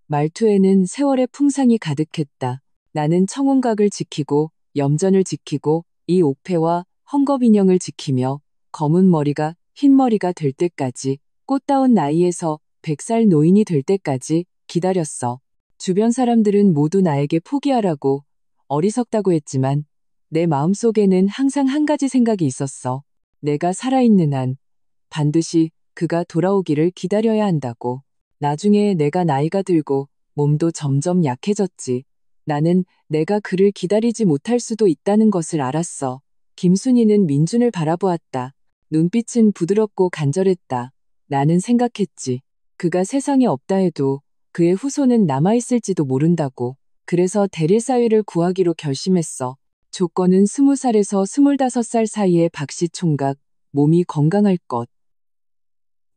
말투에는 세월의 풍상이 가득했다. 나는 청운각을 지키고 염전을 지키고 이 옥패와 헝겊인형을 지키며 검은 머리가 흰 머리가 될 때까지 꽃다운 나이에서 100살 노인이 될 때까지 기다렸어. 주변 사람들은 모두 나에게 포기하라고 어리석다고 했지만 내 마음속에는 항상 한 가지 생각이 있었어. 내가 살아있는 한 반드시 그가 돌아오기를 기다려야 한다고. 나중에 내가 나이가 들고 몸도 점점 약해졌지. 나는 내가 그를 기다리지 못할 수도 있다는 것을 알았어. 김순희는 민준을 바라보았다. 눈빛은 부드럽고 간절했다. 나는 생각했지. 그가 세상에 없다 해도 그의 후손은 남아있을지도 모른다고. 그래서 대릴 사위를 구하기로 결심했어. 조건은 20살에서 25살 사이의 박씨 총각, 몸이 건강할 것.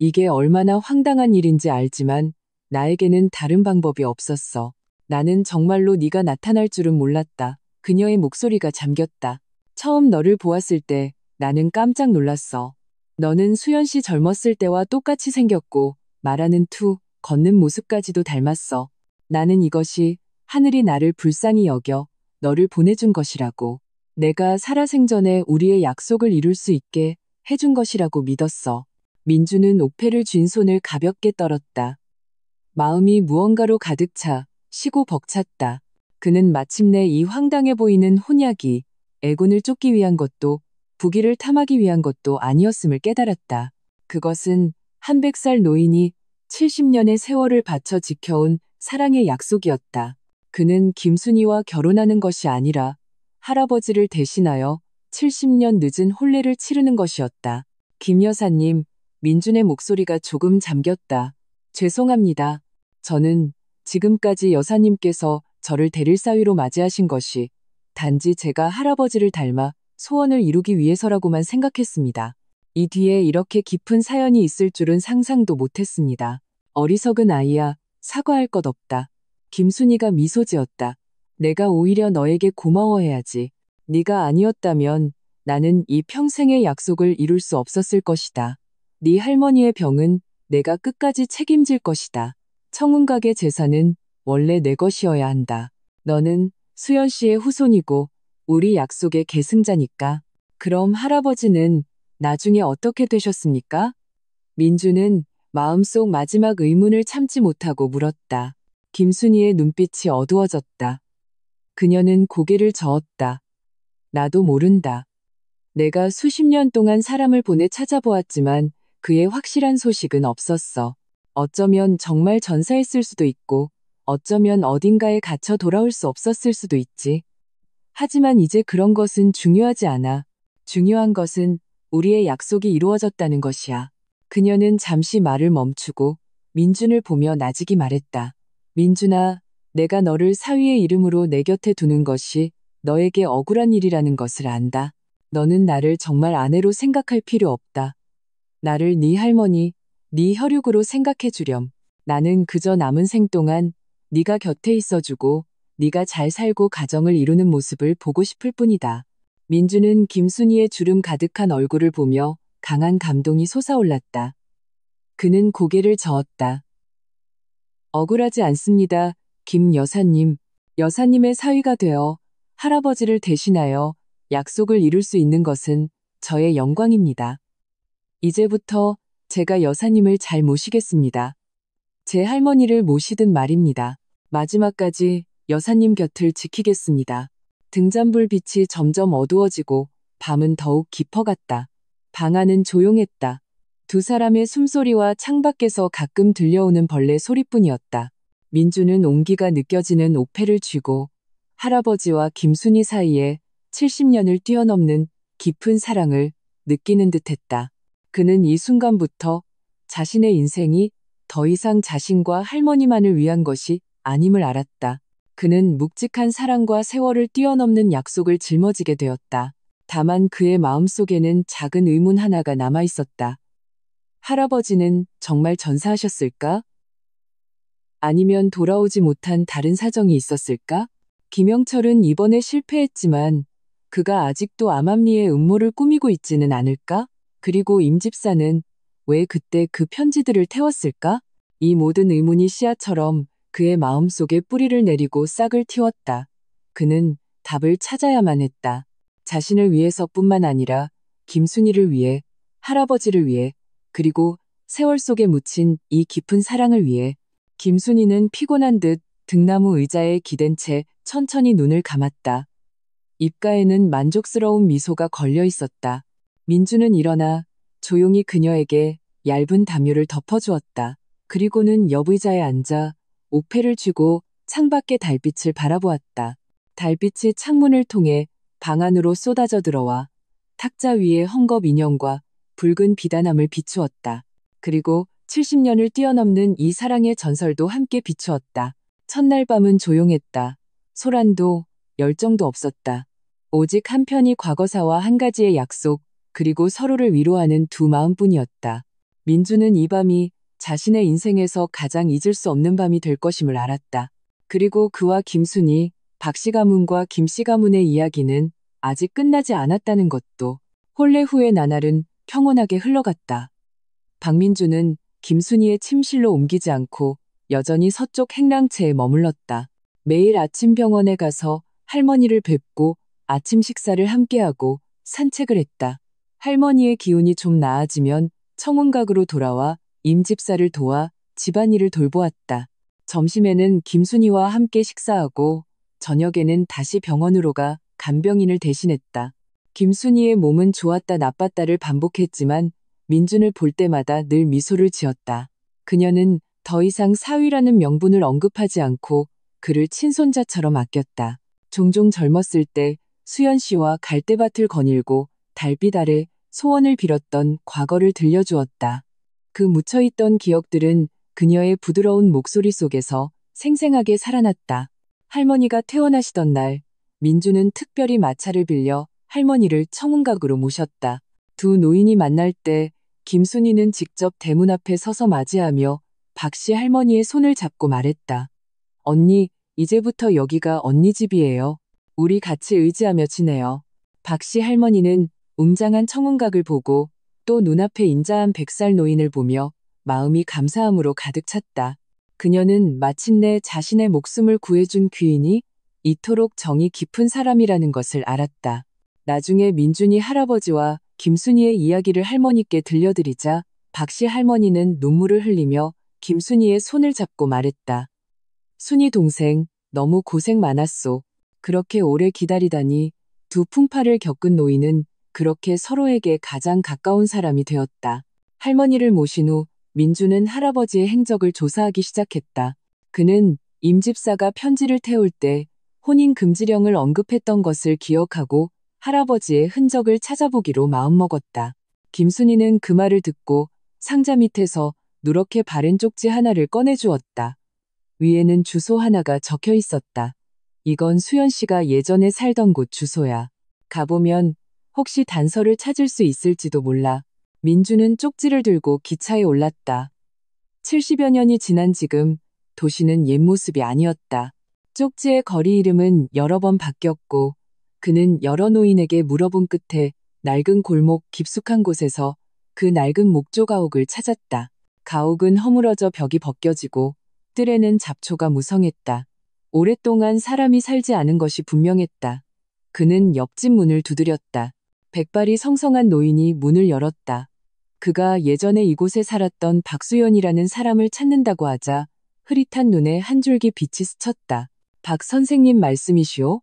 이게 얼마나 황당한 일인지 알지만 나에게는 다른 방법이 없었어. 나는 정말로 네가 나타날 줄은 몰랐다. 그녀의 목소리가 잠겼다. 처음 너를 보았을 때 나는 깜짝 놀랐어. 너는 수연 씨 젊었을 때와 똑같이 생겼고 말하는 투, 걷는 모습까지도 닮았어. 나는 이것이 하늘이 나를 불쌍히 여겨 너를 보내준 것이라고. 내가 살아생전에 우리의 약속을 이룰 수 있게 해준 것이라고 믿었어. 민주는 옥패를 쥔 손을 가볍게 떨었다. 마음이 무언가로 가득 차 쉬고 벅찼다. 그는 마침내 이 황당해 보이는 혼약이 애군을 쫓기 위한 것도 부귀를 탐하기 위한 것도 아니었음을 깨달았다. 그것은 한 100살 노인이 70년의 세월을 바쳐 지켜온 사랑의 약속이었다. 그는 김순희와 결혼하는 것이 아니라 할아버지를 대신하여 70년 늦은 혼례를 치르는 것이었다. 김 여사님, 민준의 목소리가 조금 잠겼다. 죄송합니다. 저는 지금까지 여사님께서 저를 대릴 사위로 맞이하신 것이 단지 제가 할아버지를 닮아 소원을 이루기 위해서라고만 생각했습니다. 이 뒤에 이렇게 깊은 사연이 있을 줄은 상상도 못했습니다. 어리석은 아이야, 사과할 것 없다. 김순이가 미소 지었다. 내가 오히려 너에게 고마워해야지. 네가 아니었다면 나는 이 평생의 약속을 이룰 수 없었을 것이다. 네 할머니의 병은 내가 끝까지 책임질 것이다. 청운각의 재산은 원래 내 것이어야 한다. 너는 수연 씨의 후손이고 우리 약속의 계승자니까. 그럼 할아버지는 나중에 어떻게 되셨습니까? 민주는 마음속 마지막 의문을 참지 못하고 물었다. 김순이의 눈빛이 어두워졌다. 그녀는 고개를 저었다. 나도 모른다. 내가 수십 년 동안 사람을 보내 찾아보았지만 그의 확실한 소식은 없었어. 어쩌면 정말 전사했을 수도 있고 어쩌면 어딘가에 갇혀 돌아올 수 없었을 수도 있지. 하지만 이제 그런 것은 중요하지 않아. 중요한 것은 우리의 약속이 이루어졌다는 것이야. 그녀는 잠시 말을 멈추고 민준을 보며 나직이 말했다. 민준아, 내가 너를 사위의 이름으로 내 곁에 두는 것이 너에게 억울한 일이라는 것을 안다. 너는 나를 정말 아내로 생각할 필요 없다. 나를 네 할머니, 네 혈육으로 생각해 주렴. 나는 그저 남은 생 동안 네가 곁에 있어주고 네가 잘 살고 가정을 이루는 모습을 보고 싶을 뿐이다. 민주는 김순이의 주름 가득한 얼굴을 보며 강한 감동이 솟아올랐다. 그는 고개를 저었다. 억울하지 않습니다. 김 여사님. 여사님의 사위가 되어 할아버지를 대신하여 약속을 이룰 수 있는 것은 저의 영광입니다. 이제부터 제가 여사님을 잘 모시겠습니다. 제 할머니를 모시든 말입니다. 마지막까지 여사님 곁을 지키겠습니다. 등잔불 빛이 점점 어두워지고 밤은 더욱 깊어갔다. 방 안은 조용했다. 두 사람의 숨소리와 창밖에서 가끔 들려오는 벌레 소리뿐이었다. 민주는 온기가 느껴지는 옥패를 쥐고 할아버지와 김순이 사이에 70년을 뛰어넘는 깊은 사랑을 느끼는 듯했다. 그는 이 순간부터 자신의 인생이 더 이상 자신과 할머니만을 위한 것이 아님을 알았다. 그는 묵직한 사랑과 세월을 뛰어넘는 약속을 짊어지게 되었다. 다만 그의 마음속에는 작은 의문 하나가 남아 있었다. 할아버지는 정말 전사하셨을까? 아니면 돌아오지 못한 다른 사정이 있었을까? 김영철은 이번에 실패했지만 그가 아직도 암암리의 음모를 꾸미고 있지는 않을까? 그리고 임 집사는 왜 그때 그 편지들을 태웠을까? 이 모든 의문이 씨앗처럼 그의 마음속에 뿌리를 내리고 싹을 틔웠다. 그는 답을 찾아야만 했다. 자신을 위해서뿐만 아니라 김순이를 위해, 할아버지를 위해, 그리고 세월 속에 묻힌 이 깊은 사랑을 위해. 김순이는 피곤한 듯 등나무 의자에 기댄 채 천천히 눈을 감았다. 입가에는 만족스러운 미소가 걸려 있었다. 민주는 일어나 조용히 그녀에게 얇은 담요를 덮어주었다. 그리고는 옆 의자에 앉아 옥패를 쥐고 창밖의 달빛을 바라보았다. 달빛이 창문을 통해 방 안으로 쏟아져 들어와 탁자 위에 헝겊 인형과 붉은 비단함을 비추었다. 그리고 70년을 뛰어넘는 이 사랑의 전설도 함께 비추었다. 첫날 밤은 조용했다. 소란도 열정도 없었다. 오직 한편이 과거사와 한 가지의 약속, 그리고 서로를 위로하는 두 마음뿐이었다. 민주는 이 밤이 자신의 인생에서 가장 잊을 수 없는 밤이 될 것임을 알았다. 그리고 그와 김순이, 박씨 가문과 김씨 가문의 이야기는 아직 끝나지 않았다는 것도. 혼례 후의 나날은 평온하게 흘러갔다. 박민주는 김순이의 침실로 옮기지 않고 여전히 서쪽 행랑채에 머물렀다. 매일 아침 병원에 가서 할머니를 뵙고 아침 식사를 함께하고 산책을 했다. 할머니의 기운이 좀 나아지면 청운각으로 돌아와 임 집사를 도와 집안일을 돌보았다. 점심에는 김순이와 함께 식사하고 저녁에는 다시 병원으로 가 간병인을 대신했다. 김순이의 몸은 좋았다 나빴다를 반복했지만 민준을 볼 때마다 늘 미소를 지었다. 그녀는 더 이상 사위라는 명분을 언급하지 않고 그를 친손자처럼 아꼈다. 종종 젊었을 때 수연 씨와 갈대밭을 거닐고 달빛 아래 소원을 빌었던 과거를 들려주었다. 그 묻혀있던 기억들은 그녀의 부드러운 목소리 속에서 생생하게 살아났다. 할머니가 퇴원하시던 날, 민주는 특별히 마차를 빌려 할머니를 청운각으로 모셨다. 두 노인이 만날 때 김순희는 직접 대문 앞에 서서 맞이하며 박씨 할머니의 손을 잡고 말했다. 언니, 이제부터 여기가 언니 집이에요. 우리 같이 의지하며 지내요. 박씨 할머니는 웅장한 청운각을 보고 또 눈앞에 인자한 100살 노인을 보며 마음이 감사함으로 가득 찼다. 그녀는 마침내 자신의 목숨을 구해준 귀인이 이토록 정이 깊은 사람이라는 것을 알았다. 나중에 민준이 할아버지와 김순희의 이야기를 할머니께 들려드리자 박씨 할머니는 눈물을 흘리며 김순희의 손을 잡고 말했다. 순희 동생, 너무 고생 많았소. 그렇게 오래 기다리다니. 두 풍파를 겪은 노인은 그렇게 서로에게 가장 가까운 사람이 되었다. 할머니를 모신 후 민주는 할아버지의 행적을 조사하기 시작했다. 그는 임집사가 편지를 태울 때 혼인 금지령을 언급했던 것을 기억하고 할아버지의 흔적을 찾아보기로 마음먹었다. 김순희는 그 말을 듣고 상자 밑에서 누렇게 바른 쪽지 하나를 꺼내주었다. 위에는 주소 하나가 적혀 있었다. 이건 수연 씨가 예전에 살던 곳 주소야. 가보면 혹시 단서를 찾을 수 있을지도 몰라. 민주는 쪽지를 들고 기차에 올랐다. 70여 년이 지난 지금 도시는 옛 모습이 아니었다. 쪽지의 거리 이름은 여러 번 바뀌었고 그는 여러 노인에게 물어본 끝에 낡은 골목 깊숙한 곳에서 그 낡은 목조 가옥을 찾았다. 가옥은 허물어져 벽이 벗겨지고 뜰에는 잡초가 무성했다. 오랫동안 사람이 살지 않은 것이 분명했다. 그는 옆집 문을 두드렸다. 백발이 성성한 노인이 문을 열었다. 그가 예전에 이곳에 살았던 박수연이라는 사람을 찾는다고 하자 흐릿한 눈에 한 줄기 빛이 스쳤다. 박 선생님 말씀이시오?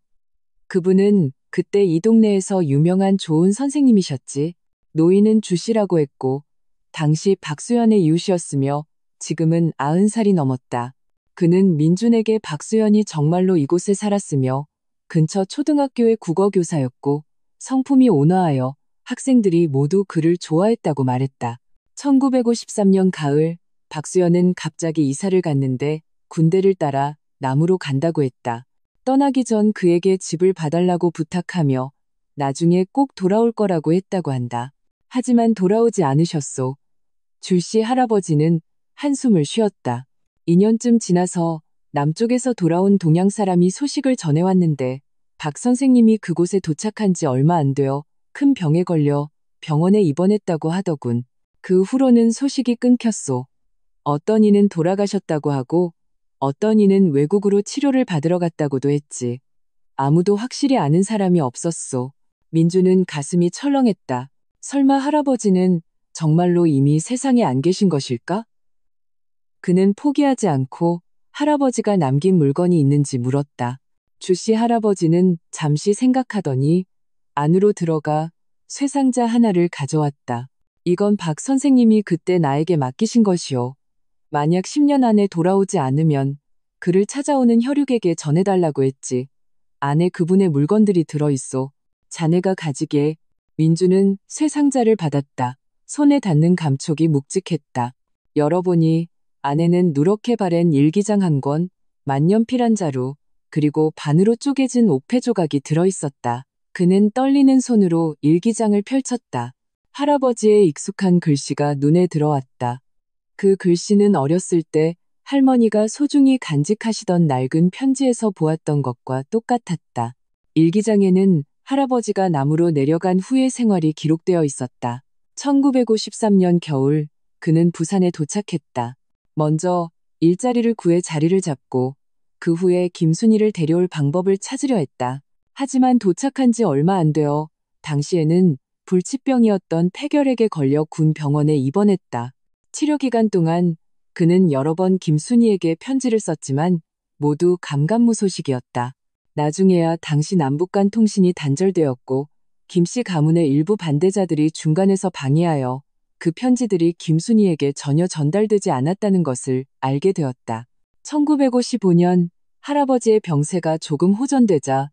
그분은 그때 이 동네에서 유명한 좋은 선생님이셨지. 노인은 주씨라고 했고 당시 박수연의 이웃이었으며 지금은 90살이 넘었다. 그는 민준에게 박수연이 정말로 이곳에 살았으며 근처 초등학교의 국어교사였고 성품이 온화하여 학생들이 모두 그를 좋아했다고 말했다. 1953년 가을 박수연은 갑자기 이사를 갔는데 군대를 따라 남으로 간다고 했다. 떠나기 전 그에게 집을 봐달라고 부탁하며 나중에 꼭 돌아올 거라고 했다고 한다. 하지만 돌아오지 않으셨소. 줄씨 할아버지는 한숨을 쉬었다. 2년쯤 지나서 남쪽에서 돌아온 동양 사람이 소식을 전해왔는데 박 선생님이 그곳에 도착한 지 얼마 안 되어 큰 병에 걸려 병원에 입원했다고 하더군. 그 후로는 소식이 끊겼소. 어떤 이는 돌아가셨다고 하고 어떤 이는 외국으로 치료를 받으러 갔다고도 했지. 아무도 확실히 아는 사람이 없었소. 민주는 가슴이 철렁했다. 설마 할아버지는 정말로 이미 세상에 안 계신 것일까? 그는 포기하지 않고 할아버지가 남긴 물건이 있는지 물었다. 주씨 할아버지는 잠시 생각하더니 안으로 들어가 쇠상자 하나를 가져왔다. 이건 박 선생님이 그때 나에게 맡기신 것이오. 만약 10년 안에 돌아오지 않으면 그를 찾아오는 혈육에게 전해달라고 했지. 안에 그분의 물건들이 들어있어. 자네가 가지게. 민주는 쇠상자를 받았다. 손에 닿는 감촉이 묵직했다. 열어보니 안에는 누렇게 바랜 일기장 한 권, 만년필 한 자루, 그리고 반으로 쪼개진 옥패 조각이 들어있었다. 그는 떨리는 손으로 일기장을 펼쳤다. 할아버지의 익숙한 글씨가 눈에 들어왔다. 그 글씨는 어렸을 때 할머니가 소중히 간직하시던 낡은 편지에서 보았던 것과 똑같았다. 일기장에는 할아버지가 남으로 내려간 후의 생활이 기록되어 있었다. 1953년 겨울 그는 부산에 도착했다. 먼저 일자리를 구해 자리를 잡고 그 후에 김순희를 데려올 방법을 찾으려 했다. 하지만 도착한 지 얼마 안 되어 당시에는 불치병이었던 폐결핵에 걸려 군 병원에 입원했다. 치료 기간 동안 그는 여러 번 김순희에게 편지를 썼지만 모두 감감무소식이었다. 나중에야 당시 남북 간 통신이 단절되었고 김씨 가문의 일부 반대자들이 중간에서 방해하여 그 편지들이 김순희에게 전혀 전달되지 않았다는 것을 알게 되었다. 1955년 할아버지의 병세가 조금 호전되자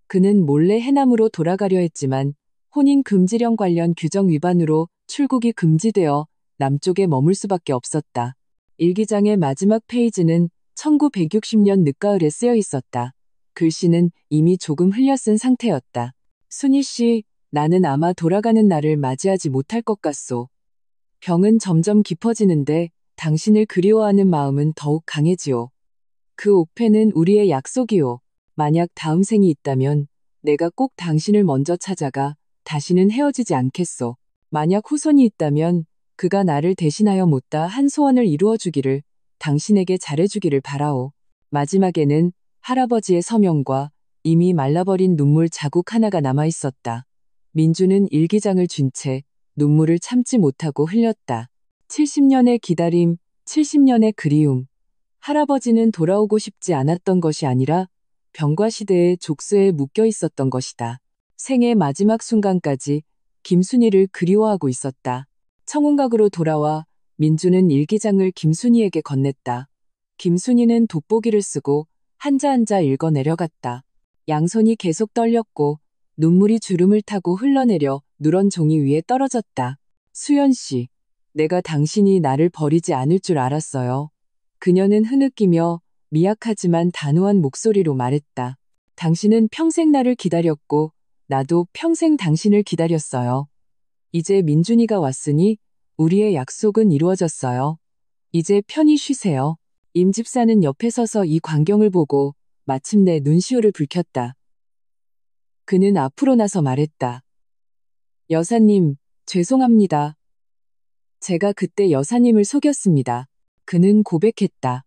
그는 몰래 해남으로 돌아가려 했지만 혼인 금지령 관련 규정 위반으로 출국이 금지되어 남쪽에 머물 수밖에 없었다. 일기장의 마지막 페이지는 1960년 늦가을에 쓰여 있었다. 글씨는 이미 조금 흘려쓴 상태였다. 순희 씨, 나는 아마 돌아가는 날을 맞이하지 못할 것 같소. 병은 점점 깊어지는데 당신을 그리워하는 마음은 더욱 강해지요. 그 옥패는 우리의 약속이요. 만약 다음 생이 있다면 내가 꼭 당신을 먼저 찾아가 다시는 헤어지지 않겠소. 만약 후손이 있다면 그가 나를 대신하여 못다 한 소원을 이루어 주기를, 당신에게 잘해주기를 바라오. 마지막에는 할아버지의 서명과 이미 말라버린 눈물 자국 하나가 남아 있었다. 민주는 일기장을 쥔 채 눈물을 참지 못하고 흘렸다. 70년의 기다림, 70년의 그리움. 할아버지는 돌아오고 싶지 않았던 것이 아니라 병과 시대의 족쇄에 묶여 있었던 것이다. 생의 마지막 순간까지 김순희를 그리워하고 있었다. 청운각으로 돌아와 민주는 일기장을 김순희에게 건넸다. 김순희는 돋보기를 쓰고 한자 한자 읽어 내려갔다. 양손이 계속 떨렸고 눈물이 주름을 타고 흘러내려 누런 종이 위에 떨어졌다. 수연 씨, 내가 당신이 나를 버리지 않을 줄 알았어요. 그녀는 흐느끼며 미약하지만 단호한 목소리로 말했다. 당신은 평생 나를 기다렸고 나도 평생 당신을 기다렸어요. 이제 민준이가 왔으니 우리의 약속은 이루어졌어요. 이제 편히 쉬세요. 임 집사는 옆에 서서 이 광경을 보고 마침내 눈시울을 붉혔다. 그는 앞으로 나서 말했다. 여사님, 죄송합니다. 제가 그때 여사님을 속였습니다. 그는 고백했다.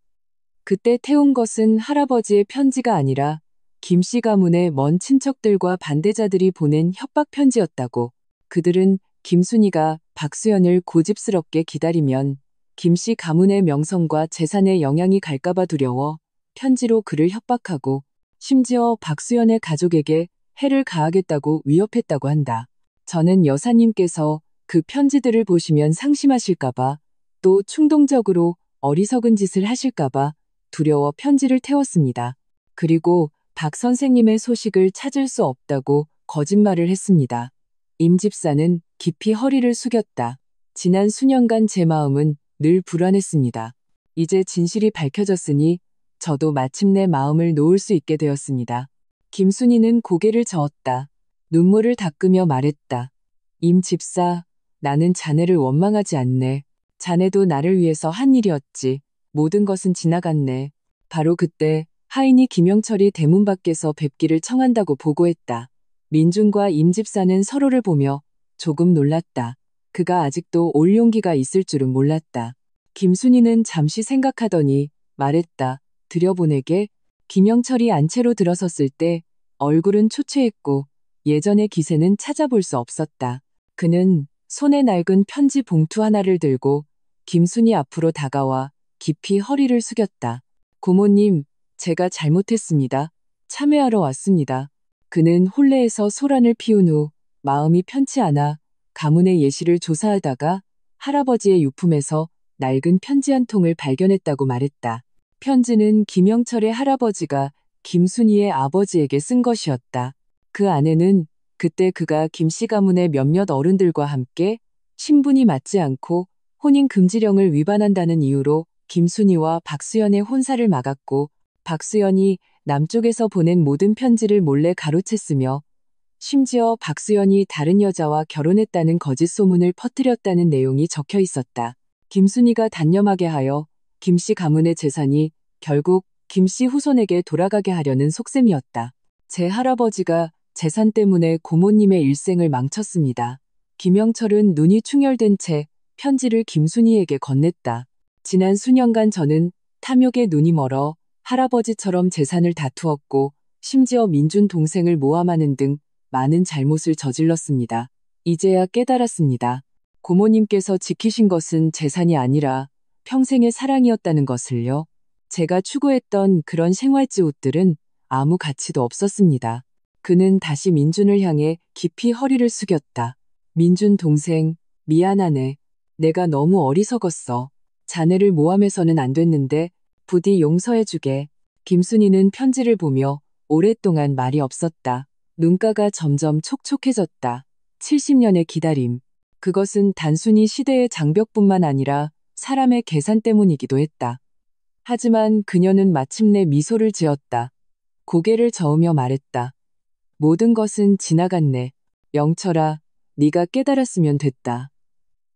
그때 태운 것은 할아버지의 편지가 아니라 김씨 가문의 먼 친척들과 반대자들이 보낸 협박 편지였다고. 그들은 김순희가 박수연을 고집스럽게 기다리면 김씨 가문의 명성과 재산에 영향이 갈까봐 두려워 편지로 그를 협박하고 심지어 박수연의 가족에게 해를 가하겠다고 위협했다고 한다. 저는 여사님께서 그 편지들을 보시면 상심하실까봐 또 충동적으로 어리석은 짓을 하실까봐 두려워 편지를 태웠습니다. 그리고 박 선생님의 소식을 찾을 수 없다고 거짓말을 했습니다. 임 집사는 깊이 허리를 숙였다. 지난 수년간 제 마음은 늘 불안했습니다. 이제 진실이 밝혀졌으니 저도 마침내 마음을 놓을 수 있게 되었습니다. 김순희는 고개를 저었다. 눈물을 닦으며 말했다. 임 집사, 나는 자네를 원망하지 않네. 자네도 나를 위해서 한 일이었지. 모든 것은 지나갔네. 바로 그때 하인이 김영철이 대문 밖에서 뵙기를 청한다고 보고했다. 민준과 임 집사는 서로를 보며 조금 놀랐다. 그가 아직도 올 용기가 있을 줄은 몰랐다. 김순희는 잠시 생각하더니 말했다. 들여보내게. 김영철이 안채로 들어섰을 때 얼굴은 초췌했고 예전의 기세는 찾아볼 수 없었다. 그는 손에 낡은 편지 봉투 하나를 들고 김순희 앞으로 다가와 깊이 허리를 숙였다. 고모님, 제가 잘못했습니다. 참회하러 왔습니다. 그는 혼례에서 소란을 피운 후 마음이 편치 않아 가문의 예시를 조사하다가 할아버지의 유품에서 낡은 편지 한 통을 발견했다고 말했다. 편지는 김영철의 할아버지가 김순희의 아버지에게 쓴 것이었다. 그 안에는 그때 그가 김씨 가문의 몇몇 어른들과 함께 신분이 맞지 않고 혼인 금지령을 위반한다는 이유로 김순희와 박수연의 혼사를 막았고 박수연이 남쪽에서 보낸 모든 편지를 몰래 가로챘으며 심지어 박수연이 다른 여자와 결혼했다는 거짓 소문을 퍼뜨렸다는 내용이 적혀 있었다. 김순희가 단념하게 하여 김씨 가문의 재산이 결국 김씨 후손에게 돌아가게 하려는 속셈이었다. 제 할아버지가 재산 때문에 고모님의 일생을 망쳤습니다. 김영철은 눈이 충혈된 채 편지를 김순희에게 건넸다. 지난 수년간 저는 탐욕에 눈이 멀어 할아버지처럼 재산을 다투었고 심지어 민준 동생을 모함하는 등 많은 잘못을 저질렀습니다. 이제야 깨달았습니다. 고모님께서 지키신 것은 재산이 아니라 평생의 사랑이었다는 것을요. 제가 추구했던 그런 생활지 옷들은 아무 가치도 없었습니다. 그는 다시 민준을 향해 깊이 허리를 숙였다. 민준 동생, 미안하네. 내가 너무 어리석었어. 자네를 모함해서는 안 됐는데 부디 용서해주게. 김순희는 편지를 보며 오랫동안 말이 없었다. 눈가가 점점 촉촉해졌다. 70년의 기다림. 그것은 단순히 시대의 장벽뿐만 아니라 사람의 계산 때문이기도 했다. 하지만 그녀는 마침내 미소를 지었다. 고개를 저으며 말했다. 모든 것은 지나갔네. 영철아, 네가 깨달았으면 됐다.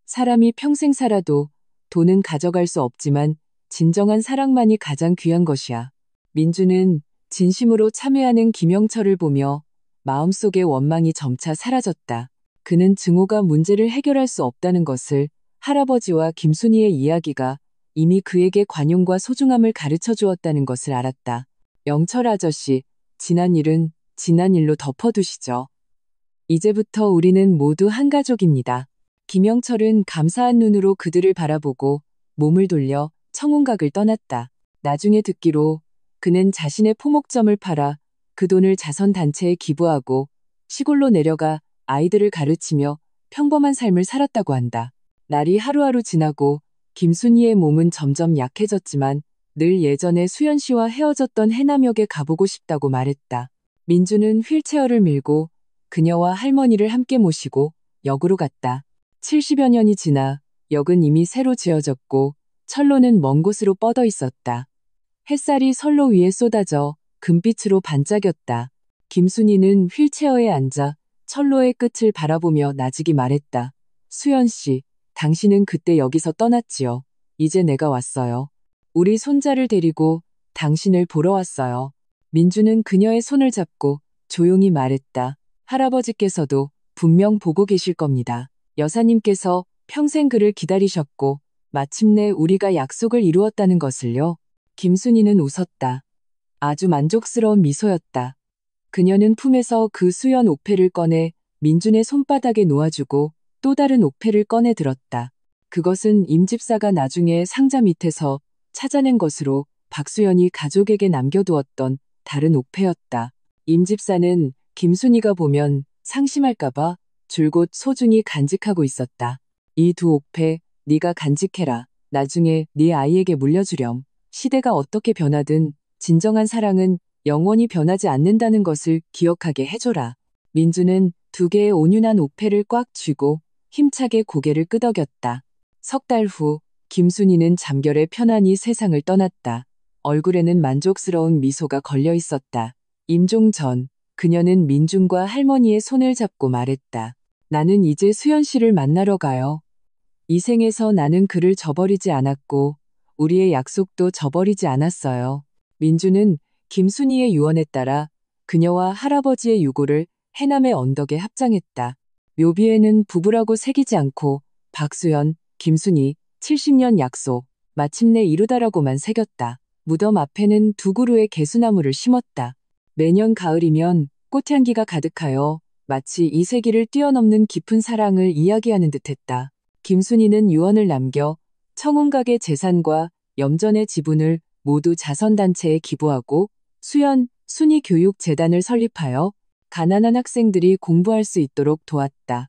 사람이 평생 살아도 돈은 가져갈 수 없지만 진정한 사랑만이 가장 귀한 것이야. 민주는 진심으로 참회하는 김영철을 보며 마음속의 원망이 점차 사라졌다. 그는 증오가 문제를 해결할 수 없다는 것을, 할아버지와 김순희의 이야기가 이미 그에게 관용과 소중함을 가르쳐 주었다는 것을 알았다. 영철 아저씨, 지난 일은 지난 일로 덮어두시죠. 이제부터 우리는 모두 한 가족입니다. 김영철은 감사한 눈으로 그들을 바라보고 몸을 돌려 청운각을 떠났다. 나중에 듣기로 그는 자신의 포목점을 팔아 그 돈을 자선단체에 기부하고 시골로 내려가 아이들을 가르치며 평범한 삶을 살았다고 한다. 날이 하루하루 지나고 김순희의 몸은 점점 약해졌지만 늘 예전에 수연 씨와 헤어졌던 해남역에 가보고 싶다고 말했다. 민주는 휠체어를 밀고 그녀와 할머니를 함께 모시고 역으로 갔다. 70여 년이 지나 역은 이미 새로 지어졌고 철로는 먼 곳으로 뻗어 있었다. 햇살이 선로 위에 쏟아져 금빛으로 반짝였다. 김순희는 휠체어에 앉아 철로의 끝을 바라보며 나직이 말했다. 수연 씨, 당신은 그때 여기서 떠났지요. 이제 내가 왔어요. 우리 손자를 데리고 당신을 보러 왔어요. 민주는 그녀의 손을 잡고 조용히 말했다. 할아버지께서도 분명 보고 계실 겁니다. 여사님께서 평생 그를 기다리셨고 마침내 우리가 약속을 이루었다는 것을요. 김순희는 웃었다. 아주 만족스러운 미소였다. 그녀는 품에서 그 수연 옥패를 꺼내 민준의 손바닥에 놓아주고 또 다른 옥패를 꺼내 들었다. 그것은 임집사가 나중에 상자 밑에서 찾아낸 것으로 박수연이 가족에게 남겨두었던 다른 옥패였다. 임집사는 김순희가 보면 상심할까봐 줄곧 소중히 간직하고 있었다. 이 두 옥패 네가 간직해라. 나중에 네 아이에게 물려주렴. 시대가 어떻게 변하든 진정한 사랑은 영원히 변하지 않는다는 것을 기억하게 해줘라. 민주는 두 개의 온윤한 옥패를 꽉 쥐고 힘차게 고개를 끄덕였다. 석 달 후 김순희는 잠결에 편안히 세상을 떠났다. 얼굴에는 만족스러운 미소가 걸려 있었다. 임종 전 그녀는 민준과 할머니의 손을 잡고 말했다. 나는 이제 수연 씨를 만나러 가요. 이 생에서 나는 그를 저버리지 않았고 우리의 약속도 저버리지 않았어요. 민주는 김순희의 유언에 따라 그녀와 할아버지의 유고를 해남의 언덕에 합장했다. 묘비에는 부부라고 새기지 않고 박수연, 김순희, 70년 약속, 마침내 이루다라고만 새겼다. 무덤 앞에는 두 그루의 개수나무를 심었다. 매년 가을이면 꽃향기가 가득하여 마치 이 세기를 뛰어넘는 깊은 사랑을 이야기하는 듯했다. 김순희는 유언을 남겨 청운각의 재산과 염전의 지분을 모두 자선단체에 기부하고 수연, 순희교육재단을 설립하여 가난한 학생들이 공부할 수 있도록 도왔다.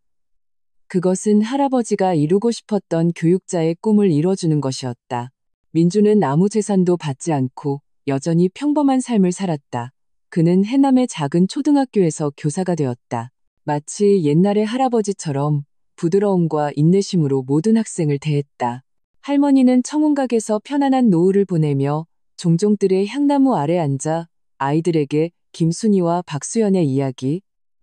그것은 할아버지가 이루고 싶었던 교육자의 꿈을 이뤄주는 것이었다. 민주는 아무 재산도 받지 않고 여전히 평범한 삶을 살았다. 그는 해남의 작은 초등학교에서 교사가 되었다. 마치 옛날의 할아버지처럼 부드러움과 인내심으로 모든 학생을 대했다. 할머니는 청운각에서 편안한 노후를 보내며 종종 뜰의 향나무 아래 앉아 아이들에게 김순희와 박수연의 이야기,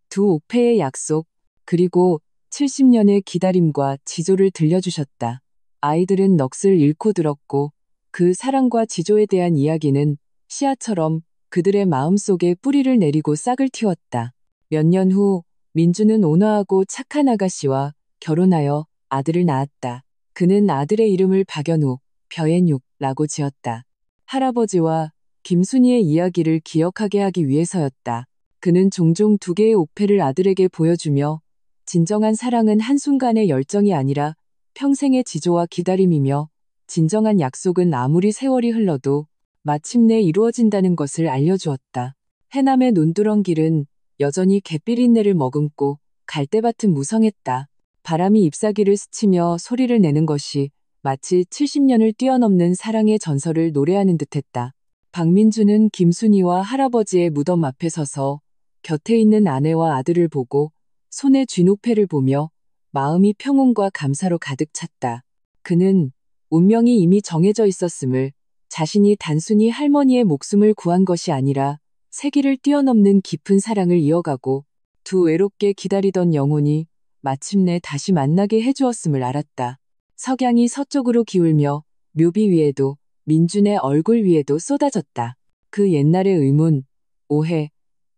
두 옥패의 약속, 그리고 70년의 기다림과 지조를 들려주셨다. 아이들은 넋을 잃고 들었고 그 사랑과 지조에 대한 이야기는 씨앗처럼 그들의 마음속에 뿌리를 내리고 싹을 틔웠다. 몇 년 후 민주는 온화하고 착한 아가씨와 결혼하여 아들을 낳았다. 그는 아들의 이름을 박연욱, 벼앤육라고 지었다. 할아버지와 김순희의 이야기를 기억하게 하기 위해서였다. 그는 종종 두 개의 옥패를 아들에게 보여주며 진정한 사랑은 한순간의 열정이 아니라 평생의 지조와 기다림이며 진정한 약속은 아무리 세월이 흘러도 마침내 이루어진다는 것을 알려주었다. 해남의 논두렁길은 여전히 갯비린내를 머금고 갈대밭은 무성했다. 바람이 잎사귀를 스치며 소리를 내는 것이 마치 70년을 뛰어넘는 사랑의 전설을 노래하는 듯했다. 박민주는 김순희와 할아버지의 무덤 앞에 서서 곁에 있는 아내와 아들을 보고 손에 쥔 옥패를 보며 마음이 평온과 감사로 가득 찼다. 그는 운명이 이미 정해져 있었음을, 자신이 단순히 할머니의 목숨을 구한 것이 아니라 세기를 뛰어넘는 깊은 사랑을 이어가고 두 외롭게 기다리던 영혼이 마침내 다시 만나게 해주었음을 알았다. 석양이 서쪽으로 기울며 묘비 위에도 민준의 얼굴 위에도 쏟아졌다. 그 옛날의 의문, 오해,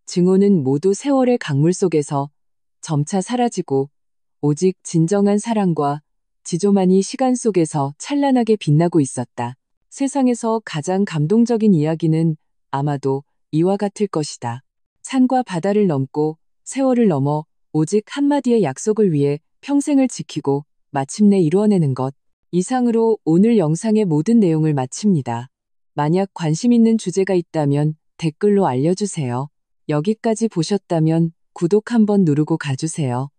증오는 모두 세월의 강물 속에서 점차 사라지고 오직 진정한 사랑과 지조만이 시간 속에서 찬란하게 빛나고 있었다. 세상에서 가장 감동적인 이야기는 아마도 이와 같을 것이다. 산과 바다를 넘고 세월을 넘어 오직 한마디의 약속을 위해 평생을 지키고 마침내 이루어내는 것. 이상으로 오늘 영상의 모든 내용을 마칩니다. 만약 관심 있는 주제가 있다면 댓글로 알려주세요. 여기까지 보셨다면 구독 한번 누르고 가주세요.